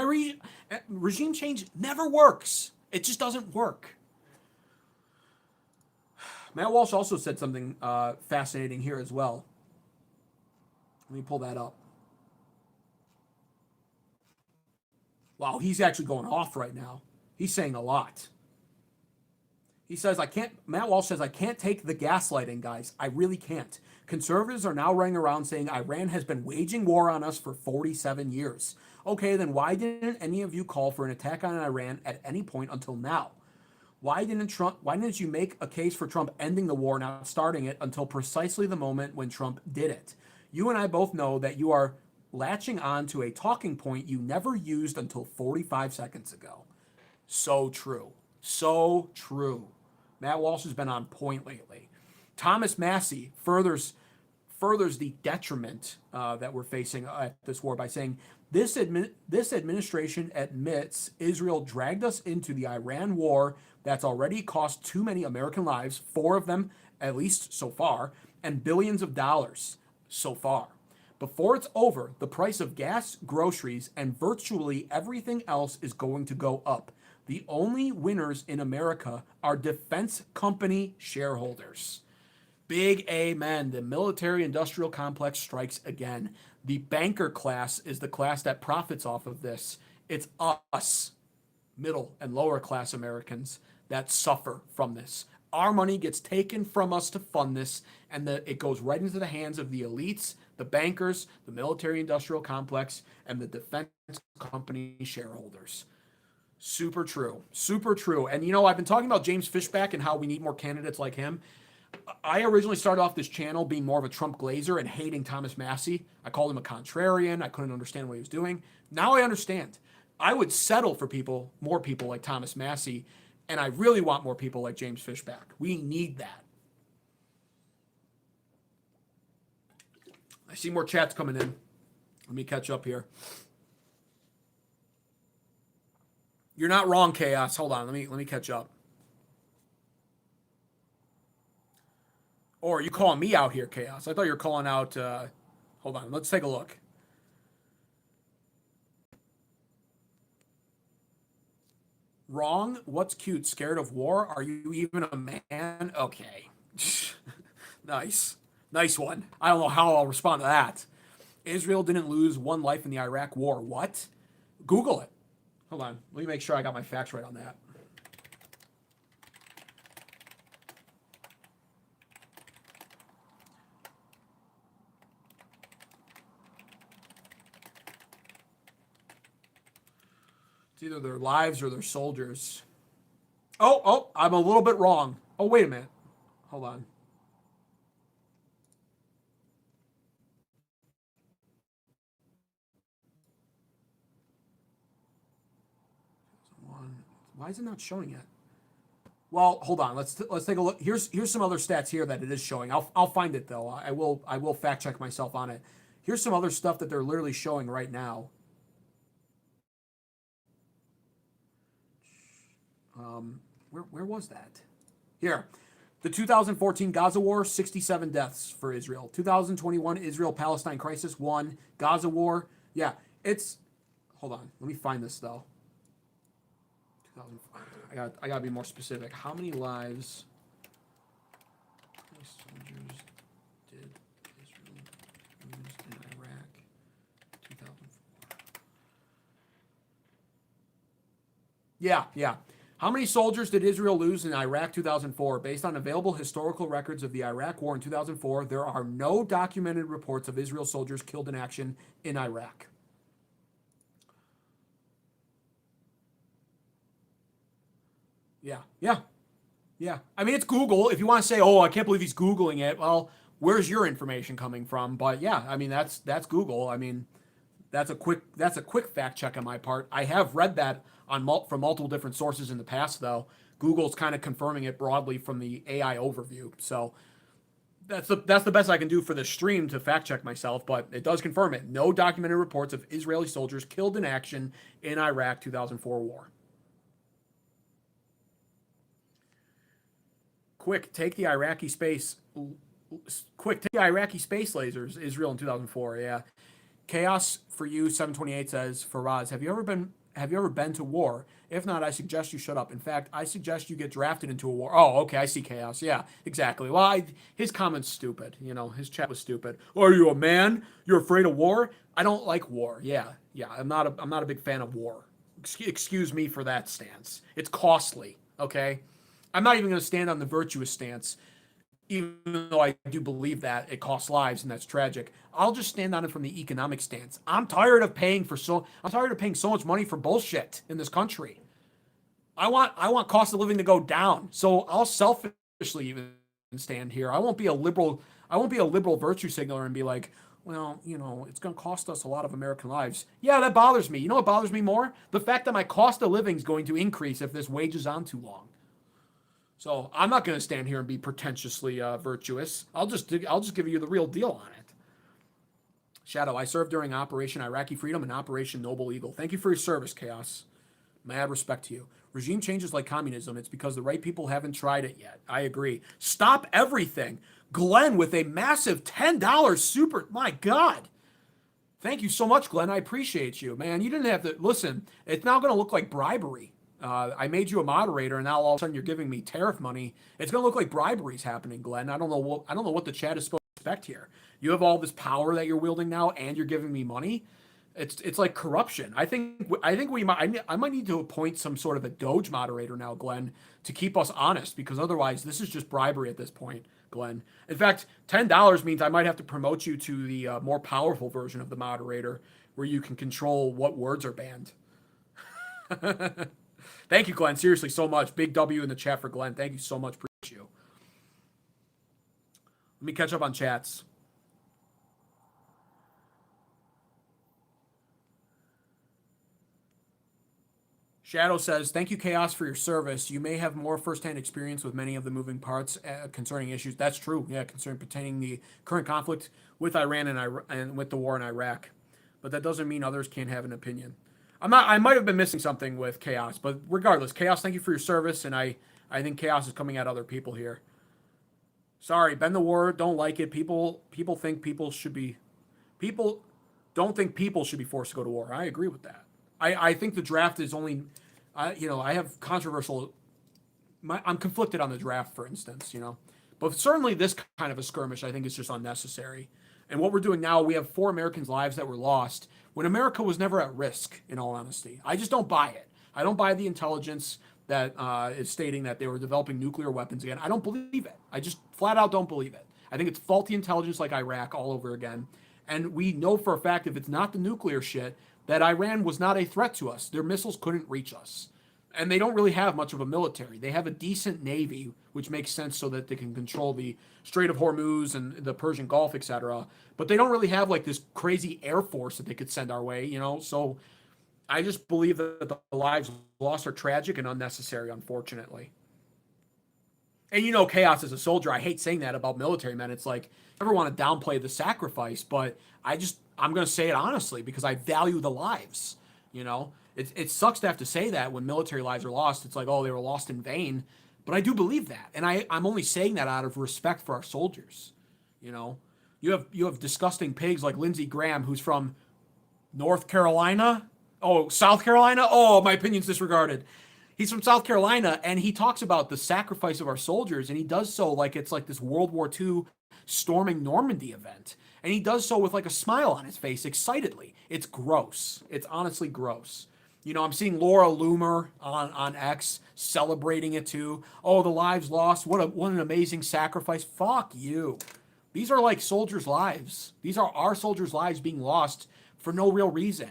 regime change never works. It just doesn't work. Matt Walsh also said something fascinating here as well. Let me pull that up. Wow, he's actually going off right now. He's saying a lot. He says, Matt Walsh says, I can't take the gaslighting, guys. I really can't. Conservatives are now running around saying Iran has been waging war on us for 47 years. Okay, then why didn't any of you call for an attack on Iran at any point until now? Why didn't you make a case for Trump ending the war, not starting it, until precisely the moment when Trump did it? You and I both know that you are latching on to a talking point you never used until 45 seconds ago. So true. So true. Matt Walsh has been on point lately. Thomas Massey furthers the detriment that we're facing at this war by saying, this administration admits Israel dragged us into the Iran war that's already cost too many American lives, 4 of them at least so far, and billions of dollars so far. Before it's over, the price of gas, groceries, and virtually everything else is going to go up. The only winners in America are defense company shareholders. Big amen. The military-industrial complex strikes again. The banker class is the class that profits off of this. It's us, middle and lower class Americans, that suffer from this. Our money gets taken from us to fund this, and it goes right into the hands of the elites, the bankers, the military-industrial complex, and the defense company shareholders. Super true. Super true. And, I've been talking about James Fishback and how we need more candidates like him. I originally started off this channel being more of a Trump glazer and hating Thomas Massey. I called him a contrarian. I couldn't understand what he was doing. Now I understand. I would settle for more people like Thomas Massey, and I really want more people like James Fishback. We need that. I see more chats coming in. Let me catch up here. You're not wrong, Chaos. Hold on. Let me catch up. Or are you calling me out here, Chaos? I thought you were calling out. Hold on. Let's take a look. Wrong? What's cute? Scared of war? Are you even a man? Okay. Nice. Nice one. I don't know how I'll respond to that. Israel didn't lose one life in the Iraq war. What? Google it. Hold on. Let me make sure I got my facts right on that. It's either their lives or their soldiers. Oh, I'm a little bit wrong. Oh, wait a minute. Hold on. Why is it not showing yet? Well, hold on. Let's take a look. Here's some other stats here that it is showing. I'll find it though. I will fact check myself on it. Here's some other stuff that they're literally showing right now. Where was that? Here. The 2014 Gaza War, 67 deaths for Israel. 2021 Israel-Palestine crisis, 1. Gaza War, yeah, it's... Hold on. Let me find this, though. I gotta be more specific. How many lives... How many soldiers did Israel lose in Iraq 2004? Yeah. How many soldiers did Israel lose in Iraq 2004? Based on available historical records of the Iraq War in 2004, there are no documented reports of Israel soldiers killed in action in Iraq. Yeah. I mean, it's Google. If you want to say, oh, I can't believe he's Googling it, well, where's your information coming from? But yeah, I mean, that's Google. I mean, that's a quick fact check on my part. I have read that from multiple different sources in the past, though. Google's kind of confirming it broadly from the AI overview. So that's the best I can do for this stream to fact check myself, but it does confirm it. No documented reports of Israeli soldiers killed in action in Iraq 2004 war. Take the Iraqi space lasers, Israel in 2004. Yeah. Chaos for you 728 says, Faraz, have you ever been to war? If not, I suggest you shut up. In fact, I suggest you get drafted into a war. Oh, okay, I see, Chaos. Yeah, exactly. Well, his comment's stupid. His chat was stupid. Are you a man? You're afraid of war? I don't like war. Yeah. I'm not a big fan of war. Excuse me for that stance. It's costly, okay? I'm not even going to stand on the virtuous stance, even though I do believe that it costs lives and that's tragic. I'll just stand on it from the economic stance. I'm tired of paying so much money for bullshit in this country. I want cost of living to go down. So I'll selfishly even stand here. I won't be a liberal virtue signaler and be like, well, it's going to cost us a lot of American lives. Yeah, that bothers me. You know what bothers me more? The fact that my cost of living is going to increase if this wages on too long. So I'm not going to stand here and be pretentiously virtuous. I'll just give you the real deal on it. Shadow, I served during Operation Iraqi Freedom and Operation Noble Eagle. Thank you for your service, Chaos. Mad respect to you. Regime changes like communism. It's because the right people haven't tried it yet. I agree. Stop everything. Glenn with a massive $10 super. My God. Thank you so much, Glenn. I appreciate you, man. You didn't have to listen. It's now going to look like bribery. I made you a moderator, and now all of a sudden you're giving me tariff money. It's going to look like bribery's happening, Glenn. I don't know what the chat is supposed to expect here. You have all this power that you're wielding now, and you're giving me money. It's like corruption. I might need to appoint some sort of a Doge moderator now, Glenn, to keep us honest, because otherwise this is just bribery at this point, Glenn. In fact, $10 means I might have to promote you to the more powerful version of the moderator, where you can control what words are banned. Thank you, Glenn. Seriously, so much. Big W in the chat for Glenn. Thank you so much. Appreciate you. Let me catch up on chats. Shadow says, thank you, Chaos, for your service. You may have more firsthand experience with many of the moving parts concerning issues. That's true. Yeah, concerning pertaining the current conflict with Iran and with the war in Iraq. But that doesn't mean others can't have an opinion. I might have been missing something with Chaos, but regardless, Chaos, thank you for your service, and I think Chaos is coming at other people here. Sorry, bend the word, don't like it. People don't think people should be forced to go to war. I agree with that. I think the draft is only, I have controversial. I'm conflicted on the draft, for instance, but certainly this kind of a skirmish, I think, is just unnecessary. And what we're doing now, we have 4 Americans' lives that were lost when America was never at risk, in all honesty. I just don't buy it. I don't buy the intelligence that is stating that they were developing nuclear weapons again. I don't believe it. I just flat out don't believe it. I think it's faulty intelligence like Iraq all over again. And we know for a fact, if it's not the nuclear shit, that Iran was not a threat to us. Their missiles couldn't reach us. And they don't really have much of a military. They have a decent navy, which makes sense so that they can control the Strait of Hormuz and the Persian Gulf, etc. But they don't really have like this crazy air force that they could send our way, So I just believe that the lives lost are tragic and unnecessary, unfortunately. And Chaos as a soldier, I hate saying that about military men. It's like, I never want to downplay the sacrifice, but I'm going to say it honestly because I value the lives, It sucks to have to say that when military lives are lost. It's like, oh, they were lost in vain. But I do believe that. And I'm only saying that out of respect for our soldiers. You have disgusting pigs like Lindsey Graham, who's from North Carolina. Oh, South Carolina. Oh, my opinion's disregarded. He's from South Carolina, and he talks about the sacrifice of our soldiers, and he does so like it's like this World War II storming Normandy event. And he does so with like a smile on his face, excitedly. It's gross. It's honestly gross. I'm seeing Laura Loomer on X celebrating it too. Oh, the lives lost. What an amazing sacrifice. Fuck you. These are like soldiers' lives. These are our soldiers' lives being lost for no real reason.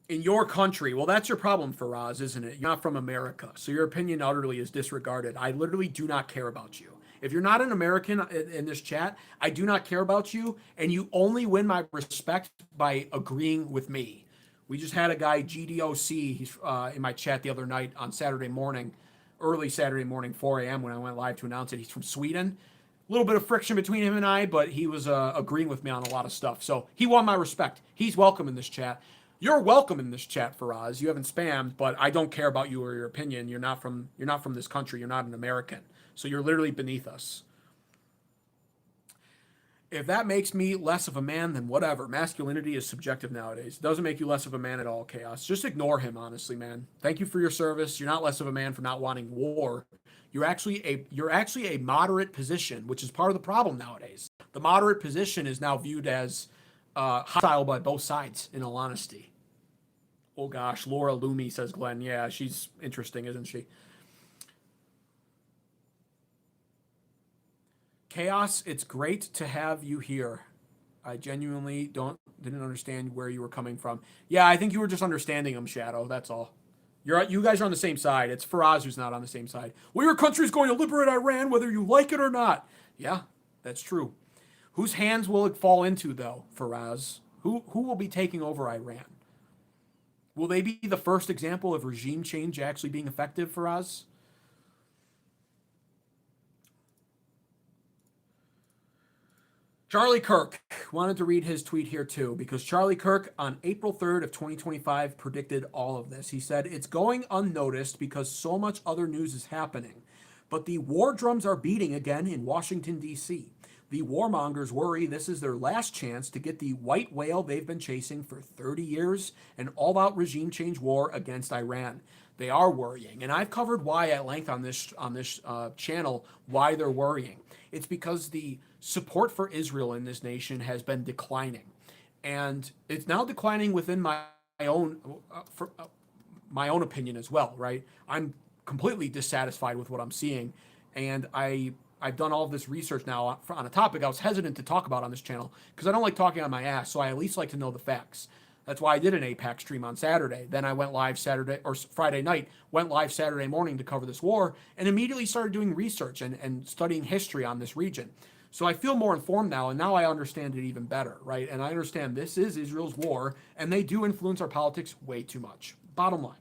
In your country, well, that's your problem, Faraz, isn't it? You're not from America, so your opinion utterly is disregarded. I literally do not care about you. If you're not an American in this chat, I do not care about you, and you only win my respect by agreeing with me. We just had a guy, GDOC, he's in my chat the other night on Saturday morning, early Saturday morning, 4 a.m. when I went live to announce it. He's from Sweden. A little bit of friction between him and I, but he was agreeing with me on a lot of stuff. So he won my respect. He's welcome in this chat. You're welcome in this chat, Faraz. You haven't spammed, but I don't care about you or your opinion. You're not from this country. You're not an American. So you're literally beneath us. If that makes me less of a man, then whatever. Masculinity is subjective nowadays. It doesn't make you less of a man at all, Chaos. Just ignore him, honestly, man. Thank you for your service. You're not less of a man for not wanting war. You're actually a moderate position, which is part of the problem nowadays. The moderate position is now viewed as hostile by both sides, in all honesty. Oh gosh, Laura Loomy, says Glenn. Yeah, she's interesting, isn't she? Chaos, it's great to have you here. I genuinely didn't understand where you were coming from. Yeah, I think you were just understanding him, Shadow. That's all. You guys are on the same side. It's Faraz who's not on the same side. Well, your country's going to liberate Iran, whether you like it or not. Yeah, that's true. Whose hands will it fall into, though, Faraz? Who will be taking over Iran? Will they be the first example of regime change actually being effective, Faraz? Charlie Kirk wanted to read his tweet here too, because Charlie Kirk on April 3rd of 2025 predicted all of this. He said, it's going unnoticed because so much other news is happening, but the war drums are beating again in Washington, D.C. The warmongers worry this is their last chance to get the white whale they've been chasing for 30 years, an all-out regime change war against Iran. They are worrying, and I've covered why at length on this channel, why they're worrying. It's because the support for Israel in this nation has been declining, and it's now declining within my own opinion as well. Right? I'm completely dissatisfied with what I'm seeing, and I've done all of this research now on a topic I was hesitant to talk about on this channel because I don't like talking on my ass, so I at least like to know the facts. That's why I did an APAC stream on Saturday. Then I went live Friday night, went live Saturday morning to cover this war, and immediately started doing research and studying history on this region. So I feel more informed now, and now I understand it even better, right? And I understand this is Israel's war, and they do influence our politics way too much. Bottom line.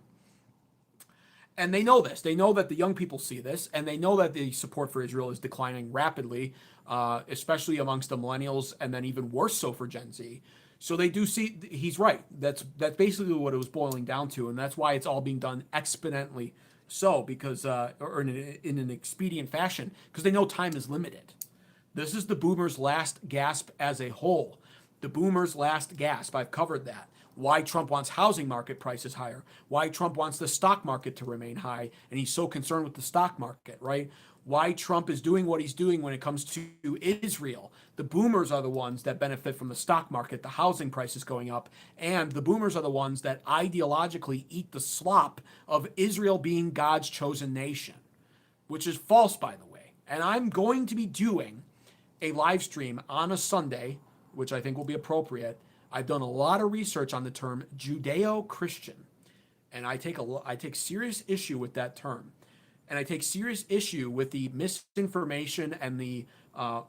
And they know this. They know that the young people see this, and they know that the support for Israel is declining rapidly, especially amongst the millennials, and then even worse so for Gen Z. So they do see, he's right. That's basically what it was boiling down to, and that's why it's all being done exponentially so, because or in an expedient fashion, because they know time is limited. This is the boomers' last gasp as a whole. The boomers' last gasp. I've covered that. Why Trump wants housing market prices higher. Why Trump wants the stock market to remain high, and he's so concerned with the stock market, right? Why Trump is doing what he's doing when it comes to Israel. The boomers are the ones that benefit from the stock market, the housing prices going up, and the boomers are the ones that ideologically eat the slop of Israel being God's chosen nation, which is false, by the way. And I'm going to be doing a live stream on a Sunday, which I think will be appropriate. I've done a lot of research on the term Judeo-Christian, and I take serious issue with that term. And I take serious issue with the misinformation and the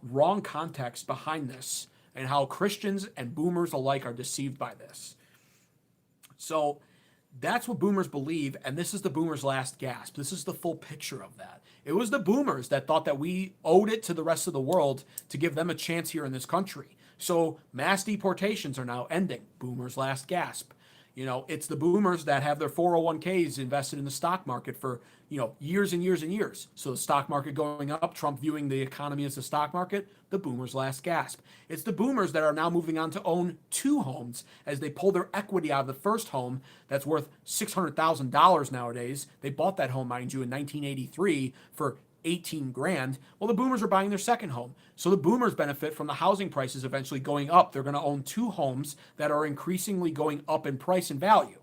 wrong context behind this, and how Christians and boomers alike are deceived by this. So that's what boomers believe, and this is the boomers' last gasp. This is the full picture of that. It was the boomers that thought that we owed it to the rest of the world to give them a chance here in this country. So mass deportations are now ending. Boomers' last gasp. You know, it's the boomers that have their 401ks invested in the stock market for, years and years and years. So the stock market going up, Trump viewing the economy as the stock market, the boomers' last gasp. It's the boomers that are now moving on to own 2 homes as they pull their equity out of the first home that's worth $600,000 nowadays. They bought that home, mind you, in 1983 for 18 grand. Well, the boomers are buying their second home. So the boomers benefit from the housing prices eventually going up. They're going to own 2 homes that are increasingly going up in price and value.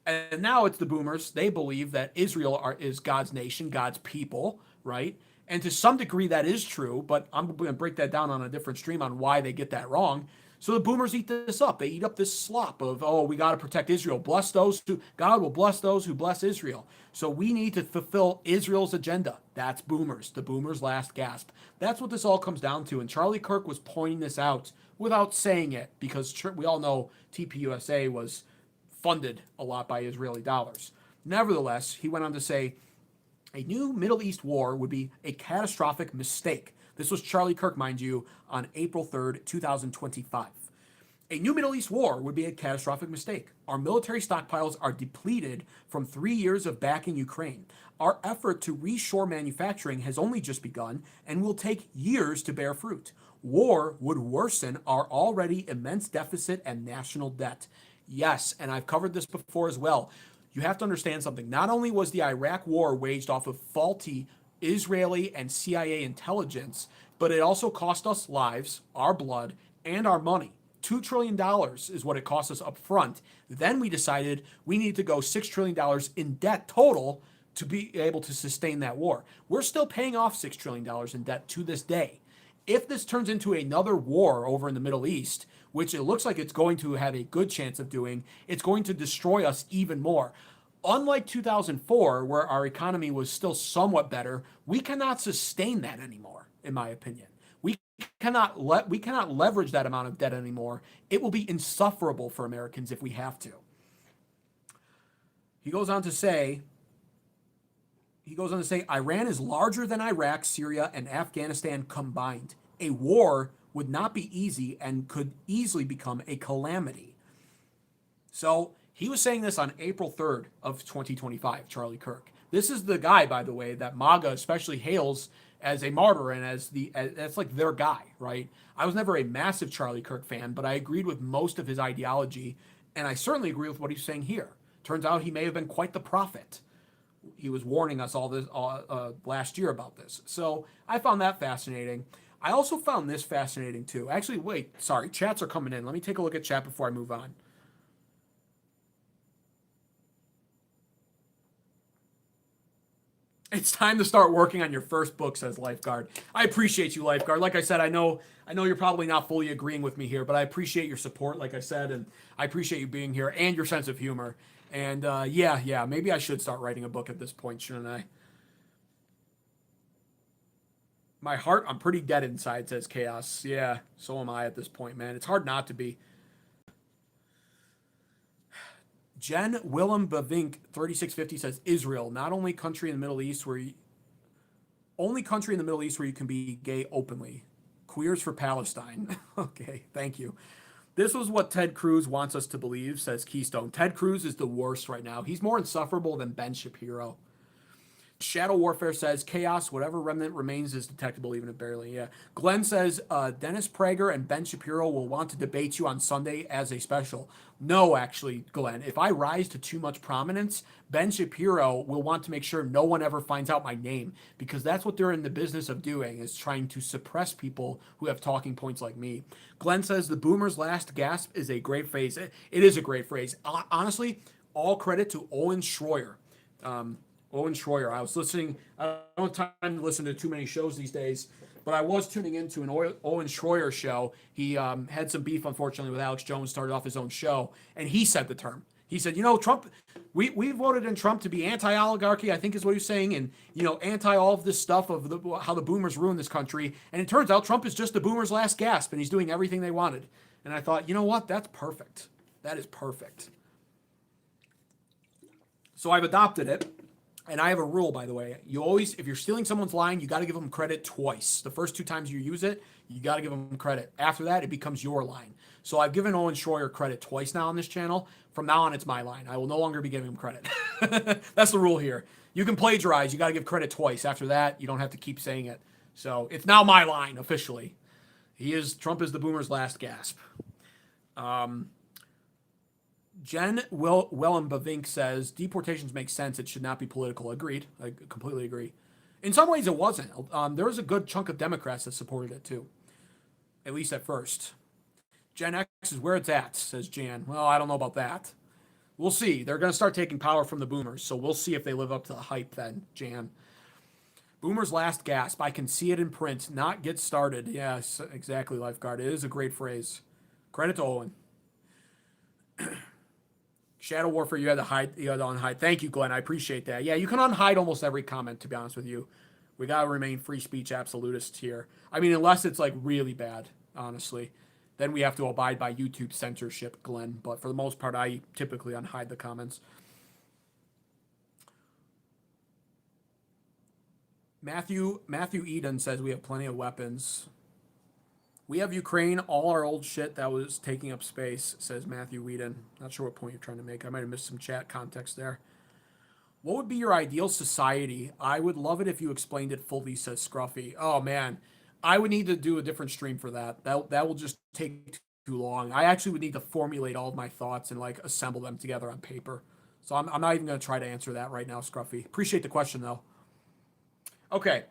And now it's the boomers. They believe that Israel is God's nation, God's people, right? And to some degree that is true, but I'm going to break that down on a different stream on why they get that wrong. So the boomers eat this up. They eat up this slop of, we got to protect Israel. God will bless those who bless Israel. So we need to fulfill Israel's agenda. That's boomers, the boomers' last gasp. That's what this all comes down to. And Charlie Kirk was pointing this out without saying it, because we all know TPUSA was funded a lot by Israeli dollars. Nevertheless, he went on to say, a new Middle East war would be a catastrophic mistake. This was Charlie Kirk, mind you, on April 3rd, 2025. A new Middle East war would be a catastrophic mistake. Our military stockpiles are depleted from 3 years of backing Ukraine. Our effort to reshore manufacturing has only just begun and will take years to bear fruit. War would worsen our already immense deficit and national debt. Yes, and I've covered this before as well. You have to understand something. Not only was the Iraq war waged off of faulty Israeli and CIA intelligence, but it also cost us lives, our blood, and our money. $2 trillion is what it cost us up front. Then we decided we need to go $6 trillion in debt total to be able to sustain that war. We're still paying off $6 trillion in debt to this day. If this turns into another war over in the Middle East, which it looks like it's going to have a good chance of doing, it's going to destroy us even more. Unlike 2004, where our economy was still somewhat better, we cannot sustain that anymore, in my opinion. We cannot leverage that amount of debt anymore. It will be insufferable for Americans if we have to. He goes on to say, Iran is larger than Iraq, Syria, and Afghanistan combined. A war would not be easy and could easily become a calamity. So he was saying this on April 3rd of 2025, Charlie Kirk. This is the guy, by the way, that MAGA especially hails as a martyr and that's like their guy, right? I was never a massive Charlie Kirk fan, but I agreed with most of his ideology, and I certainly agree with what he's saying here. Turns out he may have been quite the prophet. He was warning us all this last year about this. So I found that fascinating. I also found this fascinating too. Actually, wait, sorry, chats are coming in. Let me take a look at chat before I move on. It's time to start working on your first book, says Lifeguard. I appreciate you, Lifeguard. Like I said, I know you're probably not fully agreeing with me here, but I appreciate your support, like I said, and I appreciate you being here and your sense of humor. And yeah, maybe I should start writing a book at this point, shouldn't I? My heart, I'm pretty dead inside, says Chaos. Yeah, so am I at this point, man. It's hard not to be. Jen Willem Bavink 3650 says Israel, not only country in the Middle East where you can be gay openly. Queers for Palestine. Okay, thank you. This was what Ted Cruz wants us to believe, says Keystone. Ted Cruz is the worst right now. He's more insufferable than Ben Shapiro. Shadow Warfare says, chaos, whatever remnant remains is detectable, even if barely. Yeah. Glenn says, Dennis Prager and Ben Shapiro will want to debate you on Sunday as a special. No, actually, Glenn, if I rise to too much prominence, Ben Shapiro will want to make sure no one ever finds out my name, because that's what they're in the business of doing, is trying to suppress people who have talking points like me. Glenn says, the boomer's last gasp is a great phrase. It is a great phrase. Honestly, all credit to Owen Schroyer. Owen Schroyer. I was listening. I don't have time to listen to too many shows these days, but I was tuning into an Owen Schroyer show. He had some beef, unfortunately, with Alex Jones, started off his own show, and he said the term. He said, Trump, we voted in Trump to be anti-oligarchy, I think is what he's saying, and, anti all of this stuff of how the boomers ruined this country. And it turns out Trump is just the boomers' last gasp, and he's doing everything they wanted. And I thought, you know what? That's perfect. That is perfect. So I've adopted it. And I have a rule, by the way. You always, if you're stealing someone's line, you got to give them credit twice. The first 2 times you use it, you got to give them credit. After that, it becomes your line. So I've given Owen Schroyer credit twice now on this channel. From now on, it's my line. I will no longer be giving him credit. That's the rule here. You can plagiarize. You got to give credit twice. After that, you don't have to keep saying it. So it's now my line, officially. Trump is the boomer's last gasp. Jen Willem Bavink says, deportations make sense. It should not be political. Agreed. I completely agree. In some ways, it wasn't. There was a good chunk of Democrats that supported it, too. At least at first. Gen X is where it's at, says Jan. Well, I don't know about that. We'll see. They're going to start taking power from the boomers, so we'll see if they live up to the hype then, Jan. Boomer's last gasp. I can see it in print. Not get started. Yes, exactly, Lifeguard. It is a great phrase. Credit to Owen. Shadow Warfare, you had to unhide. Thank you, Glenn. I appreciate that. Yeah, you can unhide almost every comment, to be honest with you. We got to remain free speech absolutists here. I mean, unless it's like really bad, honestly. Then we have to abide by YouTube censorship, Glenn. But for the most part, I typically unhide the comments. Matthew Eden says we have plenty of weapons. We have Ukraine, all our old shit that was taking up space, says Matthew Whedon. Not sure what point you're trying to make. I might have missed some chat context there. What would be your ideal society? I would love it if you explained it fully, says Scruffy. Oh, man. I would need to do a different stream for that. That will just take too long. I actually would need to formulate all of my thoughts and, assemble them together on paper. So I'm not even going to try to answer that right now, Scruffy. Appreciate the question, though. Okay,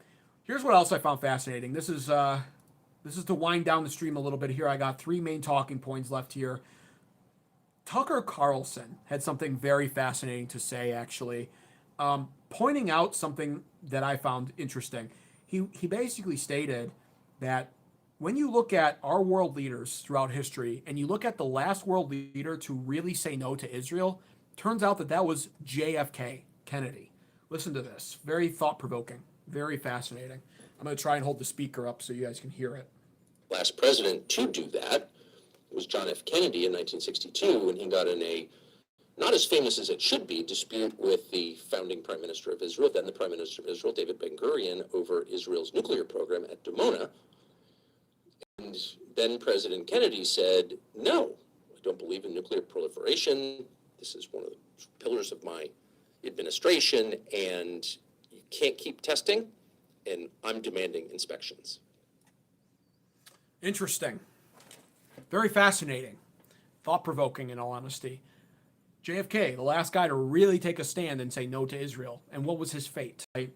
here's what else I found fascinating. This is to wind down the stream a little bit here. I got 3 main talking points left here. Tucker Carlson had something very fascinating to say, actually, pointing out something that I found interesting. He basically stated that when you look at our world leaders throughout history and you look at the last world leader to really say no to Israel, turns out that was JFK, Kennedy. Listen to this. Very thought-provoking. Very fascinating. I'm going to try and hold the speaker up so you guys can hear it. Last president to do that was John F. Kennedy in 1962 when he got in a, not as famous as it should be, dispute with the founding prime minister of Israel, then the prime minister of Israel, David Ben-Gurion, over Israel's nuclear program at Dimona. And then President Kennedy said, no, I don't believe in nuclear proliferation. This is one of the pillars of my administration, and you can't keep testing, and I'm demanding inspections. Interesting. Very fascinating. Thought-provoking, in all honesty. JFK, the last guy to really take a stand and say no to Israel. And what was his fate? Right?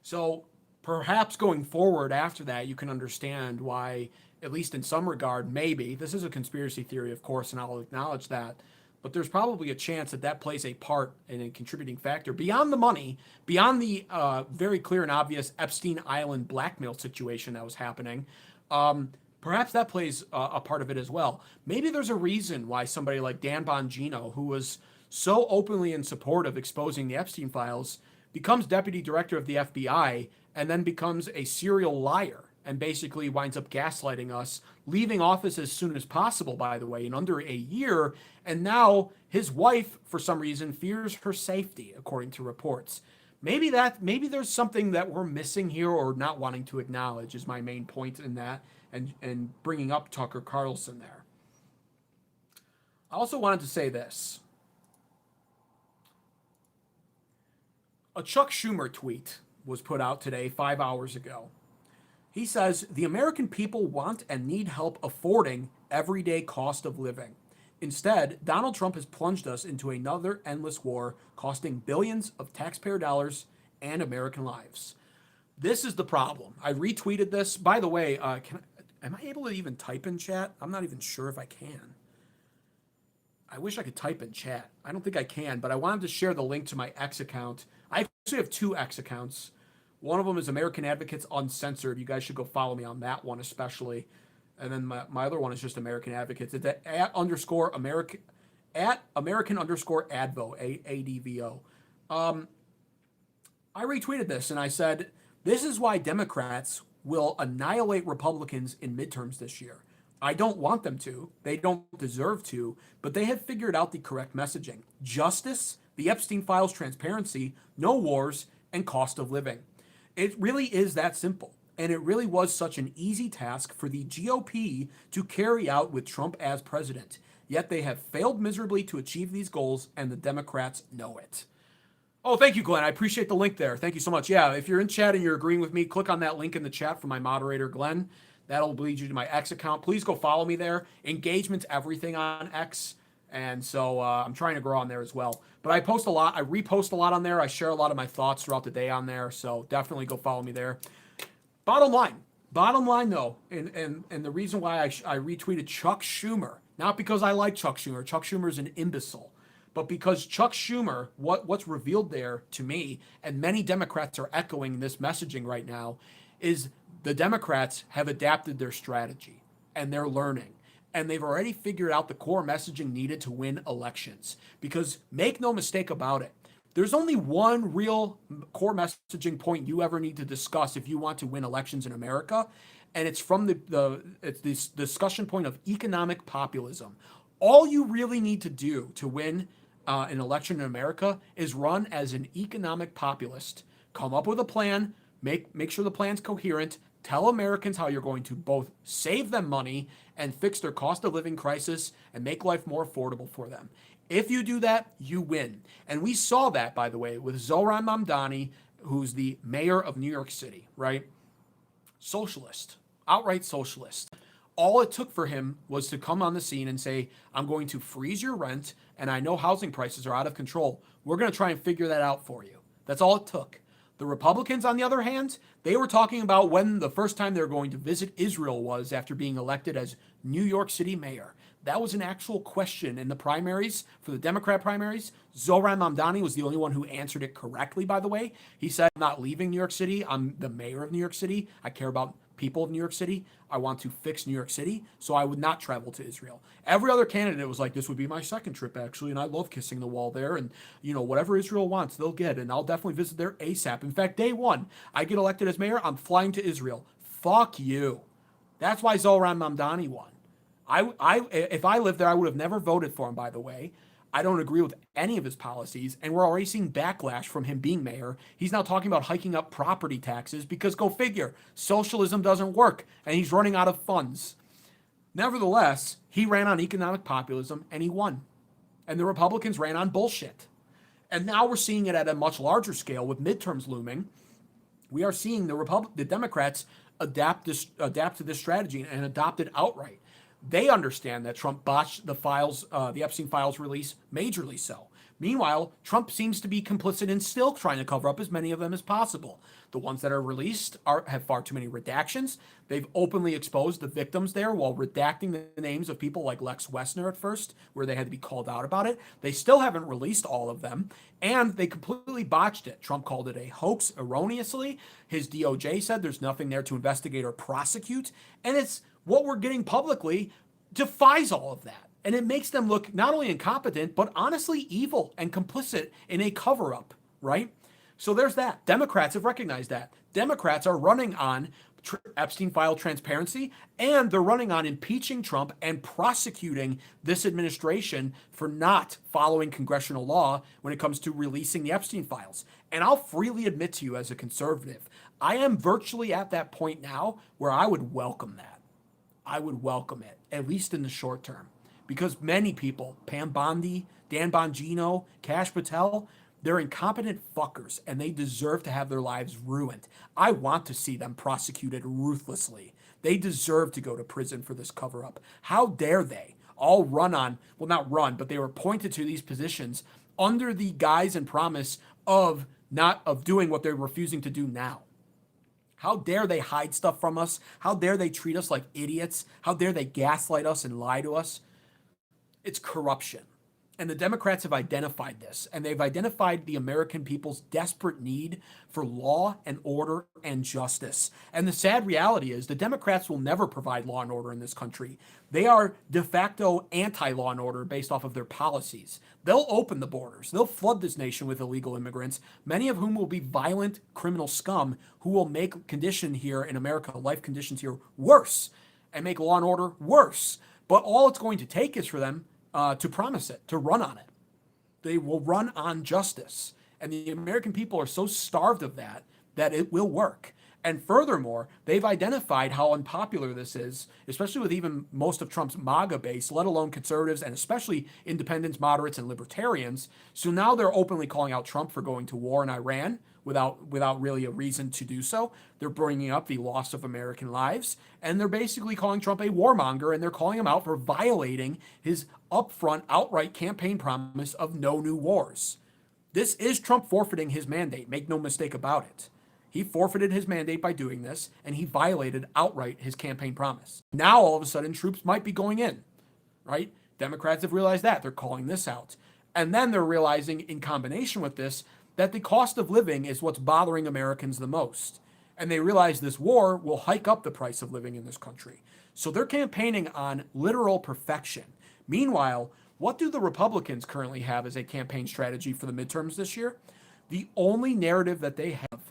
So perhaps going forward after that, you can understand why, at least in some regard, maybe, this is a conspiracy theory, of course, and I'll acknowledge that, but there's probably a chance that plays a part and a contributing factor beyond the money, beyond the very clear and obvious Epstein Island blackmail situation that was happening. Perhaps that plays a part of it as well. Maybe there's a reason why somebody like Dan Bongino, who was so openly in support of exposing the Epstein files, becomes deputy director of the FBI and then becomes a serial liar and basically winds up gaslighting us, leaving office as soon as possible, by the way, in under a year. And now his wife, for some reason, fears her safety, according to reports. Maybe there's something that we're missing here or not wanting to acknowledge is my main point in that, and bringing up Tucker Carlson there. I also wanted to say this. A Chuck Schumer tweet was put out today, 5 hours ago. He says, the American people want and need help affording everyday cost of living. Instead, Donald Trump has plunged us into another endless war, costing billions of taxpayer dollars and American lives. This is the problem. I retweeted this. By the way, am I able to even type in chat? I'm not even sure if I can. I wish I could type in chat. I don't think I can, but I wanted to share the link to my X account. I actually have 2 X accounts. One of them is American Advocates Uncensored. You guys should go follow me on that one especially. And then my other one is just American Advocates. It's at American _Advo, ADVO. I retweeted this and I said, this is why Democrats will annihilate Republicans in midterms this year. I don't want them to. They don't deserve to, but they have figured out the correct messaging. Justice, the Epstein files, transparency, no wars, and cost of living. It really is that simple. And it really was such an easy task for the GOP to carry out with Trump as president. Yet they have failed miserably to achieve these goals, and the Democrats know it. Oh, thank you, Glenn. I appreciate the link there. Thank you so much. Yeah, if you're in chat and you're agreeing with me, click on that link in the chat from my moderator, Glenn. That'll lead you to my X account. Please go follow me there. Engagement's everything on X. And so I'm trying to grow on there as well. But I post a lot. I repost a lot on there. I share a lot of my thoughts throughout the day on there. So definitely go follow me there. Bottom line though, and the reason why I retweeted Chuck Schumer, not because I like Chuck Schumer is an imbecile, but because Chuck Schumer, what's revealed there to me, and many Democrats are echoing this messaging right now, is the Democrats have adapted their strategy and they're learning. And they've already figured out the core messaging needed to win elections. Because make no mistake about it, there's only one real core messaging point you ever need to discuss if you want to win elections in America, and it's from it's this discussion point of economic populism. All you really need to do to win an election in America is run as an economic populist. Come up with a plan, make sure the plan's coherent, tell Americans how you're going to both save them money and fix their cost of living crisis and make life more affordable for them. If you do that, you win. And we saw that, by the way, with Zohran Mamdani, who's the mayor of New York City, right? Socialist, outright socialist. All it took for him was to come on the scene and say, I'm going to freeze your rent, and I know housing prices are out of control. We're going to try and figure that out for you. That's all it took. The Republicans, on the other hand, they were talking about when the first time they were going to visit Israel was after being elected as New York City mayor. That was an actual question in the primaries, for the Democrat primaries. Zohran Mamdani was the only one who answered it correctly, by the way. He said, I'm not leaving New York City. I'm the mayor of New York City. I care about people of New York City. I want to fix New York City, so I would not travel to Israel. Every other candidate was like, this would be my second trip, actually, and I love kissing the wall there, and, whatever Israel wants, they'll get, and I'll definitely visit there ASAP. In fact, day one, I get elected as mayor, I'm flying to Israel. Fuck you. That's why Zohran Mamdani won. If I lived there, I would have never voted for him, by the way. I don't agree with any of his policies, and we're already seeing backlash from him being mayor. He's now talking about hiking up property taxes because, go figure, socialism doesn't work, and he's running out of funds. Nevertheless, he ran on economic populism, and he won. And the Republicans ran on bullshit. And now we're seeing it at a much larger scale with midterms looming. We are seeing the Democrats adapt to this strategy and adopt it outright. They understand that Trump botched the Epstein files release, majorly so. Meanwhile, Trump seems to be complicit in still trying to cover up as many of them as possible. The ones that are released have far too many redactions. They've openly exposed the victims there while redacting the names of people like Lex Wessner at first, where they had to be called out about it. They still haven't released all of them, and they completely botched it. Trump called it a hoax erroneously. His DOJ said there's nothing there to investigate or prosecute, and it's what we're getting publicly defies all of that. And it makes them look not only incompetent, but honestly evil and complicit in a cover-up, right? So there's that. Democrats have recognized that. Democrats are running on Epstein file transparency, and they're running on impeaching Trump and prosecuting this administration for not following congressional law when it comes to releasing the Epstein files. And I'll freely admit to you as a conservative, I am virtually at that point now where I would welcome that. I would welcome it, at least in the short term. Because many people, Pam Bondi, Dan Bongino, Kash Patel, they're incompetent fuckers, and they deserve to have their lives ruined. I want to see them prosecuted ruthlessly. They deserve to go to prison for this cover-up. How dare they all run on, well, not run, but they were appointed to these positions under the guise and promise of doing what they're refusing to do now. How dare they hide stuff from us? How dare they treat us like idiots? How dare they gaslight us and lie to us? It's corruption. And the Democrats have identified this, and they've identified the American people's desperate need for law and order and justice. And the sad reality is the Democrats will never provide law and order in this country. They are de facto anti-law and order based off of their policies. They'll open the borders. They'll flood this nation with illegal immigrants, many of whom will be violent criminal scum who will make conditions here in America, life conditions here, worse and make law and order worse. But all it's going to take is for them to promise it, to run on it. They will run on justice. And the American people are so starved of that it will work. And furthermore, they've identified how unpopular this is, especially with even most of Trump's MAGA base, let alone conservatives and especially independents, moderates, and libertarians. So now they're openly calling out Trump for going to war in Iran without really a reason to do so. They're bringing up the loss of American lives, and they're basically calling Trump a warmonger, and they're calling him out for violating his upfront, outright campaign promise of no new wars. This is Trump forfeiting his mandate. Make no mistake about it. He forfeited his mandate by doing this, and he violated outright his campaign promise. Now, all of a sudden, troops might be going in, right? Democrats have realized that. They're calling this out. And then they're realizing, in combination with this, that the cost of living is what's bothering Americans the most. And they realize this war will hike up the price of living in this country. So they're campaigning on literal perfection. Meanwhile, what do the Republicans currently have as a campaign strategy for the midterms this year? The only narrative that they have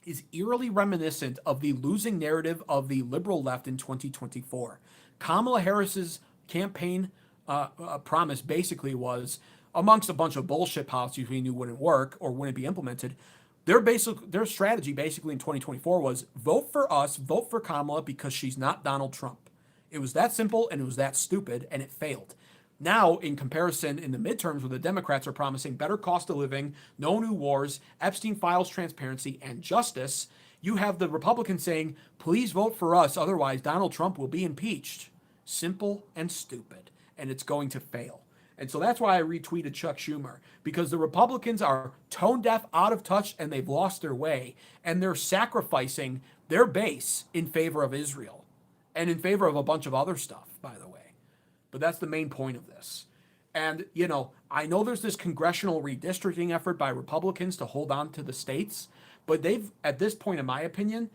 is eerily reminiscent of the losing narrative of the liberal left in 2024. Kamala Harris's campaign promise basically was, amongst a bunch of bullshit policies we knew wouldn't work or wouldn't be implemented, their strategy basically in 2024 was vote for us, vote for Kamala because she's not Donald Trump. It was that simple and it was that stupid, and it failed. Now, in comparison, in the midterms, where the Democrats are promising better cost of living, no new wars, Epstein files transparency, and justice, you have the Republicans saying, please vote for us, otherwise Donald Trump will be impeached. Simple and stupid, and it's going to fail. And so that's why I retweeted Chuck Schumer, because the Republicans are tone deaf, out of touch, and they've lost their way. And they're sacrificing their base in favor of Israel and in favor of a bunch of other stuff, by the way. But that's the main point of this. And, you know, I know there's this congressional redistricting effort by Republicans to hold on to the states, but they've, at this point, in my opinion,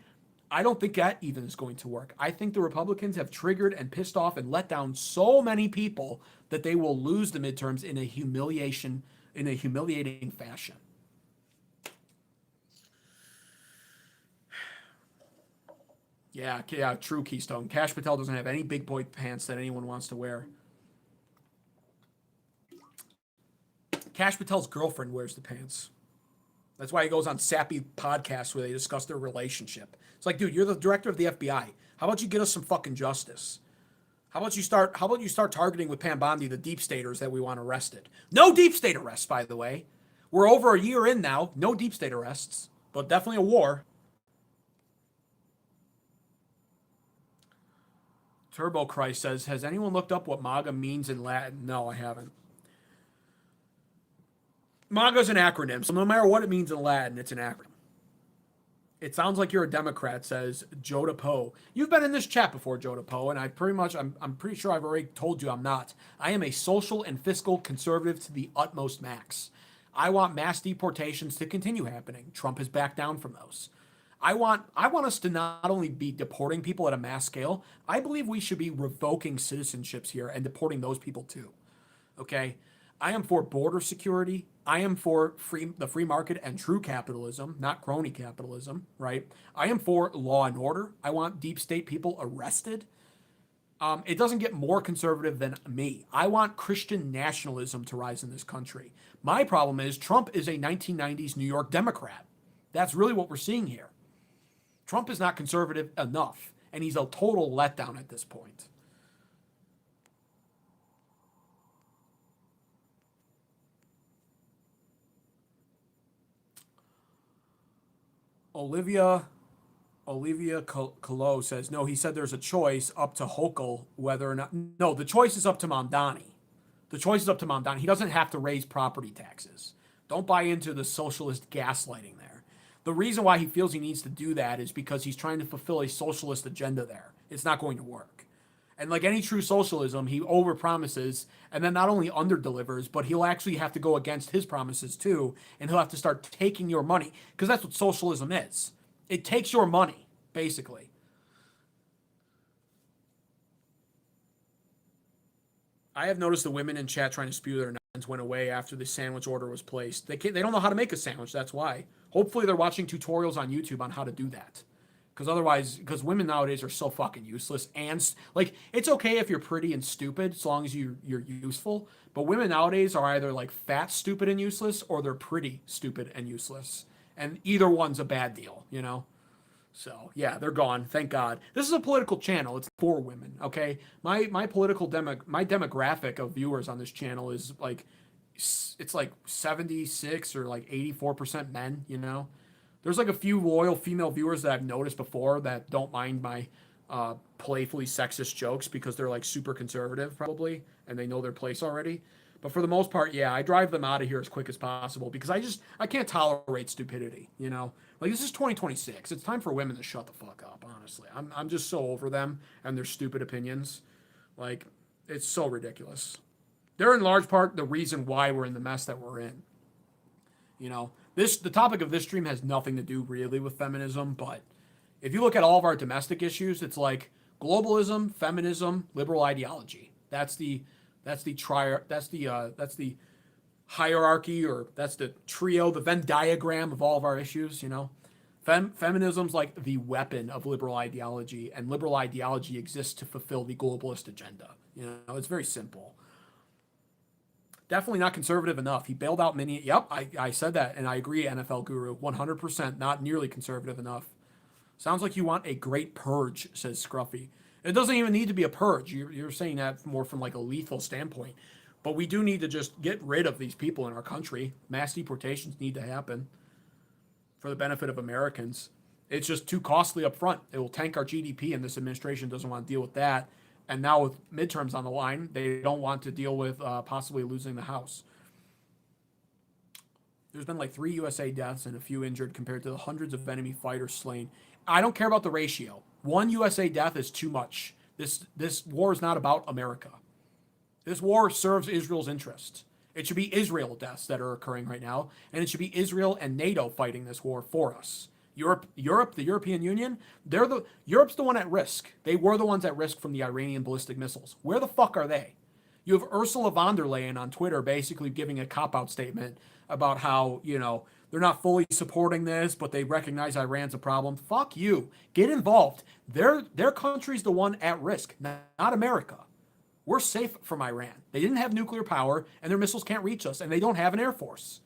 I don't think that even is going to work. I think the Republicans have triggered and pissed off and let down so many people that they will lose the midterms in a humiliating fashion. Yeah, true, Keystone. Kash Patel doesn't have any big boy pants that anyone wants to wear. Kash Patel's girlfriend wears the pants. That's why he goes on sappy podcasts where they discuss their relationship. It's like, dude, you're the director of the FBI. How about you get us some fucking justice? How about you start targeting with Pam Bondi the deep staters that we want arrested? No deep state arrests, by the way. We're over a year in now. No deep state arrests, but definitely a war. Turbo Christ says, has anyone looked up what MAGA means in Latin? No, I haven't. MAGA is an acronym, so no matter what it means in Latin, it's an acronym. It sounds like you're a Democrat, says Joda Poe. You've been in this chat before, Joda Poe, and I'm pretty sure I've already told you I'm not. I am a social and fiscal conservative to the utmost max. I want mass deportations to continue happening. Trump has backed down from those. I want us to not only be deporting people at a mass scale, I believe we should be revoking citizenships here and deporting those people too. Okay? I am for border security. I am for the free market and true capitalism, not crony capitalism, right? I am for law and order. I want deep state people arrested. It doesn't get more conservative than me. I want Christian nationalism to rise in this country. My problem is Trump is a 1990s New York Democrat. That's really what we're seeing here. Trump is not conservative enough, and he's a total letdown at this point. Olivia Colo says, no, he said there's a choice up to Hochul whether or not. No, the choice is up to Mamdani. The choice is up to Mamdani. He doesn't have to raise property taxes. Don't buy into the socialist gaslighting there. The reason why he feels he needs to do that is because he's trying to fulfill a socialist agenda there. It's not going to work. And like any true socialism, he overpromises and then not only underdelivers, but he'll actually have to go against his promises too, and he'll have to start taking your money, because that's what socialism is. It takes your money, basically. I have noticed the women in chat trying to spew their nonsense went away after the sandwich order was placed. They don't know how to make a sandwich, that's why. Hopefully they're watching tutorials on YouTube on how to do that. Because women nowadays are so fucking useless, and like, it's okay if you're pretty and stupid as long as you're useful, but women nowadays are either like fat, stupid, and useless, or they're pretty, stupid, and useless, and either one's a bad deal, you know. So yeah, they're gone, thank God. This is a political channel. It's for women, okay? My demographic of viewers on this channel is like, it's like 76 or like 84% men, you know. There's like a few loyal female viewers that I've noticed before that don't mind my playfully sexist jokes because they're like super conservative probably, and they know their place already. But for the most part, yeah, I drive them out of here as quick as possible because I can't tolerate stupidity, you know? Like, this is 2026. It's time for women to shut the fuck up, honestly. I'm just so over them and their stupid opinions. Like, it's so ridiculous. They're in large part the reason why we're in the mess that we're in. You know, the topic of this stream has nothing to do really with feminism, but if you look at all of our domestic issues, it's like globalism, feminism, liberal ideology. That's the hierarchy, or that's the trio, the Venn diagram of all of our issues, you know. Feminism's like the weapon of liberal ideology, and liberal ideology exists to fulfill the globalist agenda. You know, it's very simple. Definitely not conservative enough. He bailed out many. Yep, I said that, and I agree, NFL Guru. 100% not nearly conservative enough. Sounds like you want a great purge, says Scruffy. It doesn't even need to be a purge. You're saying that more from like a lethal standpoint. But we do need to just get rid of these people in our country. Mass deportations need to happen for the benefit of Americans. It's just too costly up front. It will tank our GDP, and this administration doesn't want to deal with that. And now with midterms on the line, they don't want to deal with possibly losing the House. There's been like 3 USA deaths and a few injured compared to the hundreds of enemy fighters slain. I don't care about the ratio. 1 USA death is too much. This war is not about America. This war serves Israel's interests. It should be Israel deaths that are occurring right now, and it should be Israel and NATO fighting this war for us. Europe, the European Union, Europe's the one at risk. They were the ones at risk from the Iranian ballistic missiles. Where the fuck are they? You have Ursula von der Leyen on Twitter basically giving a cop-out statement about how, they're not fully supporting this, but they recognize Iran's a problem. Fuck you. Get involved. Their country's the one at risk, not America. We're safe from Iran. They didn't have nuclear power, and their missiles can't reach us, and they don't have an air force.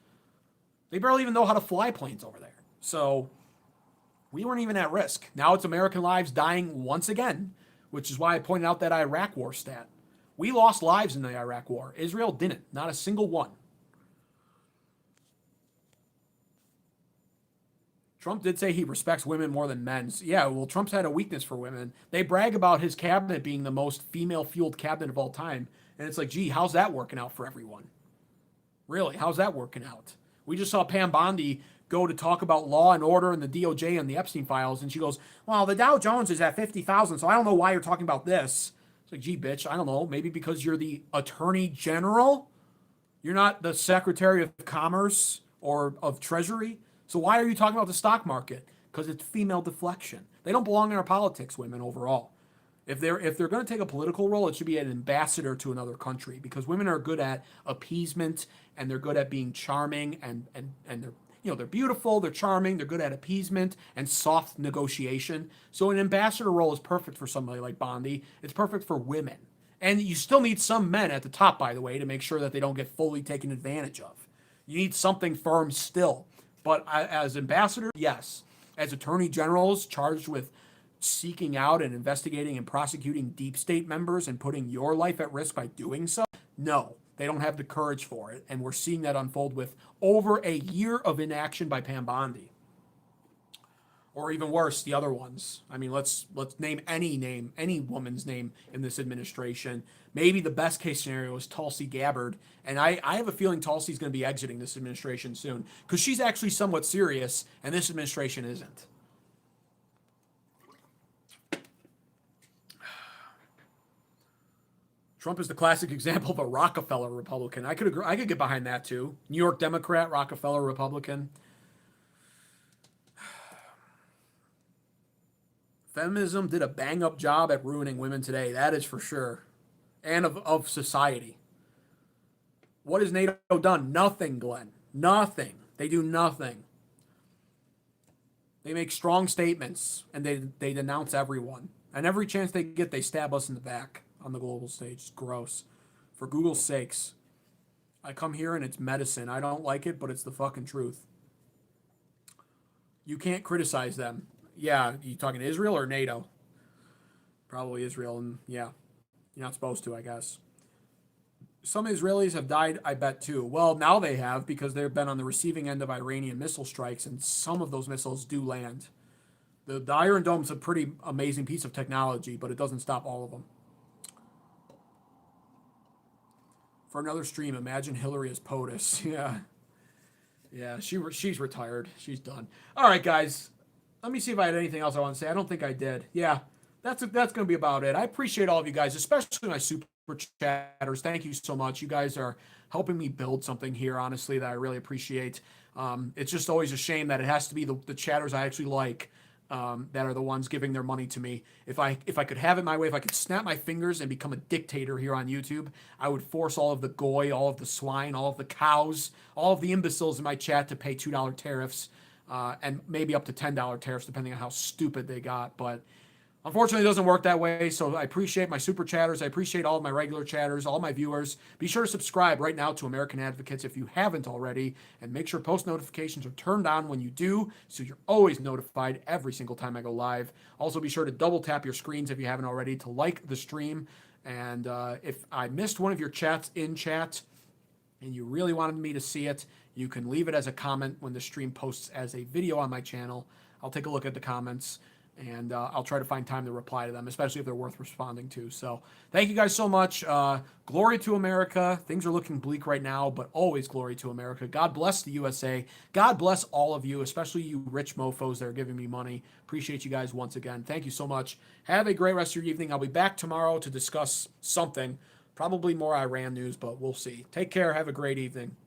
They barely even know how to fly planes over there. So we weren't even at risk. Now it's American lives dying once again, which is why I pointed out that Iraq war stat. We lost lives in the Iraq war. Israel didn't. Not a single one. Trump did say he respects women more than men. Yeah, well, Trump's had a weakness for women. They brag about his cabinet being the most female-fueled cabinet of all time. And it's like, gee, how's that working out for everyone? Really, how's that working out? We just saw Pam Bondi go to talk about law and order and the DOJ and the Epstein files, and she goes, well, the Dow Jones is at 50,000, so I don't know why you're talking about this. It's like, gee, bitch, I don't know. Maybe because you're the Attorney General? You're not the Secretary of Commerce or of Treasury? So why are you talking about the stock market? Because it's female deflection. They don't belong in our politics, women, overall. If they're going to take a political role, it should be an ambassador to another country, because women are good at appeasement, and they're good at being charming, and they're beautiful, they're charming, they're good at appeasement and soft negotiation. So an ambassador role is perfect for somebody like Bondi. It's perfect for women. And you still need some men at the top, by the way, to make sure that they don't get fully taken advantage of. You need something firm still. But as ambassadors, yes. As attorney generals charged with seeking out and investigating and prosecuting deep state members and putting your life at risk by doing so, no, they don't have the courage for it. And we're seeing that unfold with over a year of inaction by Pam Bondi. Or even worse, the other ones. I mean, let's name any woman's name in this administration. Maybe the best case scenario is Tulsi Gabbard. And I have a feeling Tulsi's going to be exiting this administration soon, because she's actually somewhat serious, and this administration isn't. Trump is the classic example of a Rockefeller Republican. I could agree. I could get behind that too. New York Democrat, Rockefeller Republican. Feminism did a bang-up job at ruining women today. That is for sure. And of society. What has NATO done? Nothing, Glenn. Nothing. They do nothing. They make strong statements, and they denounce everyone. And every chance they get, they stab us in the back on the global stage. It's gross. For Google's sakes. I come here and it's medicine. I don't like it, but it's the fucking truth. You can't criticize them. Yeah, you talking Israel or NATO? Probably Israel, and yeah, you're not supposed to, I guess. Some Israelis have died, I bet, too. Well, now they have, because they've been on the receiving end of Iranian missile strikes, and some of those missiles do land. The Iron Dome's a pretty amazing piece of technology, but it doesn't stop all of them. For another stream, imagine Hillary as POTUS. Yeah, she's retired. She's done. All right, guys. Let me see if I had anything else I want to say. I don't think I did. Yeah, that's going to be about it. I appreciate all of you guys, especially my super chatters. Thank you so much. You guys are helping me build something here, honestly, that I really appreciate. It's just always a shame that it has to be the chatters I actually like that are the ones giving their money to me. If I could have it my way, if I could snap my fingers and become a dictator here on YouTube, I would force all of the goy, all of the swine, all of the cows, all of the imbeciles in my chat to pay $2 tariffs. And maybe up to $10 tariffs, depending on how stupid they got. But unfortunately, it doesn't work that way. So I appreciate my super chatters. I appreciate all of my regular chatters, all my viewers. Be sure to subscribe right now to American Advocates if you haven't already. And make sure post notifications are turned on when you do, so you're always notified every single time I go live. Also, be sure to double tap your screens if you haven't already to like the stream. And if I missed one of your chats in chat, and you really wanted me to see it, you can leave it as a comment when the stream posts as a video on my channel. I'll take a look at the comments. And I'll try to find time to reply to them, especially if they're worth responding to. So thank you guys so much. Glory to America. Things are looking bleak right now, but always glory to America. God bless the USA. God bless all of you, especially you rich mofos that are giving me money. Appreciate you guys once again. Thank you so much. Have a great rest of your evening. I'll be back tomorrow to discuss something, probably more Iran news, but we'll see. Take care. Have a great evening.